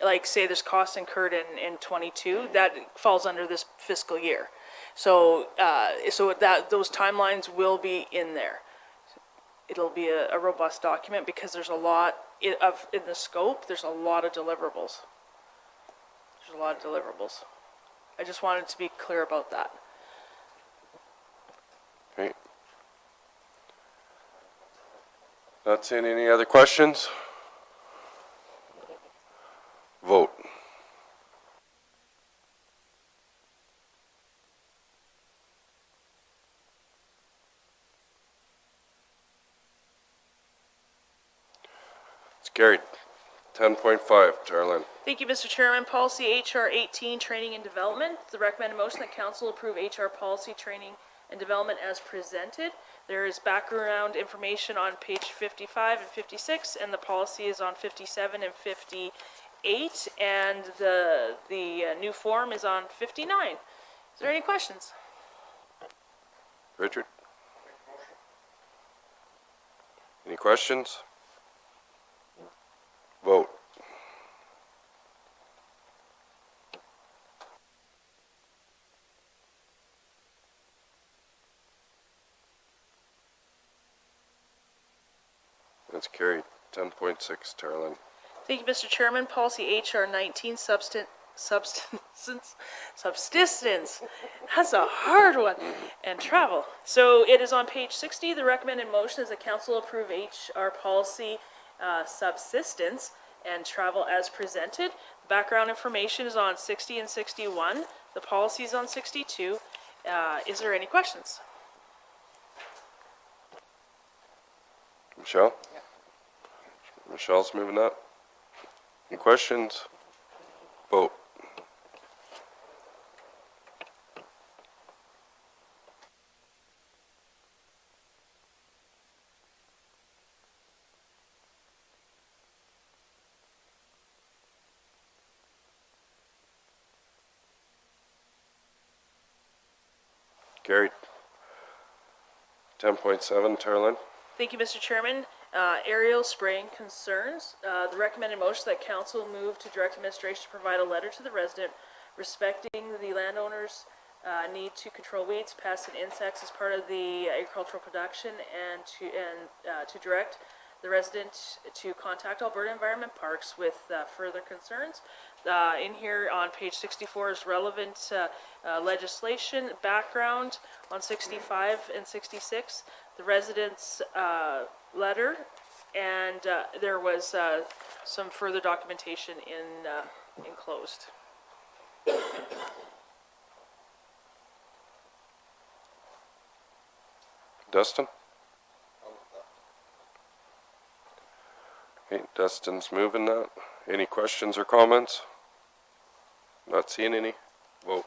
like say there's costs incurred in 22, that falls under this fiscal year. So that those timelines will be in there. It'll be a robust document because there's a lot in the scope. There's a lot of deliverables. I just wanted to be clear about that. Okay. Not seeing any other questions? Vote. It's carried. 10.5, Charlene. Thank you, Mr. Chairman. Policy HR 18, Training and Development. The recommended motion that council approve HR policy, training, and development as presented. There is background information on page 55 and 56, and the policy is on 57 and 58, and the new form is on 59. Is there any questions? Richard? Any questions? Vote. That's carried. 10.6, Tarlin. Thank you, Mr. Chairman. Policy HR 19, subsistence. That's a hard one. And travel. So it is on page 60. The recommended motion is that council approve HR policy subsistence and travel as presented. Background information is on 60 and 61. The policy is on 62. Is there any questions? Michelle? Yeah. Michelle's moving up. Any questions? Vote. Carried. 10.7, Tarlin. Thank you, Mr. Chairman. Aerial spraying concerns. The recommended motion that council move to direct administration to provide a letter to the resident respecting the landowner's need to control weeds, pests, and insects as part of the agricultural production, and to direct the resident to contact Alberta Environment Parks with further concerns. In here on page 64 is relevant legislation background on 65 and 66. The resident's letter, and there was some further documentation enclosed. Dustin? Okay, Dustin's moving that. Any questions or comments? Not seeing any. Vote.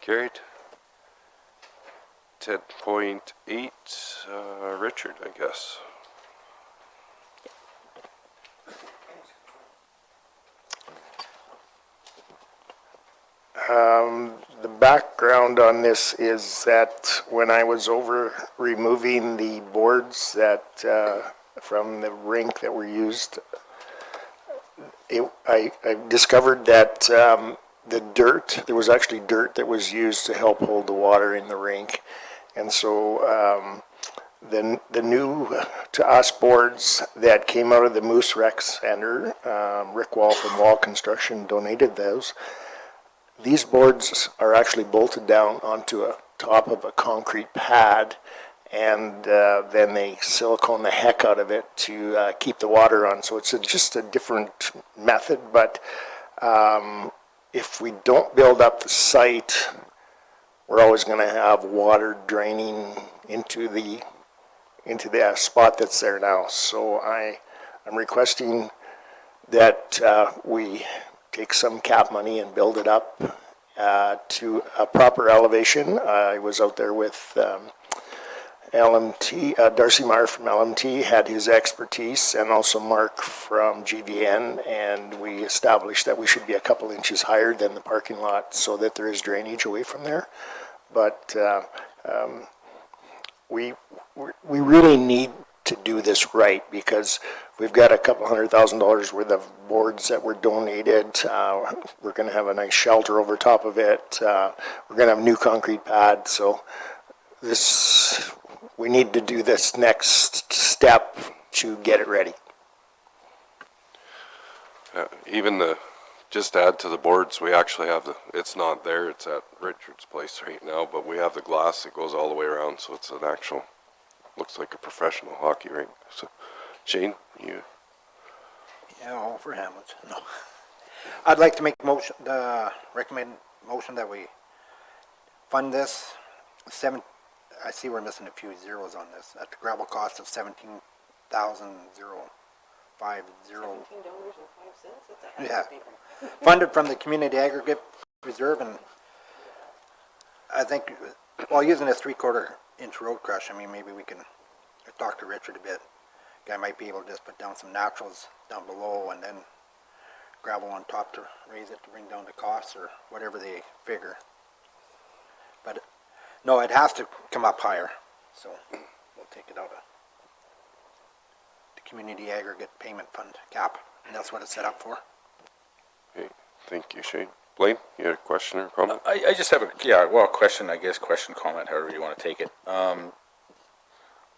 Carried. 10.8, Richard, I guess. The background on this is that when I was over removing the boards that from the rink that were used, I discovered that there was actually dirt that was used to help hold the water in the rink. And so the new to us boards that came out of the Moose Rec Center, Rick Wolf and Wall Construction donated those. These boards are actually bolted down onto a top of a concrete pad, and then they silicone the heck out of it to keep the water on. So it's just a different method, but if we don't build up the site, we're always going to have water draining into the spot that's there now. So I'm requesting that we take some cap money and build it up to a proper elevation. I was out there with LMT, Darcy Meyer from LMT had his expertise, and also Mark from GVN, and we established that we should be a couple inches higher than the parking lot so that there is drainage away from there. But we really need to do this right, because we've got a couple $100,000 worth of boards that were donated. We're going to have a nice shelter over top of it. We're going to have a new concrete pad. So we need to do this next step to get it ready. Just to add to the boards, we actually have it's not there, it's at Richard's place right now, but we have the glass that goes all the way around, so it's an actual, looks like a professional hockey rink. So, Shane, you? Yeah, all for Hamlet. No. I'd like to make recommend motion that we fund this. I see we're missing a few zeros on this. At the gravel cost of $17,050. $17.05. That's a Yeah. Funded from the community aggregate reserve, and I think while using this 3/4 inch road crush, I mean, maybe we can talk to Richard a bit. Guy might be able to just put down some naturals down below and then gravel on top to raise it to bring down the costs or whatever they figure. But no, it has to come up higher, so we'll take it out of the community aggregate payment fund cap, and that's what it's set up for. Okay, thank you, Shane. Blaine, you had a question or comment? I just have a question, I guess, comment, however you want to take it. I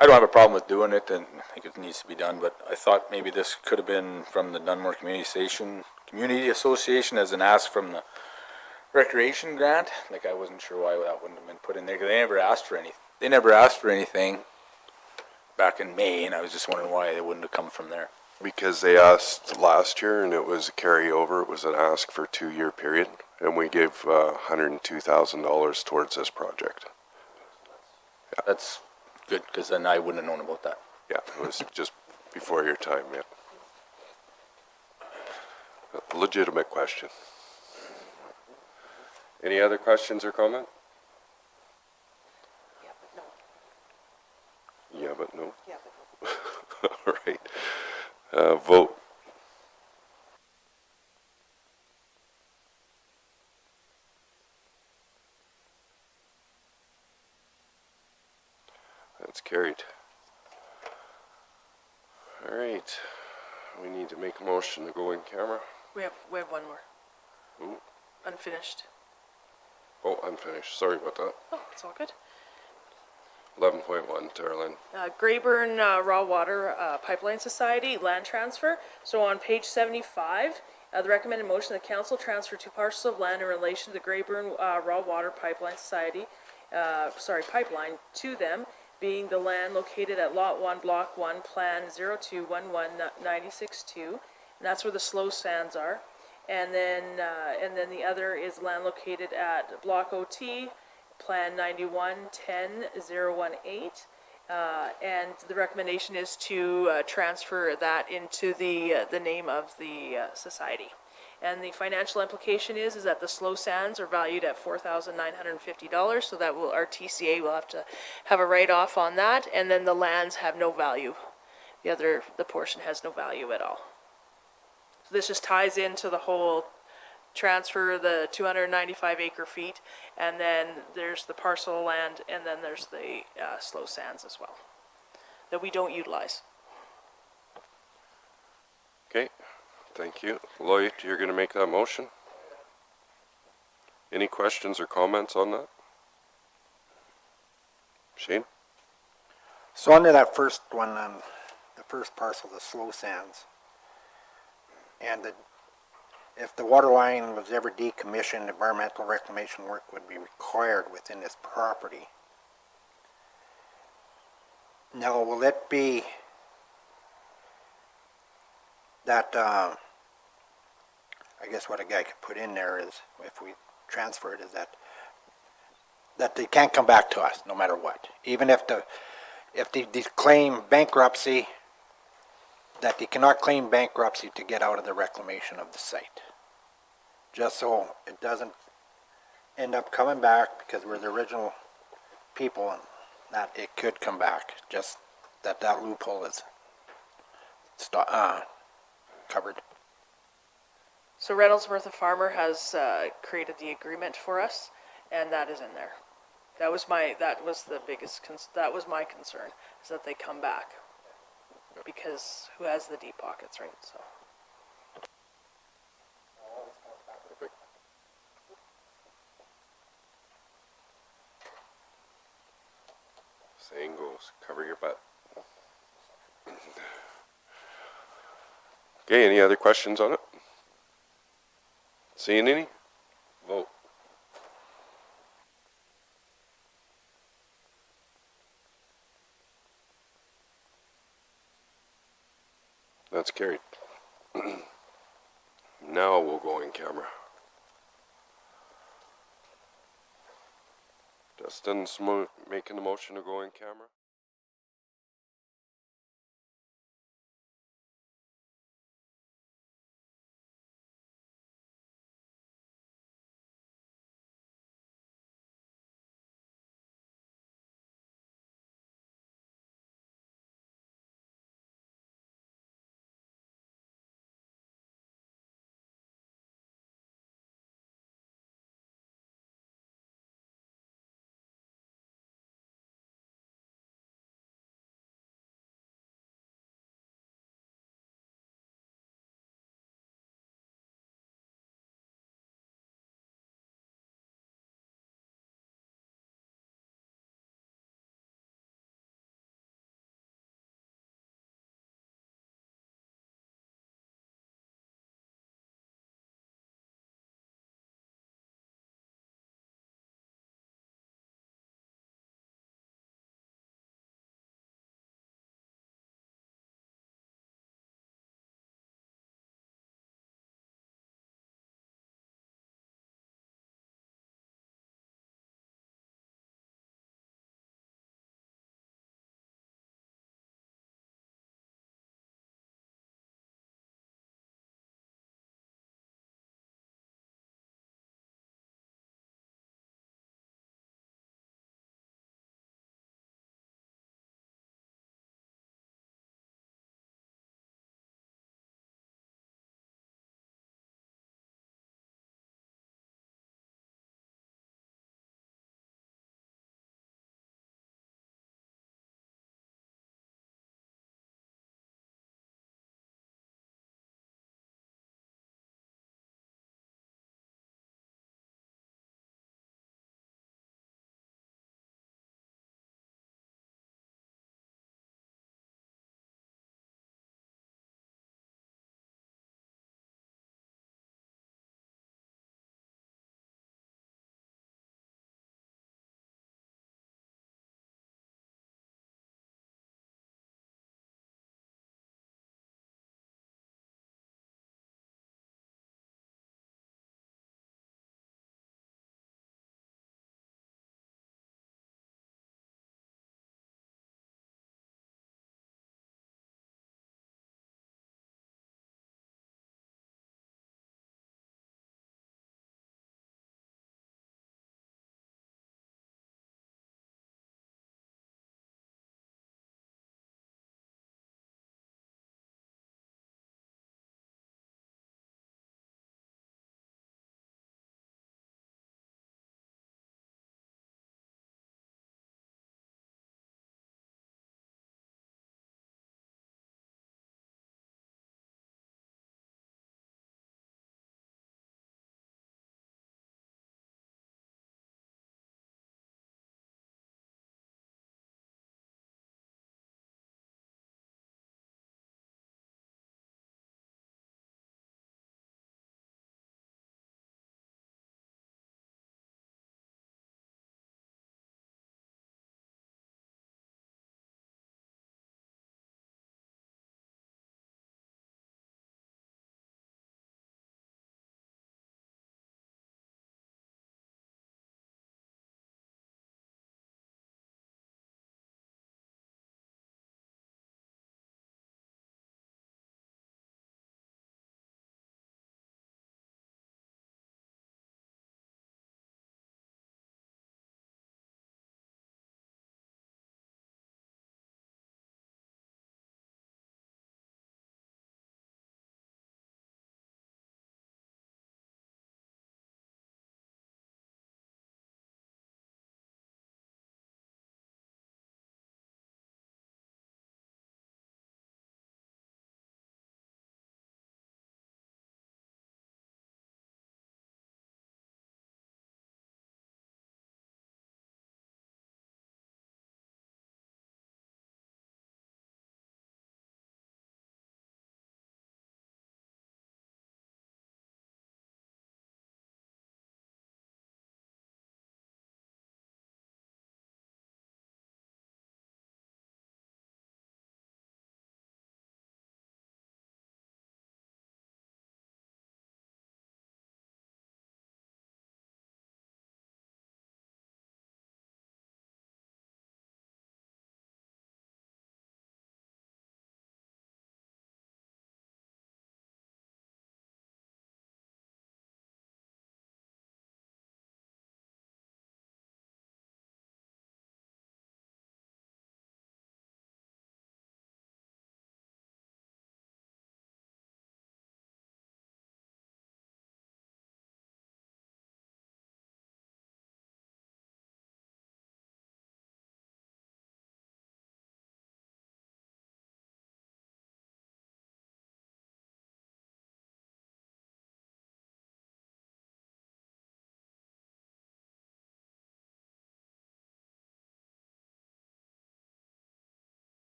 don't have a problem with doing it, and I think it needs to be done, but I thought maybe this could have been from the Dunmore Community Association as an ask from the recreation grant. Like, I wasn't sure why that wouldn't have been put in there, because they never asked for anything back in May, and I was just wondering why it wouldn't have come from there. Because they asked last year, and it was a carryover. It was an ask for a 2-year period, and we gave $102,000 towards this project. Yeah. That's good, because then I wouldn't have known about that. Yeah, it was just before your time, yeah. A legitimate question. Any other questions or comment? Yeah, but no. Yeah, but no. Yeah, but no. All right. Vote. That's carried. All right. We need to make a motion to go in camera. We have one more. Ooh. Unfinished. Oh, unfinished. Sorry about that. Oh, it's all good. 11.1, Darlene. Greyburn Raw Water Pipeline Society land transfer. So on page 75, the recommended motion, the council transfer 2 parcels of land in relation to the Greyburn Raw Water Pipeline Society, pipeline to them, being the land located at Lot 1, Block 1, Plan 021196-2, and that's where the slow sands are. And then the other is land located at Block OT, Plan 9110-018, and the recommendation is to transfer that into the name of the society. And the financial implication is that the slow sands are valued at $4,950, so that our TCA will have to have a write-off on that, and then the lands have no value. The portion has no value at all. So this just ties into the whole transfer, the 295 acre feet, and then there's the parcel of land, and then there's the slow sands as well that we don't utilize. Okay, thank you. Lloyd, you're going to make that motion? Any questions or comments on that? Shane? So under that first one, the first parcel, the slow sands, and if the water line was ever decommissioned, environmental reclamation work would be required within this property. Now, will it be that, I guess what a guy could put in there is, if we transfer it, is that they can't come back to us no matter what. Even if they claim bankruptcy, that they cannot claim bankruptcy to get out of the reclamation of the site. Just so it doesn't end up coming back because we're the original people and that it could come back. Just that loophole is covered. So Reynoldsworth, the farmer, has created the agreement for us, and that is in there. That was my concern, is that they come back. Because who has the deep pockets, right? So. Saying goes, cover your butt. Okay, any other questions on it? Seeing any? Vote. That's carried. Now we'll go in camera. Dustin's making the motion to go in camera.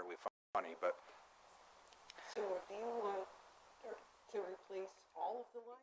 necessarily funny, but So do you want to replace all of the lines?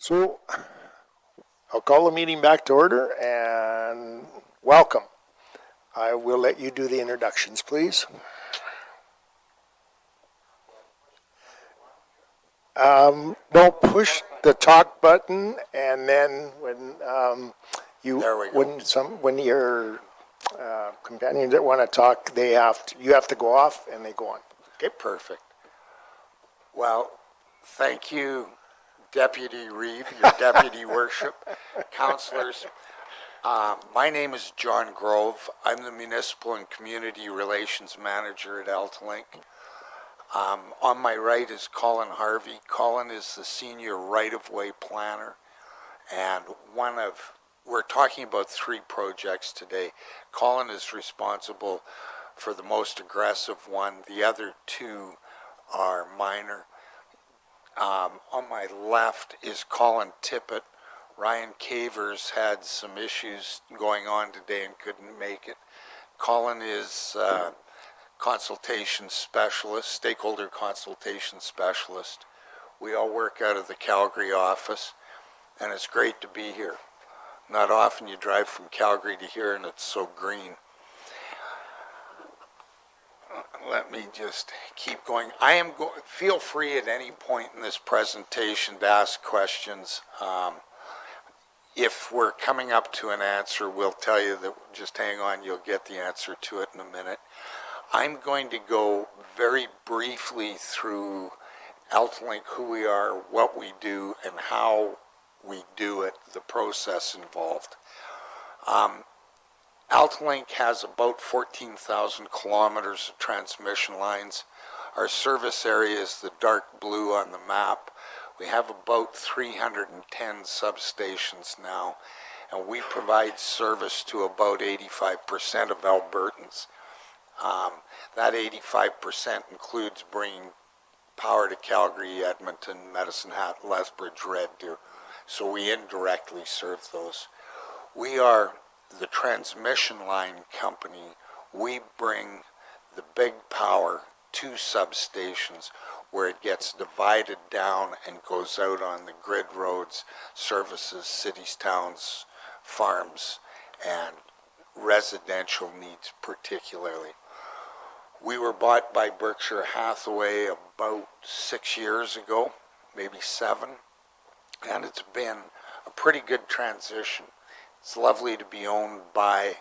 So I'll call the meeting back to order and welcome. I will let you do the introductions, please. Don't push the talk button, and then when There we go. when your companions that want to talk, you have to go off, and they go on. Okay, Perfect. Well, thank you, Deputy Reeve, your deputy worship, councilors. My name is John Grove. I'm the Municipal and Community Relations Manager at AltaLink. On my right is Colin Harvey. Colin is the Senior Right-of-Way Planner, and we're talking about 3 projects today. Colin is responsible for the most aggressive one. The other 2 are minor. On my left is Colin Tippett. Ryan Cavers had some issues going on today and couldn't make it. Colin is consultation specialist, stakeholder consultation specialist. We all work out of the Calgary office, and it's great to be here. Not often you drive from Calgary to here and it's so green. Let me just keep going. Feel free at any point in this presentation to ask questions. If we're coming up to an answer, we'll tell you that just hang on, you'll get the answer to it in a minute. I'm going to go very briefly through AltaLink, who we are, what we do, and how we do it, the process involved. AltaLink has about 14,000 kilometers of transmission lines. Our service area is the dark blue on the map. We have about 310 substations now, and we provide service to about 85% of Albertans. That 85% includes bringing power to Calgary, Edmonton, Medicine Hat, Lethbridge, Red Deer. So we indirectly serve those. We are the transmission line company. We bring the big power to substations where it gets divided down and goes out on the grid roads, services cities, towns, farms, and residential needs particularly. We were bought by Berkshire Hathaway about 6 years ago, maybe 7, and it's been a pretty good transition. It's lovely to be owned by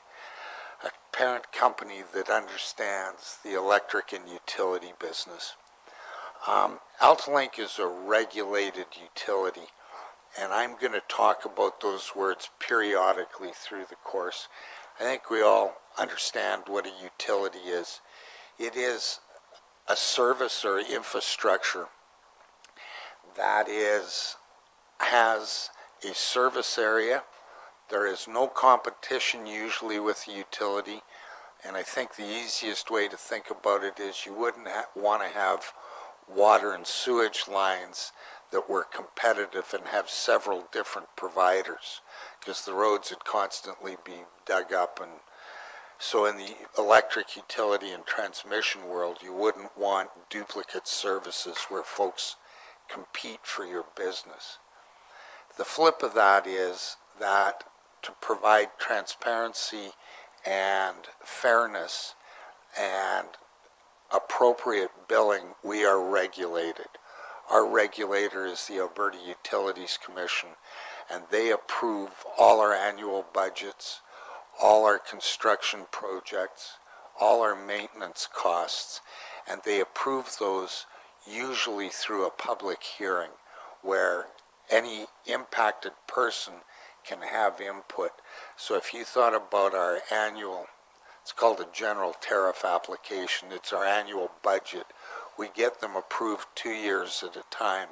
a parent company that understands the electric and utility business. AltaLink is a regulated utility, and I'm going to talk about those words periodically through the course. I think we all understand what a utility is. It is a service or infrastructure that has a service area. There is no competition usually with the utility, and I think the easiest way to think about it is you wouldn't want to have water and sewage lines that were competitive and have several different providers, because the roads would constantly be dug up. And so in the electric utility and transmission world, you wouldn't want duplicate services where folks compete for your business. The flip of that is that to provide transparency and fairness and appropriate billing, we are regulated. Our regulator is the Alberta Utilities Commission, and they approve all our annual budgets, all our construction projects, all our maintenance costs, and they approve those usually through a public hearing where any impacted person can have input. So if you thought about our annual, it's called a general tariff application, it's our annual budget. We get them approved 2 years at a time,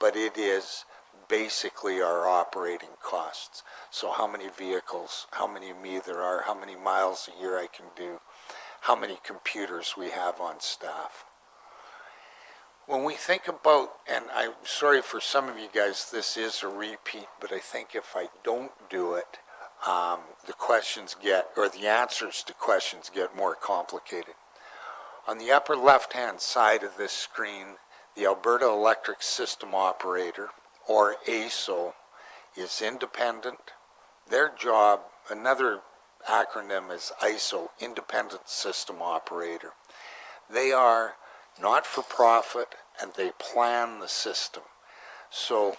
but it is basically our operating costs. So how many vehicles, how many of me there are, how many miles a year I can do, how many computers we have on staff. When we think about, and I'm sorry for some of you guys, this is a repeat, but I think if I don't do it, the questions get, or the answers to questions get more complicated. On the upper left-hand side of this screen, the Alberta Electric System Operator, or ASO, is independent. Their job, another acronym is ISO, Independent System Operator. They are not for profit and they plan the system. So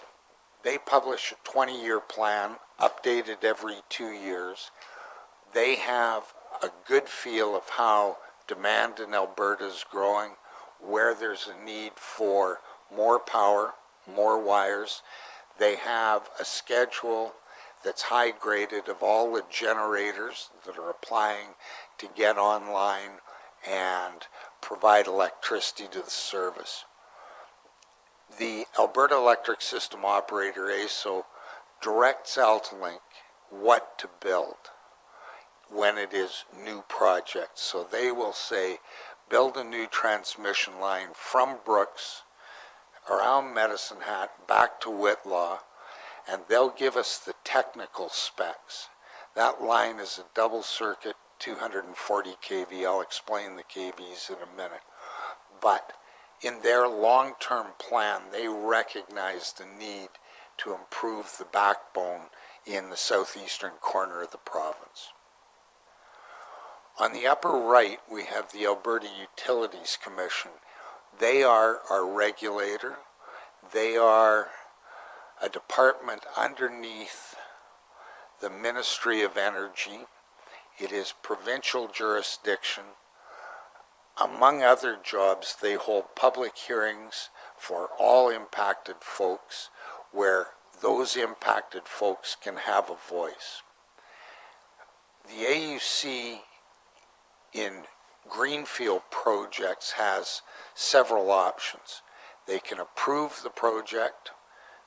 they publish a 20-year plan, updated every 2 years. They have a good feel of how demand in Alberta is growing, where there's a need for more power, more wires. They have a schedule that's high graded of all the generators that are applying to get online and provide electricity to the service. The Alberta Electric System Operator, ASO, directs AltaLink what to build when it is new projects. So they will say, build a new transmission line from Brooks around Medicine Hat back to Whitlaw, and they'll give us the technical specs. That line is a double circuit, 240 kV. I'll explain the kVs in a minute. But in their long-term plan, they recognize the need to improve the backbone in the southeastern corner of the province. On the upper right, we have the Alberta Utilities Commission. They are our regulator. They are a department underneath the Ministry of Energy. It is provincial jurisdiction. Among other jobs, they hold public hearings for all impacted folks where those impacted folks can have a voice. The AUC in greenfield projects has several options. They can approve the project,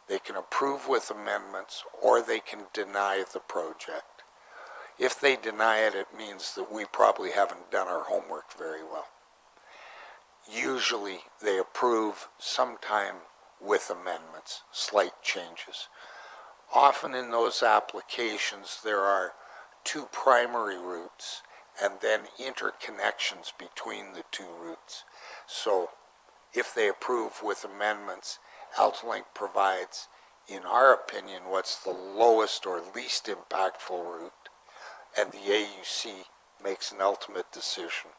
they can approve with amendments, or they can deny the project. If they deny it, it means that we probably haven't done our homework very well. Usually they approve sometime with amendments, slight changes. Often in those applications there are two primary routes and then interconnections between the two routes. So if they approve with amendments, AltaLink provides, in our opinion, what's the lowest or least impactful route, and the AUC makes an ultimate decision.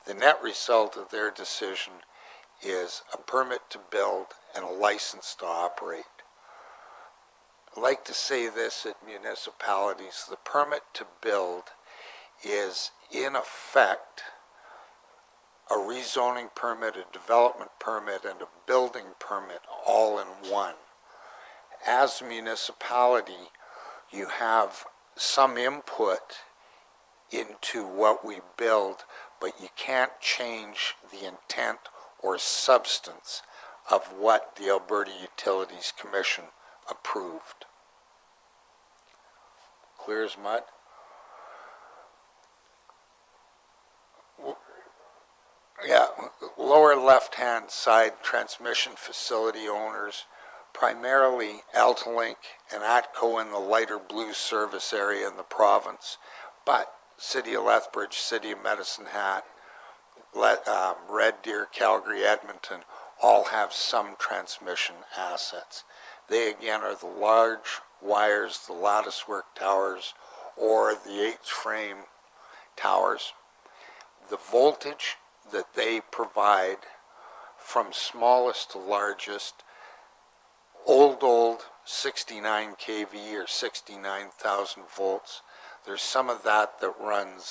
The net result of their decision is a permit to build and a license to operate. I like to say this at municipalities: the permit to build is in effect a rezoning permit, a development permit, and a building permit all in one. As a municipality, you have some input into what we build, but you can't change the intent or substance of what the Alberta Utilities Commission approved. Clear as mud? Yeah, lower left-hand side, transmission facility owners, primarily AltaLink and ATCO in the lighter blue service area in the province, but City of Lethbridge, City of Medicine Hat, Red Deer, Calgary, Edmonton, all have some transmission assets. They again are the large wires, the lattice work towers, or the H-frame towers. The voltage that they provide from smallest to largest, old 69 kV or 69,000 volts. There's some of that runs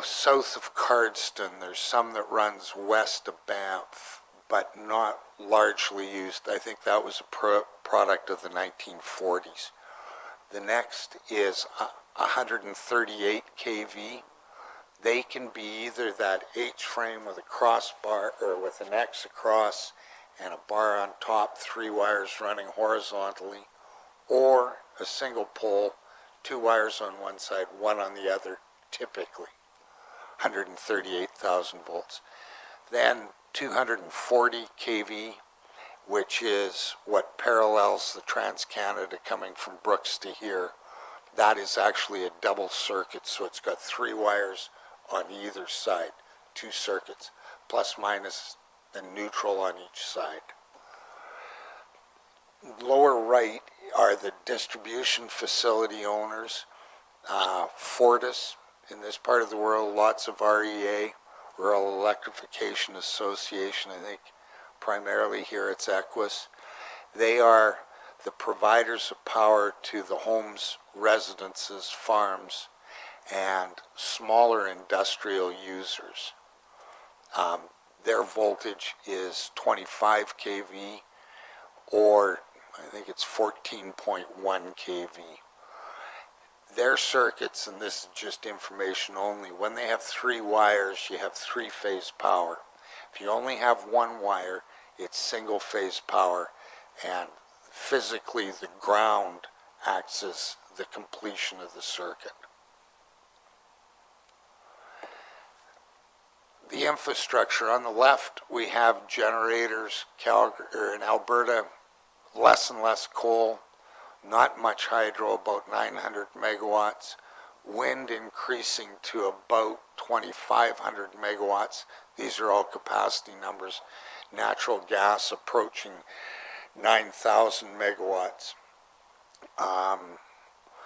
south of Cardston. There's some that runs west of Banff, but not largely used. I think that was a product of the 1940s. The next is 138 kV. They can be either that H-frame with a crossbar or with an X across and a bar on top, 3 wires running horizontally, or a single pole, 2 wires on one side, 1 on the other, typically 138,000 volts. Then 240 kV, which is what parallels the Trans-Canada coming from Brooks to here. That is actually a double circuit, so it's got 3 wires on either side, 2 circuits, plus minus and neutral on each side. lower right are the distribution facility owners. Fortis, in this part of the world, lots of REA, Rural Electrification Association, I think primarily here it's Equus. They are the providers of power to the homes, residences, farms, and smaller industrial users. Their voltage is 25 kV, or I think it's 14.1 kV. Their circuits, and this is just information only, when they have 3 wires, you have 3-phase power. If you only have 1 wire, it's single-phase power, and physically the ground acts as the completion of the circuit. The infrastructure on the left, we have generators. In Alberta, less and less coal, not much hydro, about 900 megawatts. Wind increasing to about 2,500 megawatts. These are all capacity numbers. Natural gas approaching 9,000 megawatts.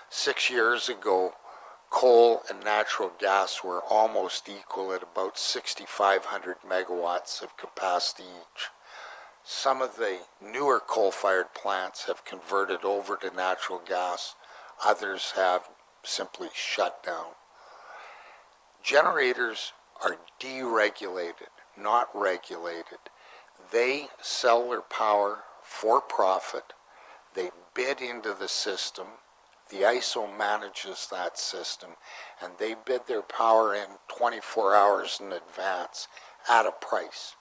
6 years ago, coal and natural gas were almost equal at about 6,500 megawatts of capacity each. Some of the newer coal-fired plants have converted over to natural gas. Others have simply shut down. Generators are deregulated, not regulated. They sell their power for profit. They bid into the system. The ISO manages that system, and they bid their power in 24 hours in advance at a price.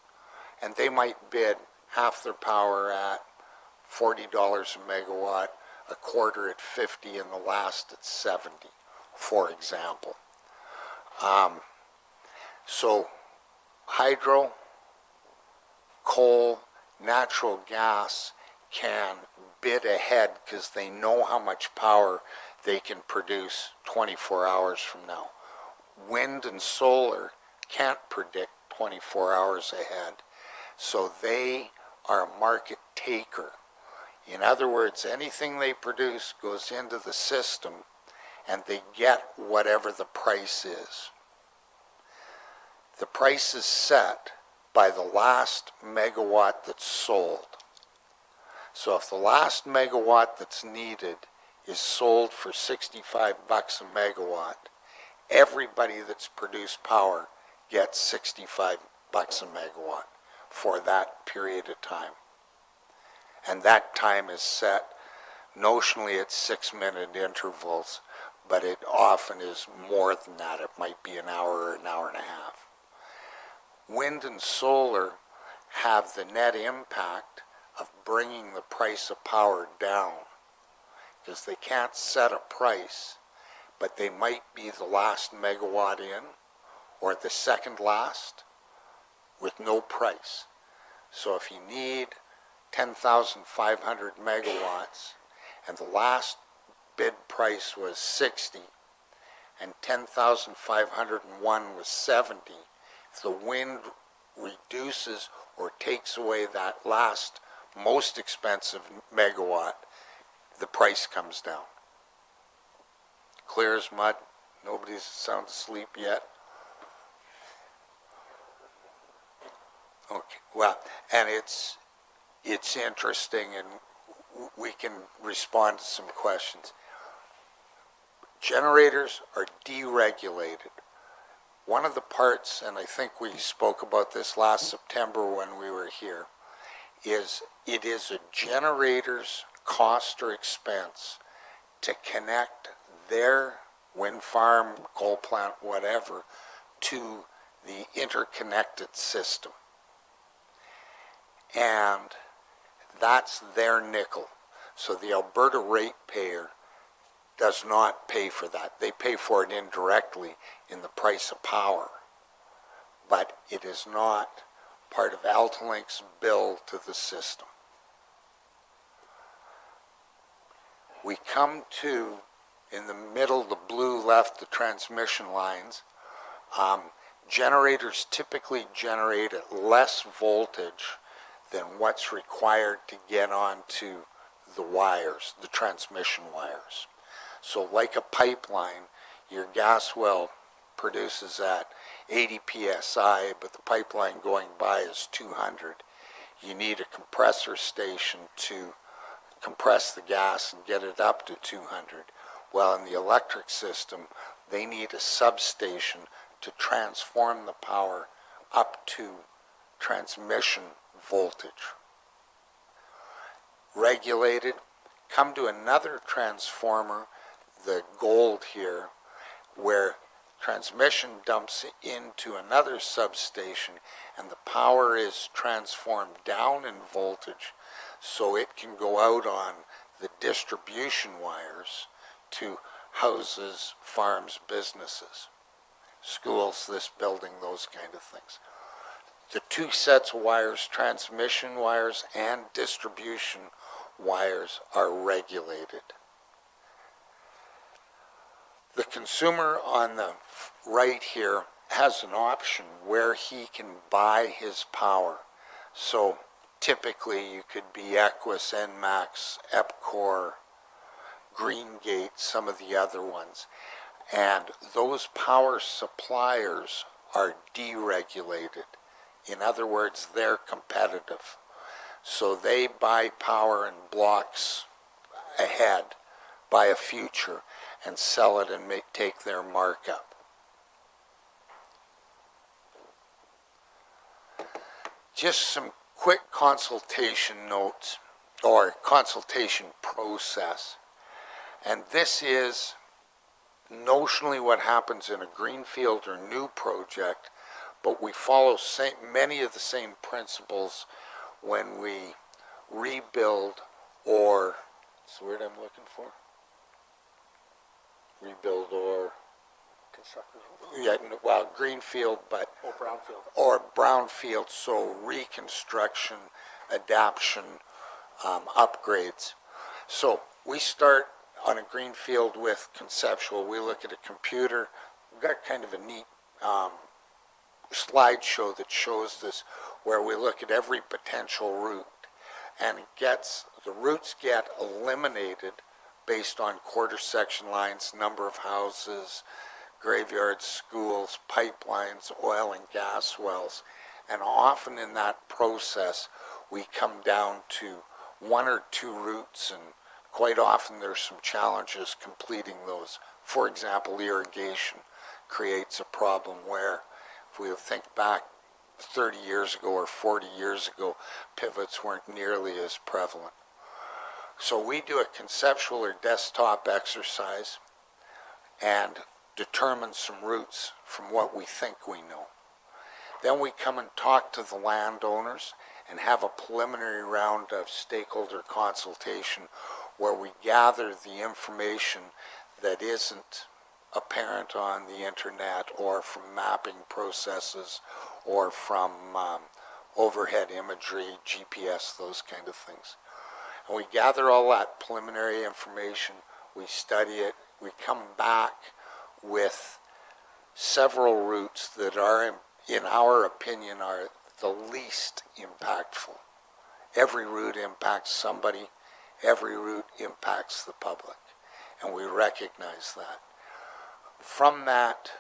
And they might bid half their power at $40 a megawatt, a quarter at 50, and the last at 70, for example. So hydro, coal, natural gas can bid ahead because they know how much power they can produce 24 hours from now. Wind and solar can't predict 24 hours ahead, so they are a market taker. In other words, anything they produce goes into the system and they get whatever the price is. The price is set by the last megawatt that's sold. So if the last megawatt that's needed is sold for 65 bucks a megawatt, everybody that's produced power gets 65 bucks a megawatt for that period of time. And that time is set notionally at 6-minute intervals, but it often is more than that. It might be an hour or an hour and a half. Wind and solar have the net impact of bringing the price of power down, because they can't set a price, but they might be the last megawatt in or the second last with no price. So if you need 10,500 megawatts and the last bid price was 60 and 10,501 was 70, if the wind reduces or takes away that last most expensive megawatt, the price comes down. Clear as mud. Nobody's sound asleep yet. Okay, well, and it's interesting, and we can respond to some questions. Generators are deregulated. One of the parts, and I think we spoke about this last September when we were here, is it is a generator's cost or expense to connect their wind farm, coal plant, whatever, to the interconnected system. And that's their nickel. So the Alberta ratepayer does not pay for that. They pay for it indirectly in the price of power. But it is not part of Altalink's bill to the system. We come to, in the middle, the blue left, the transmission lines. Generators typically generate at less voltage than what's required to get onto the wires, the transmission wires. So like a pipeline, your gas well produces at 80 psi, but the pipeline going by is 200. You need a compressor station to compress the gas and get it up to 200. Well, in the electric system, they need a substation to transform the power up to transmission voltage. Regulated, come to another transformer, the gold here, where transmission dumps into another substation and the power is transformed down in voltage so it can go out on the distribution wires to houses, farms, businesses, schools, this building, those kind of things. The two sets of wires, transmission wires and distribution wires, are regulated. The consumer on the right here has an option where he can buy his power. So typically you could be Equus, Enmax, Epcor, Greengate, some of the other ones. And those power suppliers are deregulated. In other words, they're competitive. So they buy power in blocks ahead, buy a future, and sell it and take their markup. Just some quick consultation notes or consultation process. And this is notionally what happens in a greenfield or new project, but we follow many of the same principles when we rebuild or, what's the word I'm looking for? Rebuild or greenfield, but or brownfield, so reconstruction, adaption, upgrades. So we start on a greenfield with conceptual. We look at a computer. We've got kind of a neat slideshow that shows this, where we look at every potential route, and the routes get eliminated based on quarter section lines, number of houses, graveyards, schools, pipelines, oil and gas wells. And often in that process, we come down to one or two routes, and quite often there's some challenges completing those. For example, irrigation creates a problem where, if we think back 30 years ago or 40 years ago, pivots weren't nearly as prevalent. So we do a conceptual or desktop exercise and determine some routes from what we think we know. Then we come and talk to the landowners and have a preliminary round of stakeholder consultation where we gather the information that isn't apparent on the internet or from mapping processes or from overhead imagery, GPS, those kind of things. And we gather all that preliminary information, we study it, we come back with several routes that are, in our opinion, are the least impactful. Every route impacts somebody, every route impacts the public, and we recognize that. From that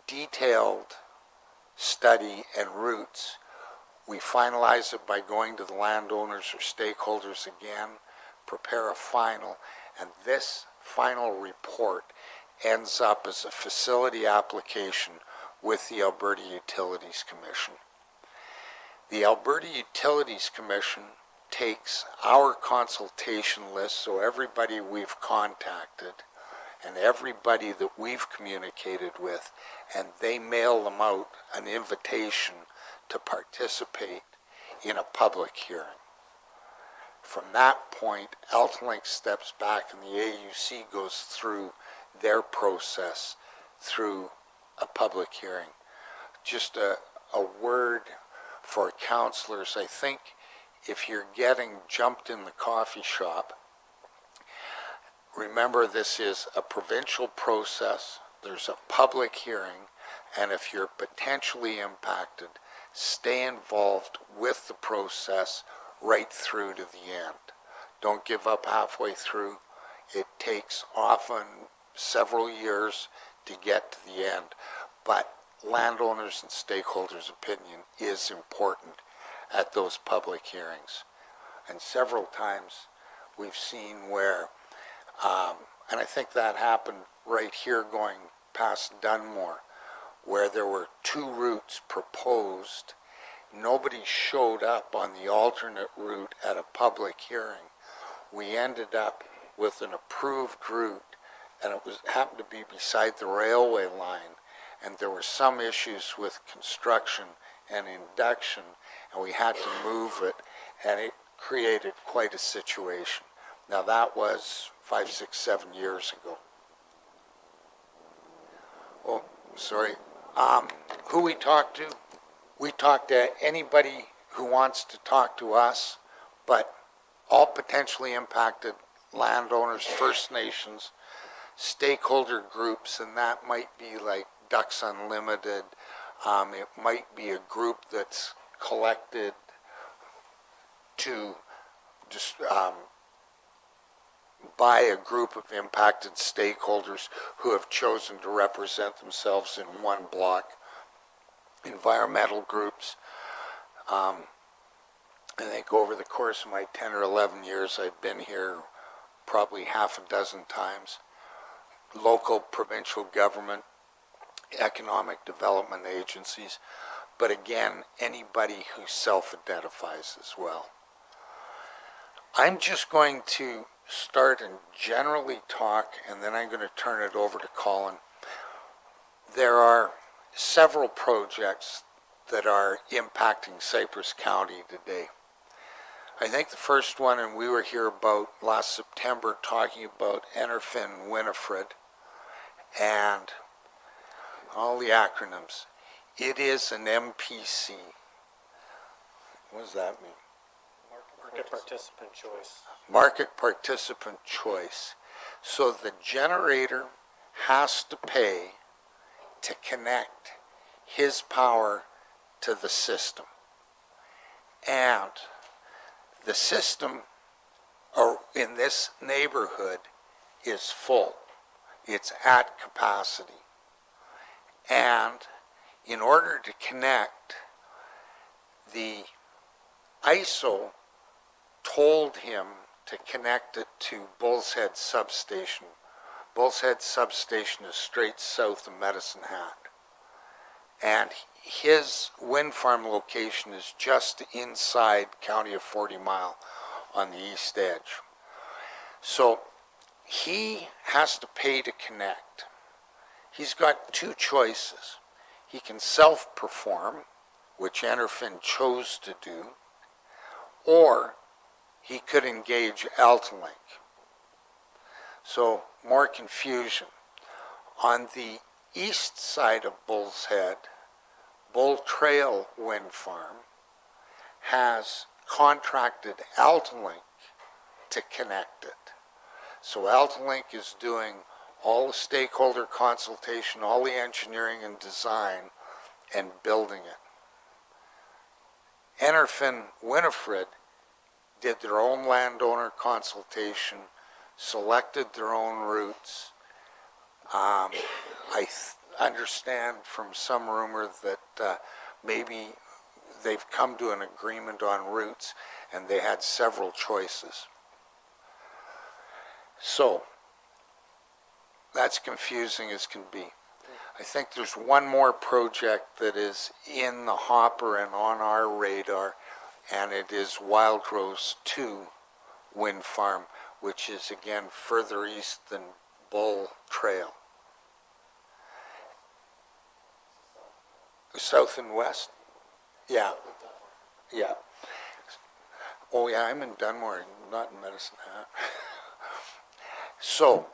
detailed study and routes, we finalize it by going to the landowners or stakeholders again, prepare a final, and this final report ends up as a facility application with the Alberta Utilities Commission. The Alberta Utilities Commission takes our consultation list, so everybody we've contacted and everybody that we've communicated with, and they mail them out an invitation to participate in a public hearing. From that point, AltaLink steps back and the AUC goes through their process through a public hearing. Just a word for councillors. I think if you're getting jumped in the coffee shop, remember this is a provincial process, there's a public hearing, and if you're potentially impacted, stay involved with the process right through to the end. Don't give up halfway through. It takes often several years to get to the end, but landowners and stakeholders' opinion is important at those public hearings. And several times we've seen where, and I think that happened right here going past Dunmore, where there were two routes proposed. Nobody showed up on the alternate route at a public hearing. We ended up with an approved route, and it happened to be beside the railway line, and there were some issues with construction and induction, and we had to move it, and it created quite a situation. Now that was 5, 6, 7 years ago. Oh, sorry. Who we talked to? We talked to anybody who wants to talk to us, but all potentially impacted landowners, First Nations, stakeholder groups, and that might be like Ducks Unlimited. It might be a group that's collected to just by a group of impacted stakeholders who have chosen to represent themselves in one block. Environmental groups. I think over the course of my 10 or 11 years I've been here probably half a dozen times. Local, provincial government, economic development agencies, but again, anybody who self-identifies as well. I'm just going to start and generally talk, and then I'm going to turn it over to Colin. There are several projects that are impacting Cypress County today. I think the first one, and we were here about last September talking about Enerfin Winifred and all the acronyms. It is an MPC. What does that mean? Market participant choice. Market participant choice. So the generator has to pay to connect his power to the system. And the system in this neighborhood is full. It's at capacity. And in order to connect, the ISO told him to connect it to Bull's Head Substation. Bull's Head Substation is straight south of Medicine Hat. And his wind farm location is just inside County of 40 Mile on the east edge. So he has to pay to connect. He's got two choices. He can self-perform, which Enerfin chose to do, or he could engage Altalink. So more confusion. On the east side of Bull's Head, Bull Trail Wind Farm has contracted Altalink to connect it. So Altalink is doing all the stakeholder consultation, all the engineering and design, and building it. Enerfin Winifred did their own landowner consultation, selected their own routes. I understand from some rumor that maybe they've come to an agreement on routes, and they had several choices. So that's confusing as can be. I think there's one more project that is in the hopper and on our radar, and it is Wild Rose 2 Wind Farm, which is again further east than Bull Trail. South and west? Yeah. Yeah. Oh yeah, I'm in Dunmore, not in Medicine Hat. So,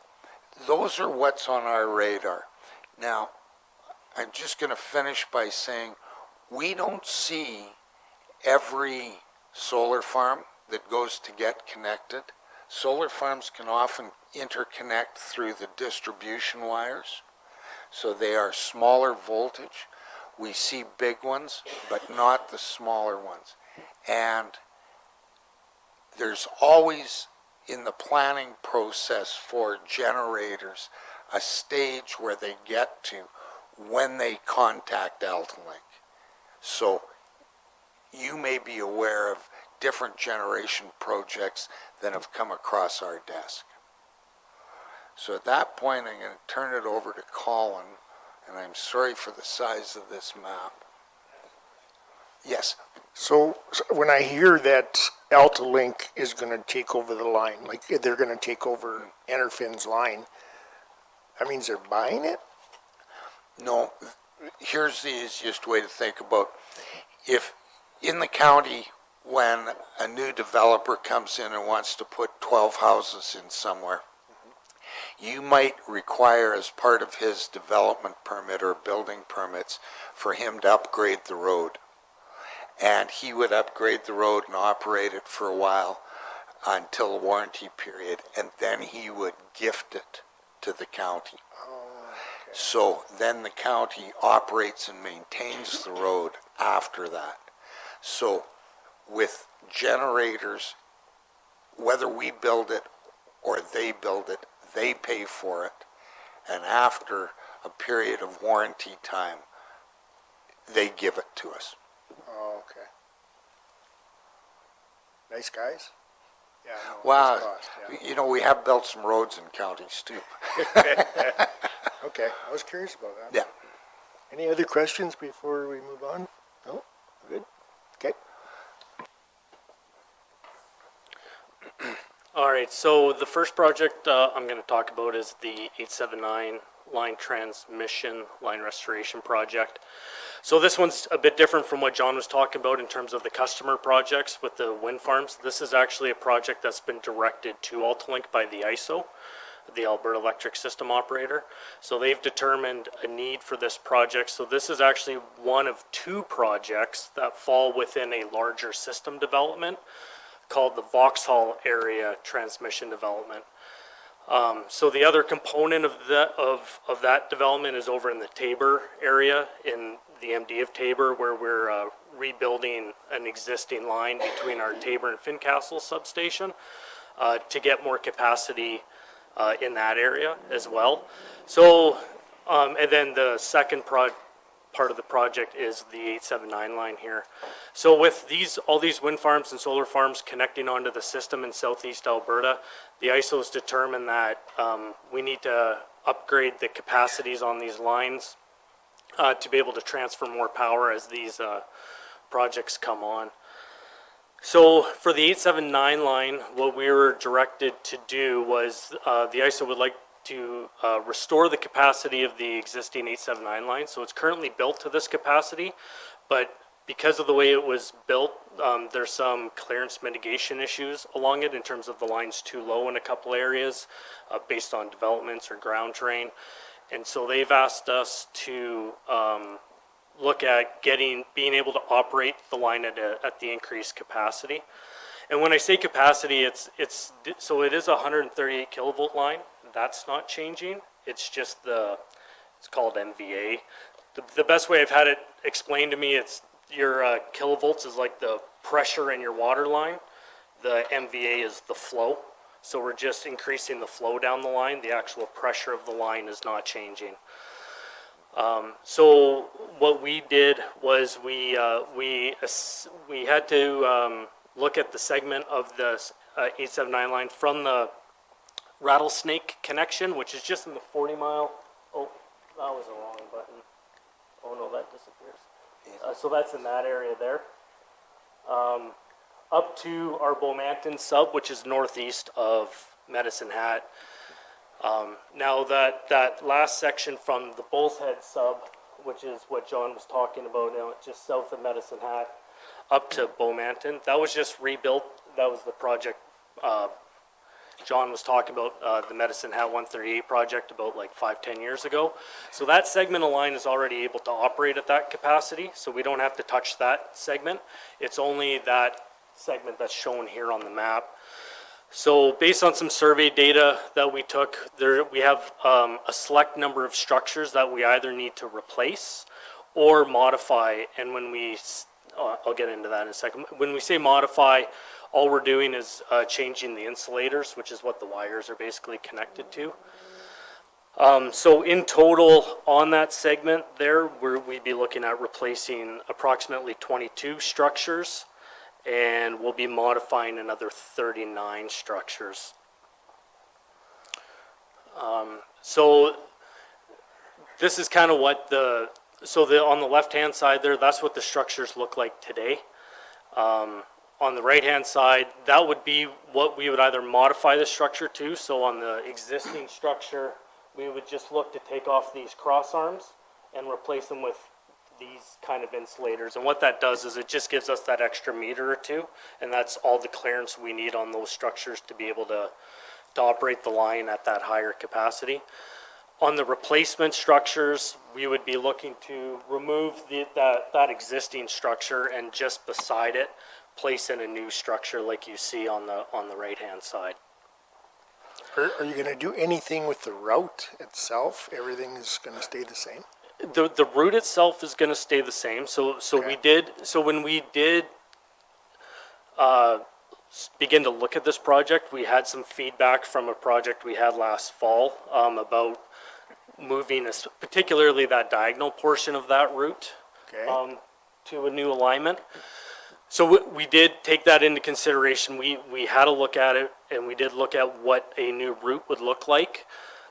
those are what's on our radar. Now, I'm just going to finish by saying we don't see every solar farm that goes to get connected. Solar farms can often interconnect through the distribution wires, so they are smaller voltage. We see big ones, but not the smaller ones. And there's always in the planning process for generators a stage where they get to when they contact AltaLink. So you may be aware of different generation projects that have come across our desk. So at that point, I'm going to turn it over to Colin, and I'm sorry for the size of this map. Yes. So when I hear that AltaLink is going to take over the line, like they're going to take over Enerfin's line, that means they're buying it? No, here's the easiest way to think about. If in the county, when a new developer comes in and wants to put 12 houses in somewhere, you might require as part of his development permit or building permits for him to upgrade the road. And he would upgrade the road and operate it for a while until the warranty period, and then he would gift it to the county. So then the county operates and maintains the road after that. So with generators, whether we build it or they build it, they pay for it. And after a period of warranty time, they give it to us. Oh, okay. Nice guys? Yeah, I know. Wow, It's cost, yeah. you know, we have built some roads in counties too. Okay, I was curious about that. Yeah. Any other questions before we move on? No? Good? Okay. All right, so the first project I'm going to talk about is the 879 line transmission line restoration project. So this one's a bit different from what John was talking about in terms of the customer projects with the wind farms. This is actually a project that's been directed to AltaLink by the ISO, the Alberta Electric System Operator. So they've determined a need for this project. So this is actually one of two projects that fall within a larger system development called the Vauxhall Area Transmission Development. So the other component of that development is over in the Tabor area, in the MD of Tabor, where we're rebuilding an existing line between our Tabor and Fincastle substation to get more capacity in that area as well. So, and then the second part of the project is the 879 line here. So with all these wind farms and solar farms connecting onto the system in southeast Alberta, the ISO has determined that we need to upgrade the capacities on these lines to be able to transfer more power as these projects come on. So for the 879 line, what we were directed to do was the ISO would like to restore the capacity of the existing 879 line. So it's currently built to this capacity, but because of the way it was built, there's some clearance mitigation issues along it in terms of the line's too low in a couple areas based on developments or ground terrain. And so they've asked us to look at being able to operate the line at the increased capacity. And when I say capacity, so it is a 138 kilovolt line. That's not changing. It's just it's called MVA. The best way I've had it explained to me, it's your kilovolts is like the pressure in your water line. The MVA is the flow. So we're just increasing the flow down the line. The actual pressure of the line is not changing. So what we did was we had to look at the segment of the 879 line from the Rattlesnake connection, which is just in the 40 mile. Oh, that was the wrong button. Oh no, that disappears. So that's in that area there. Up to our Beaumanton sub, which is northeast of Medicine Hat. Now that last section from the Bull's Head sub, which is what John was talking about, now just south of Medicine Hat, up to Beaumanton, that was just rebuilt. That was the project John was talking about, the Medicine Hat 138 project about like 5-10 years ago. So that segment of line is already able to operate at that capacity, so we don't have to touch that segment. It's only that segment that's shown here on the map. So based on some survey data that we took, we have a select number of structures that we either need to replace or modify. And when we I'll get into that in a second. When we say modify, all we're doing is changing the insulators, which is what the wires are basically connected to. So in total on that segment there, we'd be looking at replacing approximately 22 structures, and we'll be modifying another 39 structures. So this is kind of what on the left-hand side there, that's what the structures look like today. On the right-hand side, that would be what we would either modify the structure to. So on the existing structure, we would just look to take off these cross arms and replace them with these kind of insulators. And what that does is it just gives us that extra meter or two, and that's all the clearance we need on those structures to be able to operate the line at that higher capacity. On the replacement structures, we would be looking to remove that existing structure and just beside it, place in a new structure like you see on the right-hand side. Are you going to do anything with the route itself? Everything is going to stay the same? The route itself is going to stay the same. So when we did begin to look at this project, we had some feedback from a project we had last fall about moving, particularly that diagonal portion of that route, to a new alignment. So we did take that into consideration. We had a look at it, and we did look at what a new route would look like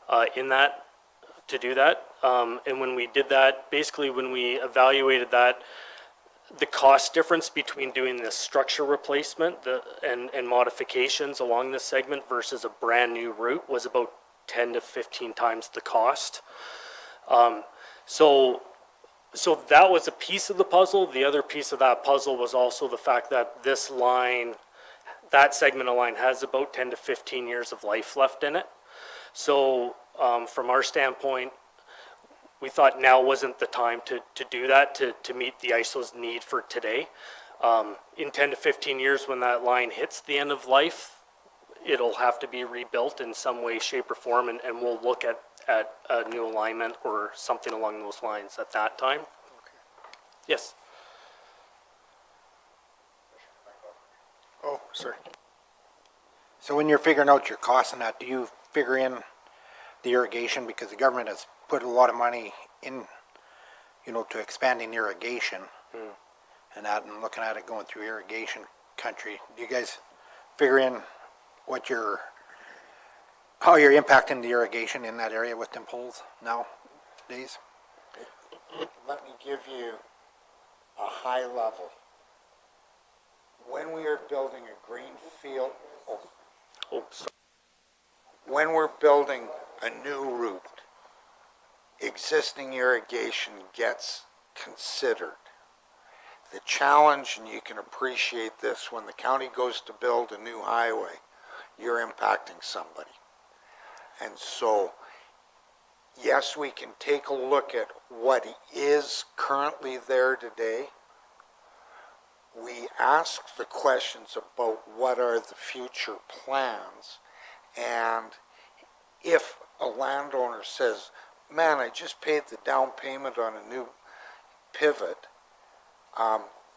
to do that. And when we did that, basically when we evaluated that, the cost difference between doing this structure replacement and modifications along this segment versus a brand new route was about 10 to 15 times the cost. So that was a piece of the puzzle. The other piece of that puzzle was also the fact that this line, that segment of line, has about 10 to 15 years of life left in it. So from our standpoint, we thought now wasn't the time to do that, to meet the ISO's need for today. In 10 to 15 years, when that line hits the end of life, it'll have to be rebuilt in some way, shape, or form, and we'll look at a new alignment or something along those lines at that time. Yes. Oh, sorry. So when you're figuring out your costs and that, do you figure in the irrigation? Because the government has put a lot of money in, to expanding irrigation and that, and looking at it going through irrigation country. Do you guys figure in how you're impacting the irrigation in that area with them poles nowadays? Let me give you a high level. When we are building a green field, when we're building a new route, existing irrigation gets considered. The challenge, and you can appreciate this, when the county goes to build a new highway, you're impacting somebody. And so, yes, we can take a look at what is currently there today. We ask the questions about what are the future plans, and if a landowner says, man, I just paid the down payment on a new pivot,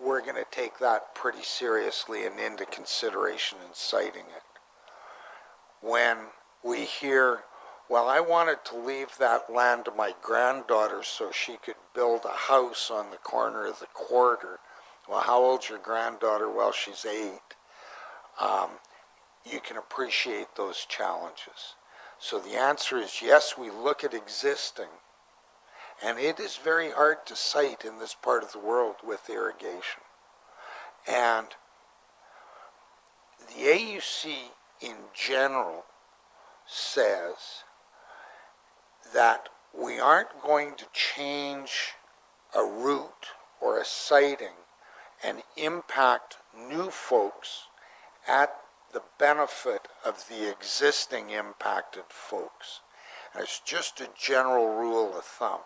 we're going to take that pretty seriously and into consideration in citing it. When we hear, well, I wanted to leave that land to my granddaughter so she could build a house on the corner of the quarter. Well, how old's your granddaughter? Well, she's 8. You can appreciate those challenges. So the answer is yes, we look at existing. And it is very hard to site in this part of the world with irrigation. And the AUC in general says that we aren't going to change a route or a siting and impact new folks at the benefit of the existing impacted folks. And it's just a general rule of thumb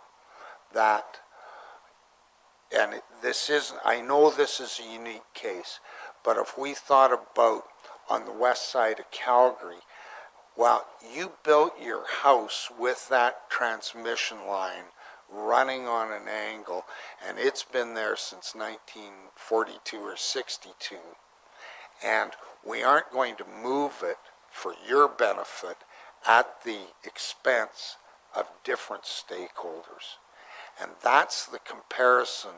that, and this is, I know this is a unique case, but if we thought about on the west side of Calgary, well, you built your house with that transmission line running on an angle, and it's been there since 1942 or 62. And we aren't going to move it for your benefit at the expense of different stakeholders. And that's the comparison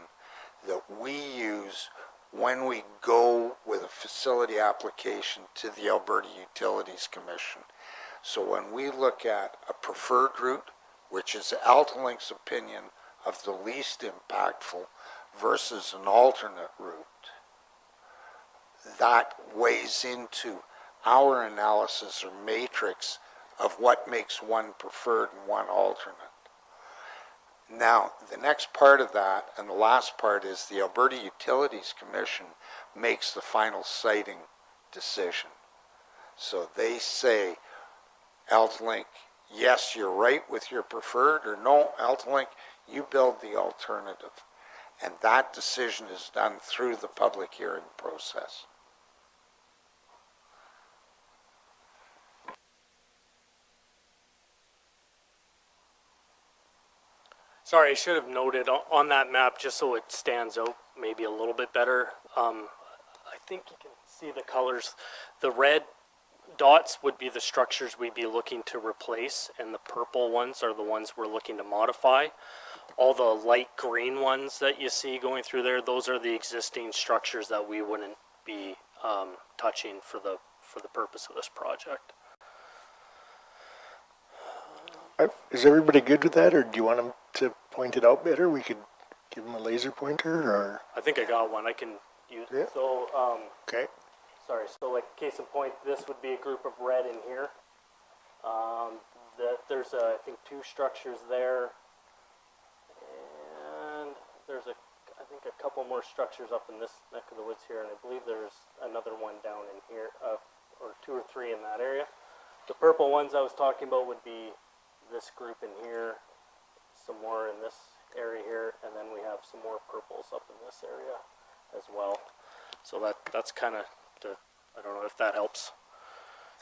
that we use when we go with a facility application to the Alberta Utilities Commission. So when we look at a preferred route, which is AltaLink's opinion of the least impactful, versus an alternate route, that weighs into our analysis or matrix of what makes one preferred and one alternate. Now, the next part of that, and the last part, is the Alberta Utilities Commission makes the final siting decision. So they say, AltaLink, yes, you're right with your preferred, or no, AltaLink, you build the alternative. And that decision is done through the public hearing process. Sorry, I should have noted on that map, just so it stands out maybe a little bit better. I think you can see the colors. The red dots would be the structures we'd be looking to replace, and the purple ones are the ones we're looking to modify. All the light green ones that you see going through there, those are the existing structures that we wouldn't be touching for the purpose of this project. Is everybody good with that, or do you want them to point it out better? We could give them a laser pointer, or? I think I got one. I can use it. Yeah. So, Okay. sorry, so like case in point, this would be a group of red in here. There's, I think, 2 structures there. And there's I think a couple more structures up in this neck of the woods here. And I believe there's another one down in here, or 2 or 3 in that area. The purple ones I was talking about would be this group in here, some more in this area here, and then we have some more purples up in this area as well. So that's kind of I don't know if that helps.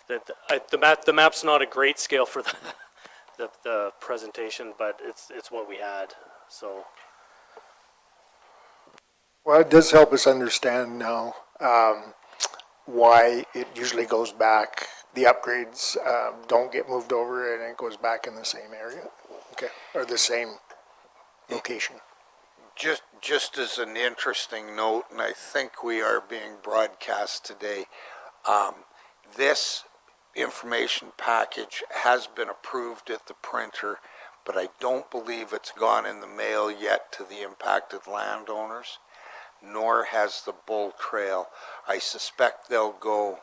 The map's not a great scale for the presentation, but it's what we had. So. Well, it does help us understand now why it usually goes back. The upgrades don't get moved over, and it goes back in the same area, okay, or the same location. Just as an interesting note, and I think we are being broadcast today, this information package has been approved at the printer, but I don't believe it's gone in the mail yet to the impacted landowners, nor has the Bull Trail. I suspect they'll go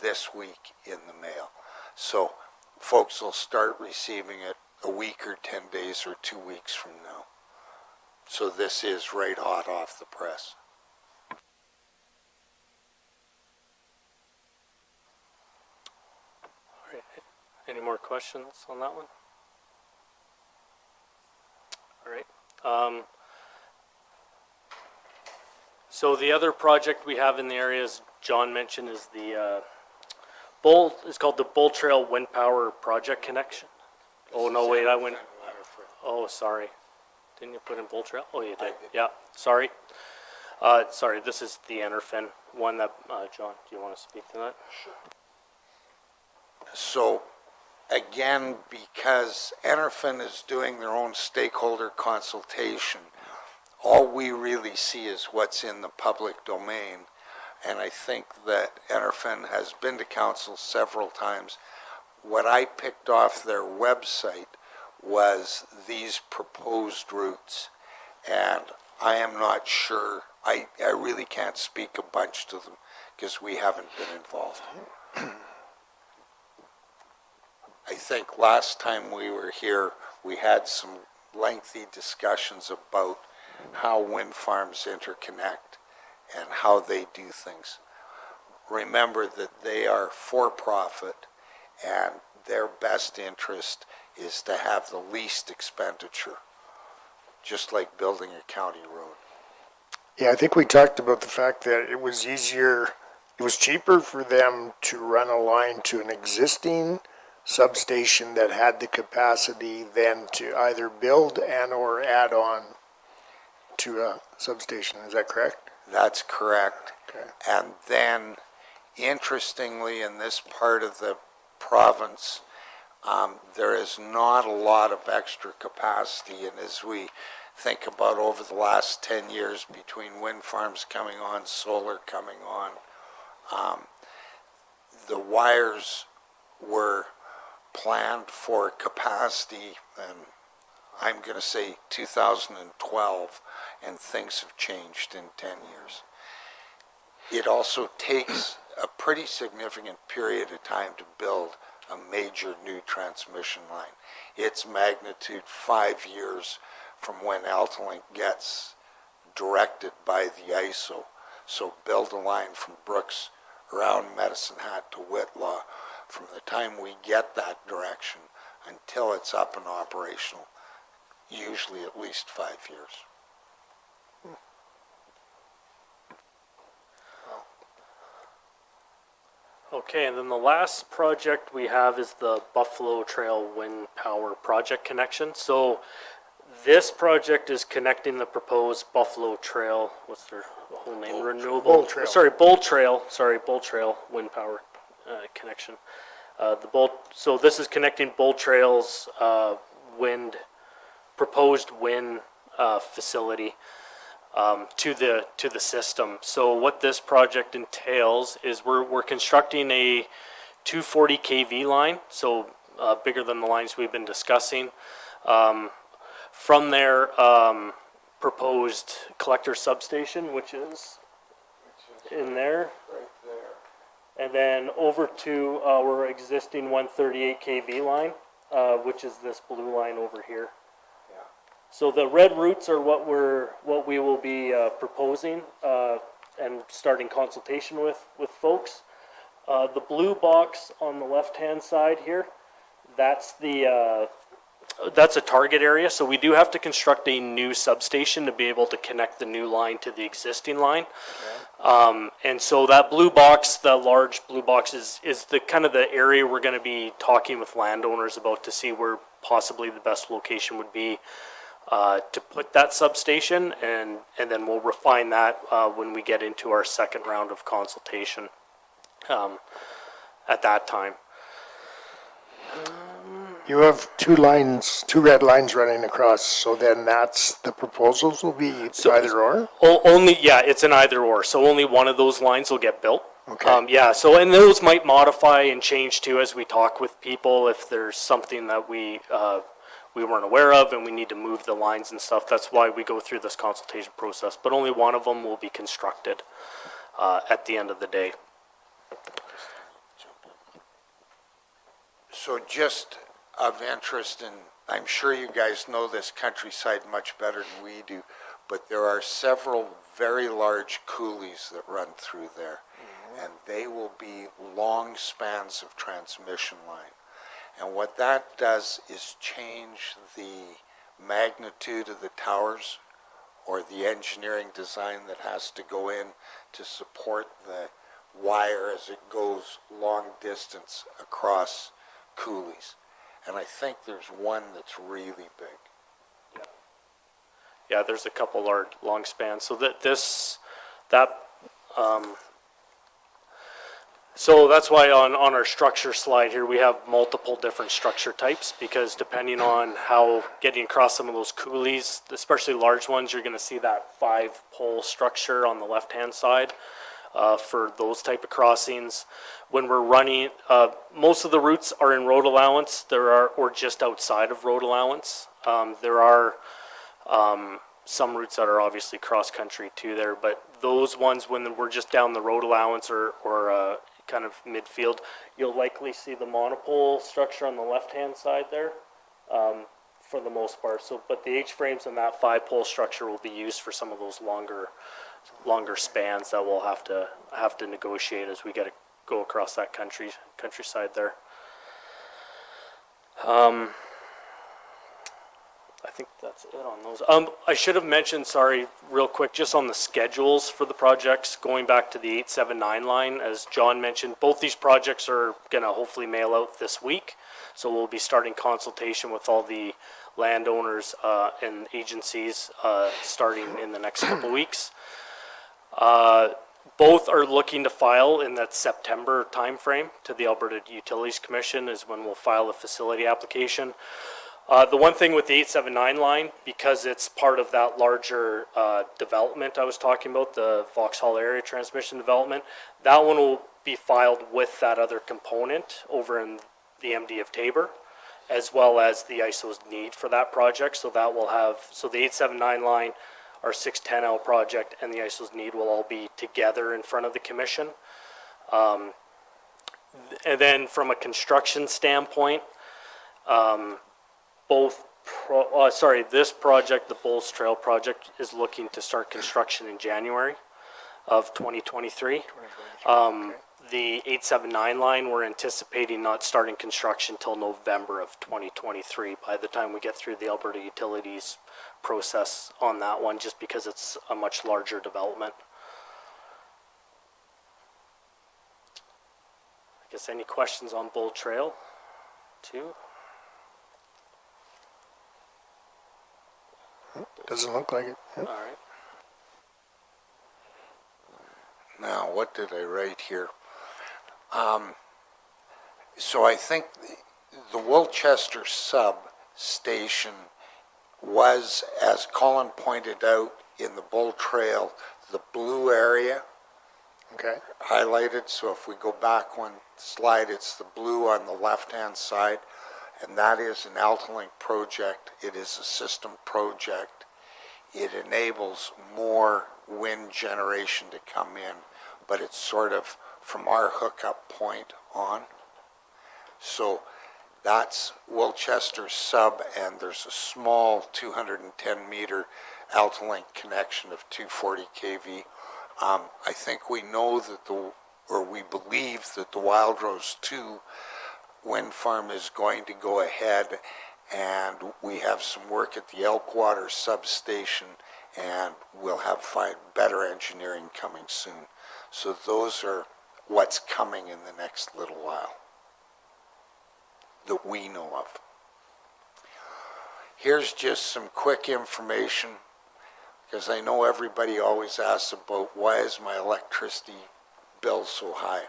this week in the mail. So folks will start receiving it a week or 10 days or 2 weeks from now. So this is right hot off the press. All right. Any more questions on that one? All right. So the other project we have in the area, as John mentioned, is the it's called the Bull Trail Wind Power Project Connection. Oh, no, wait, I went, oh, sorry. Didn't you put in Bull Trail? Oh, you did. Yeah, sorry. Sorry, this is the Enerfin one that, John, do you want to speak to that? Sure. So, again, because Enerfin is doing their own stakeholder consultation, all we really see is what's in the public domain. And I think that Enerfin has been to council several times. What I picked off their website was these proposed routes. And I am not sure, I really can't speak a bunch to them because we haven't been involved. I think last time we were here, we had some lengthy discussions about how wind farms interconnect and how they do things. Remember that they are for-profit, and their best interest is to have the least expenditure, just like building a county road. Yeah, I think we talked about the fact that it was easier, it was cheaper for them to run a line to an existing substation that had the capacity then to either build and or add on to a substation. Is that correct? That's correct. Okay. And then, interestingly, in this part of the province, there is not a lot of extra capacity. And as we think about over the last 10 years between wind farms coming on, solar coming on, the wires were planned for capacity, and I'm going to say 2012, and things have changed in 10 years. It also takes a pretty significant period of time to build a major new transmission line. Its magnitude 5 years from when AltaLink gets directed by the ISO. So build a line from Brooks around Medicine Hat to Whitlaw. From the time we get that direction until it's up and operational, usually at least 5 years. Okay, and then the last project we have is the Buffalo Trail Wind Power Project connection. So this project is connecting the proposed Buffalo Trail, what's their whole name? Renewable. Bull Trail Wind Power connection. So this is connecting Bull Trail's proposed wind facility to the system. So what this project entails is we're constructing a 240 kV line, so bigger than the lines we've been discussing. From their proposed collector substation, which is in there, and then over to our existing 138 kV line, which is this blue line over here. So the red routes are what we will be proposing and starting consultation with folks. The blue box on the left-hand side here, that's a target area. So we do have to construct a new substation to be able to connect the new line to the existing line. Okay. And so that blue box, the large blue box, is the kind of the area we're going to be talking with landowners about to see where possibly the best location would be to put that substation, and then we'll refine that when we get into our second round of consultation at that time. You have two red lines running across, so then that's the proposals will be either or? It's an either or, so only one of those lines will get built. Okay. And those might modify and change too as we talk with people if there's something that we weren't aware of and we need to move the lines and stuff. That's why we go through this consultation process, but only one of them will be constructed at the end of the day. So just of interest, and I'm sure you guys know this countryside much better than we do, but there are several very large coulees that run through there, and they will be long spans of transmission line. And what that does is change the magnitude of the towers or the engineering design that has to go in to support the wire as it goes long distance across coulees. And I think there's one that's really big. Yeah, there's a couple long spans. So so that's why on our structure slide here we have multiple different structure types, because depending on how getting across some of those coulees, especially large ones, you're going to see that 5-pole structure on the left-hand side for those type of crossings. When we're running, most of the routes are in road allowance. Or just outside of road allowance. There are some routes that are obviously cross-country too there, but those ones when we're just down the road allowance or kind of midfield, you'll likely see the monopole structure on the left-hand side there for the most part. So, but the H-frames and that 5-pole structure will be used for some of those longer spans that we'll have to negotiate as we go across that countryside there. I think that's it on those. I should have mentioned, sorry, real quick, just on the schedules for the projects, going back to the 879 line, as John mentioned, both these projects are going to hopefully mail out this week. So we'll be starting consultation with all the landowners and agencies starting in the next couple weeks. Both are looking to file in that September timeframe to the Alberta Utilities Commission is when we'll file a facility application. The one thing with the 879 line, because it's part of that larger development I was talking about, the Vauxhall area transmission development, that one will be filed with that other component over in the MD of Tabor, as well as the ISO's need for that project. So that will have, so the 879 line, our 610L project, and the ISO's need will all be together in front of the commission. And then from a construction standpoint, this project, the Bulls Trail project, is looking to start construction in January of 2023. The 879 line, we're anticipating not starting construction till November of 2023 by the time we get through the Alberta Utilities process on that one, just because it's a much larger development. I guess any questions on Bull Trail 2? Doesn't look like it. All right. Now, what did I write here? So I think the Wilchester substation was, as Colin pointed out, in the Bull Trail, the blue area. Okay. Highlighted. So if we go back one slide, it's the blue on the left-hand side, and that is an AltaLink project. It is a system project. It enables more wind generation to come in, but it's sort of from our hookup point on. So that's Wilchester sub, and there's a small 210 meter AltaLink connection of 240 kV. I think we know that we believe that the Wild Rose 2 wind farm is going to go ahead, and we have some work at the Elkwater substation, and we'll have better engineering coming soon. So those are what's coming in the next little while that we know of. Here's just some quick information, because I know everybody always asks about why is my electricity bill so high.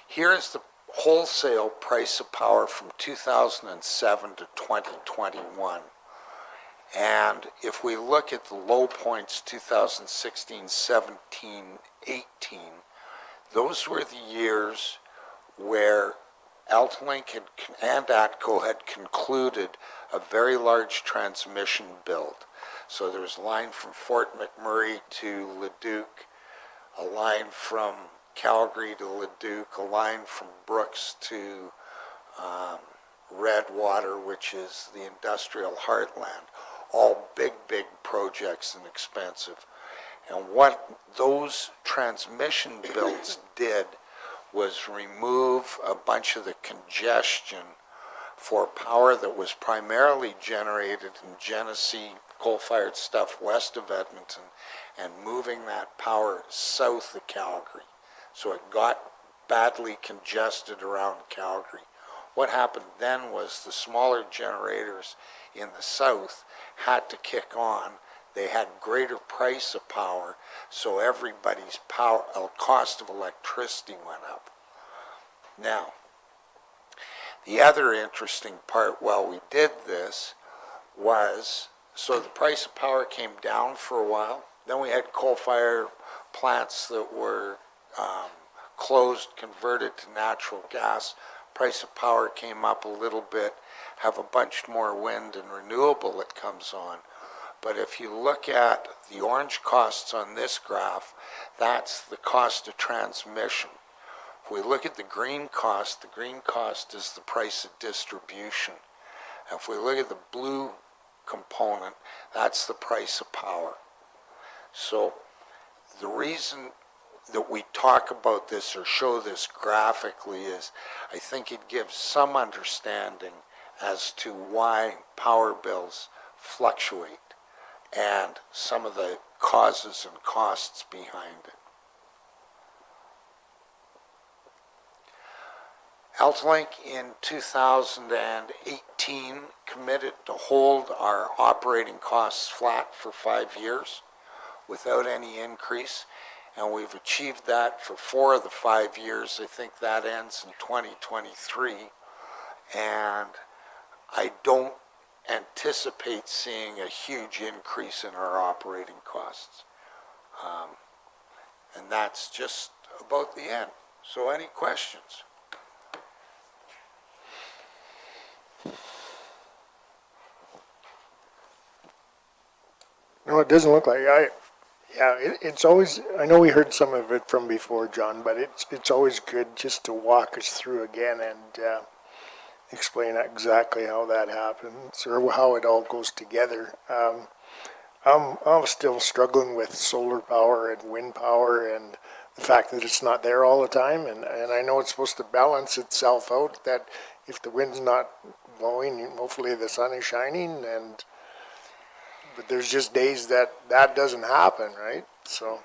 Here's the wholesale price of power from 2007 to 2021. And if we look at the low points, 2016, 17, 18, those were the years where AltaLink and ATCO had concluded a very large transmission build. So there was a line from Fort McMurray to Leduc, a line from Calgary to Leduc, a line from Brooks to Redwater, which is the industrial heartland. All big projects and expensive. And what those transmission builds did was remove a bunch of the congestion for power that was primarily generated in Genesee coal-fired stuff west of Edmonton and moving that power south of Calgary. So it got badly congested around Calgary. What happened then was the smaller generators in the south had to kick on. They had greater price of power, so everybody's cost of electricity went up. Now, the other interesting part while we did this was, so the price of power came down for a while. Then we had coal-fired plants that were closed, converted to natural gas. Price of power came up a little bit, have a bunch more wind and renewable that comes on. But if you look at the orange costs on this graph, that's the cost of transmission. If we look at the green cost is the price of distribution. And if we look at the blue component, that's the price of power. So the reason that we talk about this or show this graphically is I think it gives some understanding as to why power bills fluctuate and some of the causes and costs behind it. AltaLink in 2018 committed to hold our operating costs flat for 5 years without any increase, and we've achieved that for 4 of the 5 years. I think that ends in 2023, and I don't anticipate seeing a huge increase in our operating costs. And that's just about the end. So any questions? No, it doesn't look like it's always, I know we heard some of it from before, John, but it's always good just to walk us through again and explain exactly how that happens or how it all goes together. I'm still struggling with solar power and wind power and the fact that it's not there all the time, and I know it's supposed to balance itself out, that if the wind's not blowing, hopefully the sun is shining, but there's just days that doesn't happen, right? So,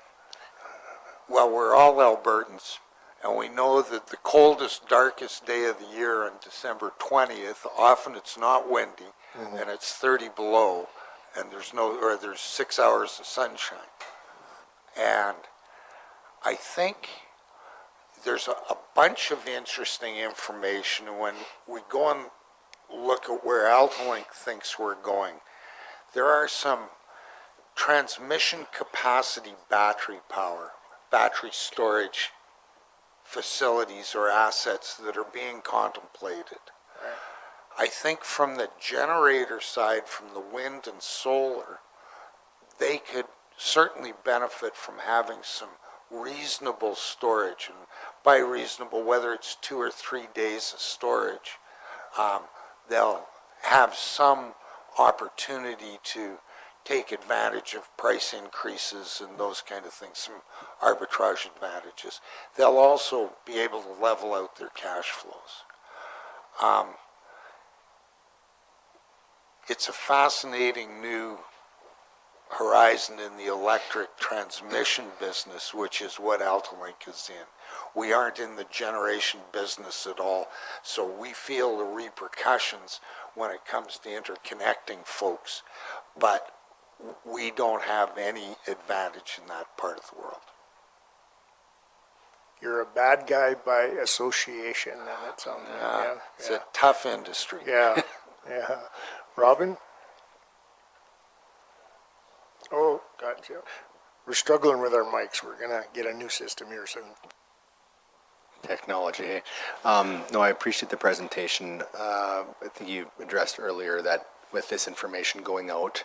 well, we're all Albertans, and we know that the coldest, darkest day of the year on December 20th, often it's not windy, and it's 30 below, and there's 6 hours of sunshine. And I think there's a bunch of interesting information when we go and look at where AltaLink thinks we're going. There are some transmission capacity battery storage facilities or assets that are being contemplated. I think from the generator side, from the wind and solar, they could certainly benefit from having some reasonable storage. And by reasonable, whether it's 2 or 3 days of storage, they'll have some opportunity to take advantage of price increases and those kind of things, some arbitrage advantages. They'll also be able to level out their cash flows. It's a fascinating new horizon in the electric transmission business, which is what AltaLink is in. We aren't in the generation business at all, so we feel the repercussions when it comes to interconnecting folks, but we don't have any advantage in that part of the world. you're a bad guy by association, and it's on there. It's a tough industry. Yeah, yeah. Robin? Oh, gotcha. We're struggling with our mics. We're gonna get a new system here soon. Technology. No, I appreciate the presentation. I think you addressed earlier that with this information going out,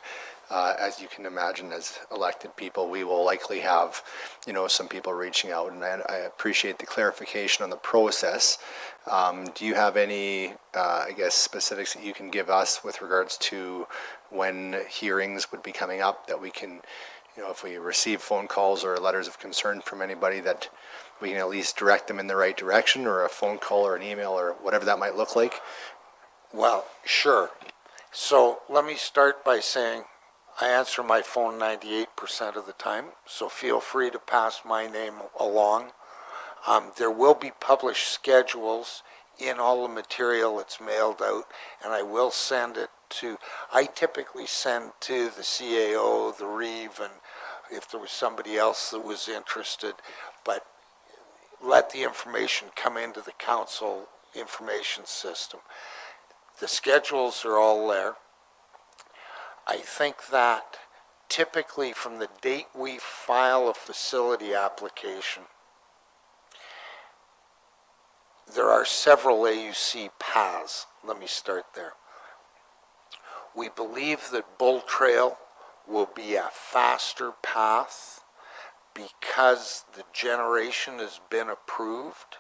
as you can imagine, as elected people, we will likely have, some people reaching out, and I appreciate the clarification on the process. Do you have any, specifics that you can give us with regards to when hearings would be coming up, that we can, if we receive phone calls or letters of concern from anybody, that we can at least direct them in the right direction, or a phone call or an email or whatever that might look like? Well, sure. So let me start by saying I answer my phone 98% of the time, so feel free to pass my name along. There will be published schedules in all the material that's mailed out, and I will send it I typically send to the CAO, the Reeve, and if there was somebody else that was interested, but let the information come into the council information system. The schedules are all there. I think that typically from the date we file a facility application, there are several AUC paths. Let me start there. We believe that Bull Trail will be a faster path because the generation has been approved.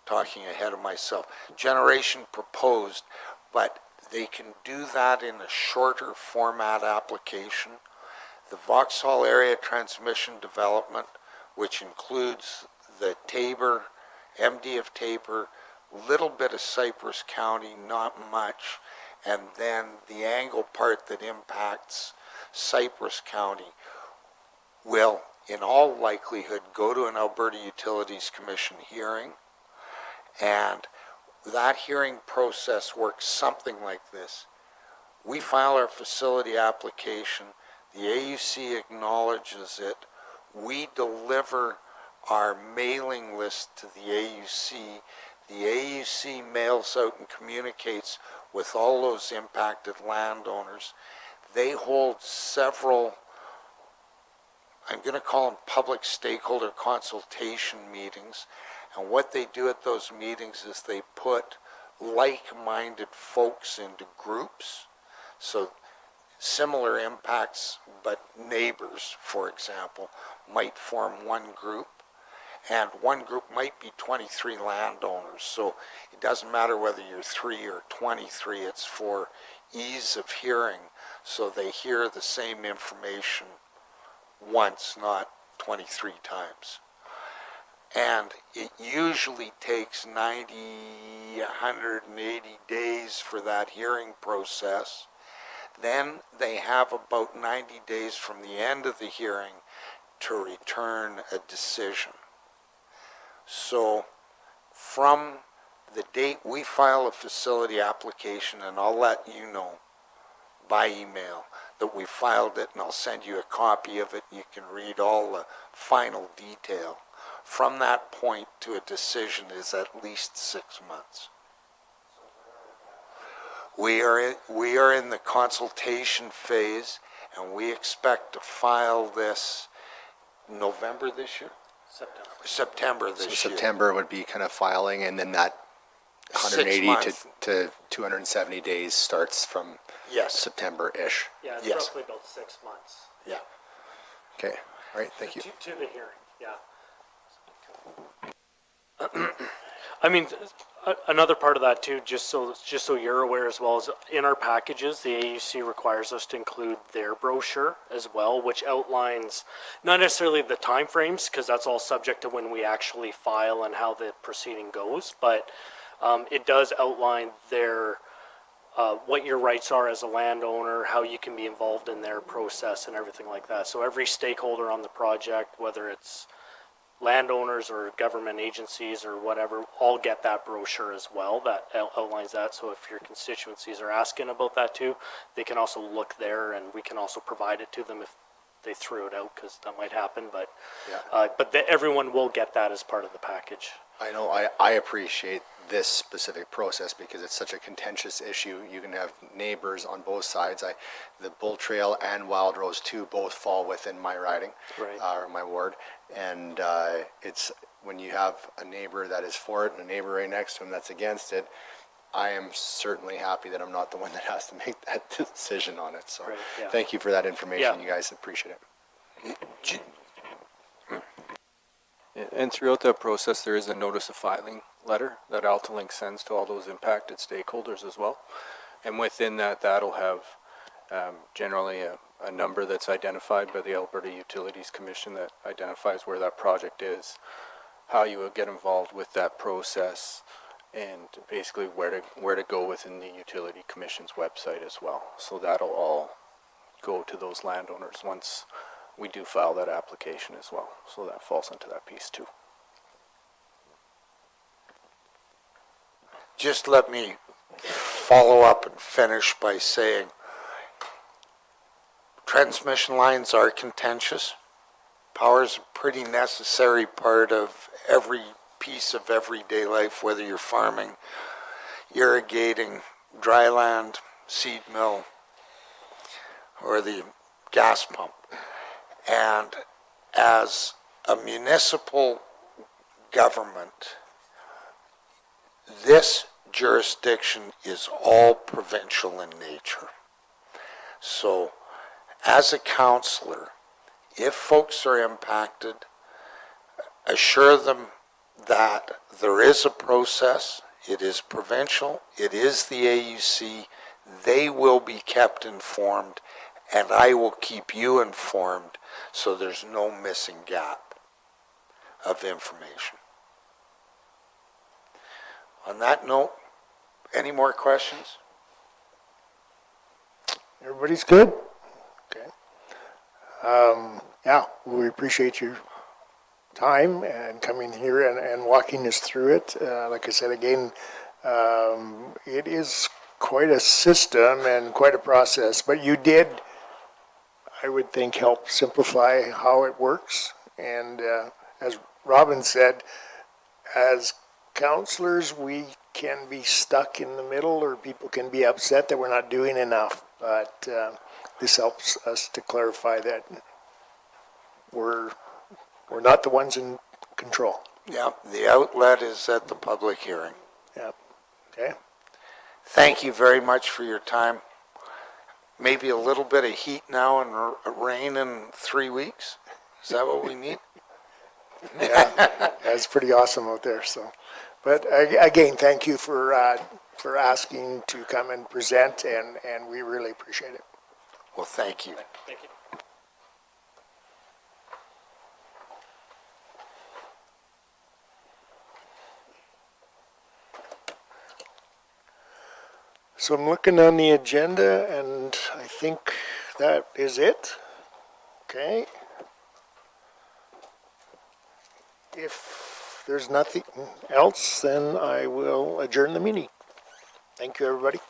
Talking ahead of myself. Generation proposed, but they can do that in a shorter format application. The Vauxhall Area Transmission Development, which includes the Tabor, MD of Tabor, little bit of Cypress County, not much, and then the angle part that impacts Cypress County will in all likelihood, go to an Alberta Utilities Commission hearing. And that hearing process works something like this. We file our facility application, the AUC acknowledges it, we deliver our mailing list to the AUC mails out and communicates with all those impacted landowners. They hold several, I'm going to call them public stakeholder consultation meetings, and what they do at those meetings is they put like-minded folks into groups. So similar impacts, but neighbors, for example, might form one group, and one group might be 23 landowners. So it doesn't matter whether you're 3 or 23, it's for ease of hearing, so they hear the same information once, not 23 times. And it usually takes 90, 180 days for that hearing process. Then they have about 90 days from the end of the hearing to return a decision. So from the date we file a facility application, and I'll let you know by email that we filed it, and I'll send you a copy of it. You can read all the final detail. From that point to a decision is at least 6 months. We are in the consultation phase, and we expect to file this November this year? September this year. September would be kind of filing, and then that 180 to 270 days starts from September-ish. Yeah, it's roughly about 6 months. Yeah. Okay. All right. Thank you. To the hearing, yeah. I mean, another part of that too, just so you're aware as well, is in our packages, the AUC requires us to include their brochure as well, which outlines not necessarily the timeframes, because that's all subject to when we actually file and how the proceeding goes, but it does outline their what your rights are as a landowner, how you can be involved in their process and everything like that. So every stakeholder on the project, whether it's landowners or government agencies or whatever, all get that brochure as well that outlines that. So if your constituencies are asking about that too, they can also look there, and we can also provide it to them if they threw it out, because that might happen. But everyone will get that as part of the package. I know I appreciate this specific process because it's such a contentious issue. You can have neighbors on both sides. The Bull Trail and Wild Rose 2 both fall within my riding, or my ward. And it's when you have a neighbor that is for it and a neighbor right next to him that's against it, I am certainly happy that I'm not the one that has to make that decision on it. So thank you for that information. You guys appreciate it. And throughout that process, there is a notice of filing letter that AltaLink sends to all those impacted stakeholders as well. And within that, that'll have generally a number that's identified by the Alberta Utilities Commission that identifies where that project is, how you would get involved with that process, and basically where to go within the Utility Commission's website as well. So that'll all go to those landowners once we do file that application as well. So that falls into that piece too. Just let me follow up and finish by saying transmission lines are contentious. Power is a pretty necessary part of every piece of everyday life, whether you're farming, irrigating, dry land, seed mill, or the gas pump. And as a municipal government, this jurisdiction is all provincial in nature. So as a councillor, if folks are impacted, assure them that there is a process. It is provincial. It is the AUC. They will be kept informed, and I will keep you informed so there's no missing gap of information. On that note, any more questions? Everybody's good? Okay. yeah, we appreciate your time and coming here and walking us through it. Like I said, again, it is quite a system and quite a process, but you did, I would think, help simplify how it works. And as Robin said, as counselors, we can be stuck in the middle, or people can be upset that we're not doing enough. But this helps us to clarify that we're not the ones in control. Yeah, the outlet is at the public hearing. Yeah. Okay. Thank you very much for your time. Maybe a little bit of heat now and rain in 3 weeks. Is that what we need? Yeah, that's pretty awesome out there. So, but again, thank you for asking to come and present, and we really appreciate it. Well, thank you. Thank you. So I'm looking on the agenda, and I think that is it. Okay. If there's nothing else, then I will adjourn the meeting. Thank you, everybody.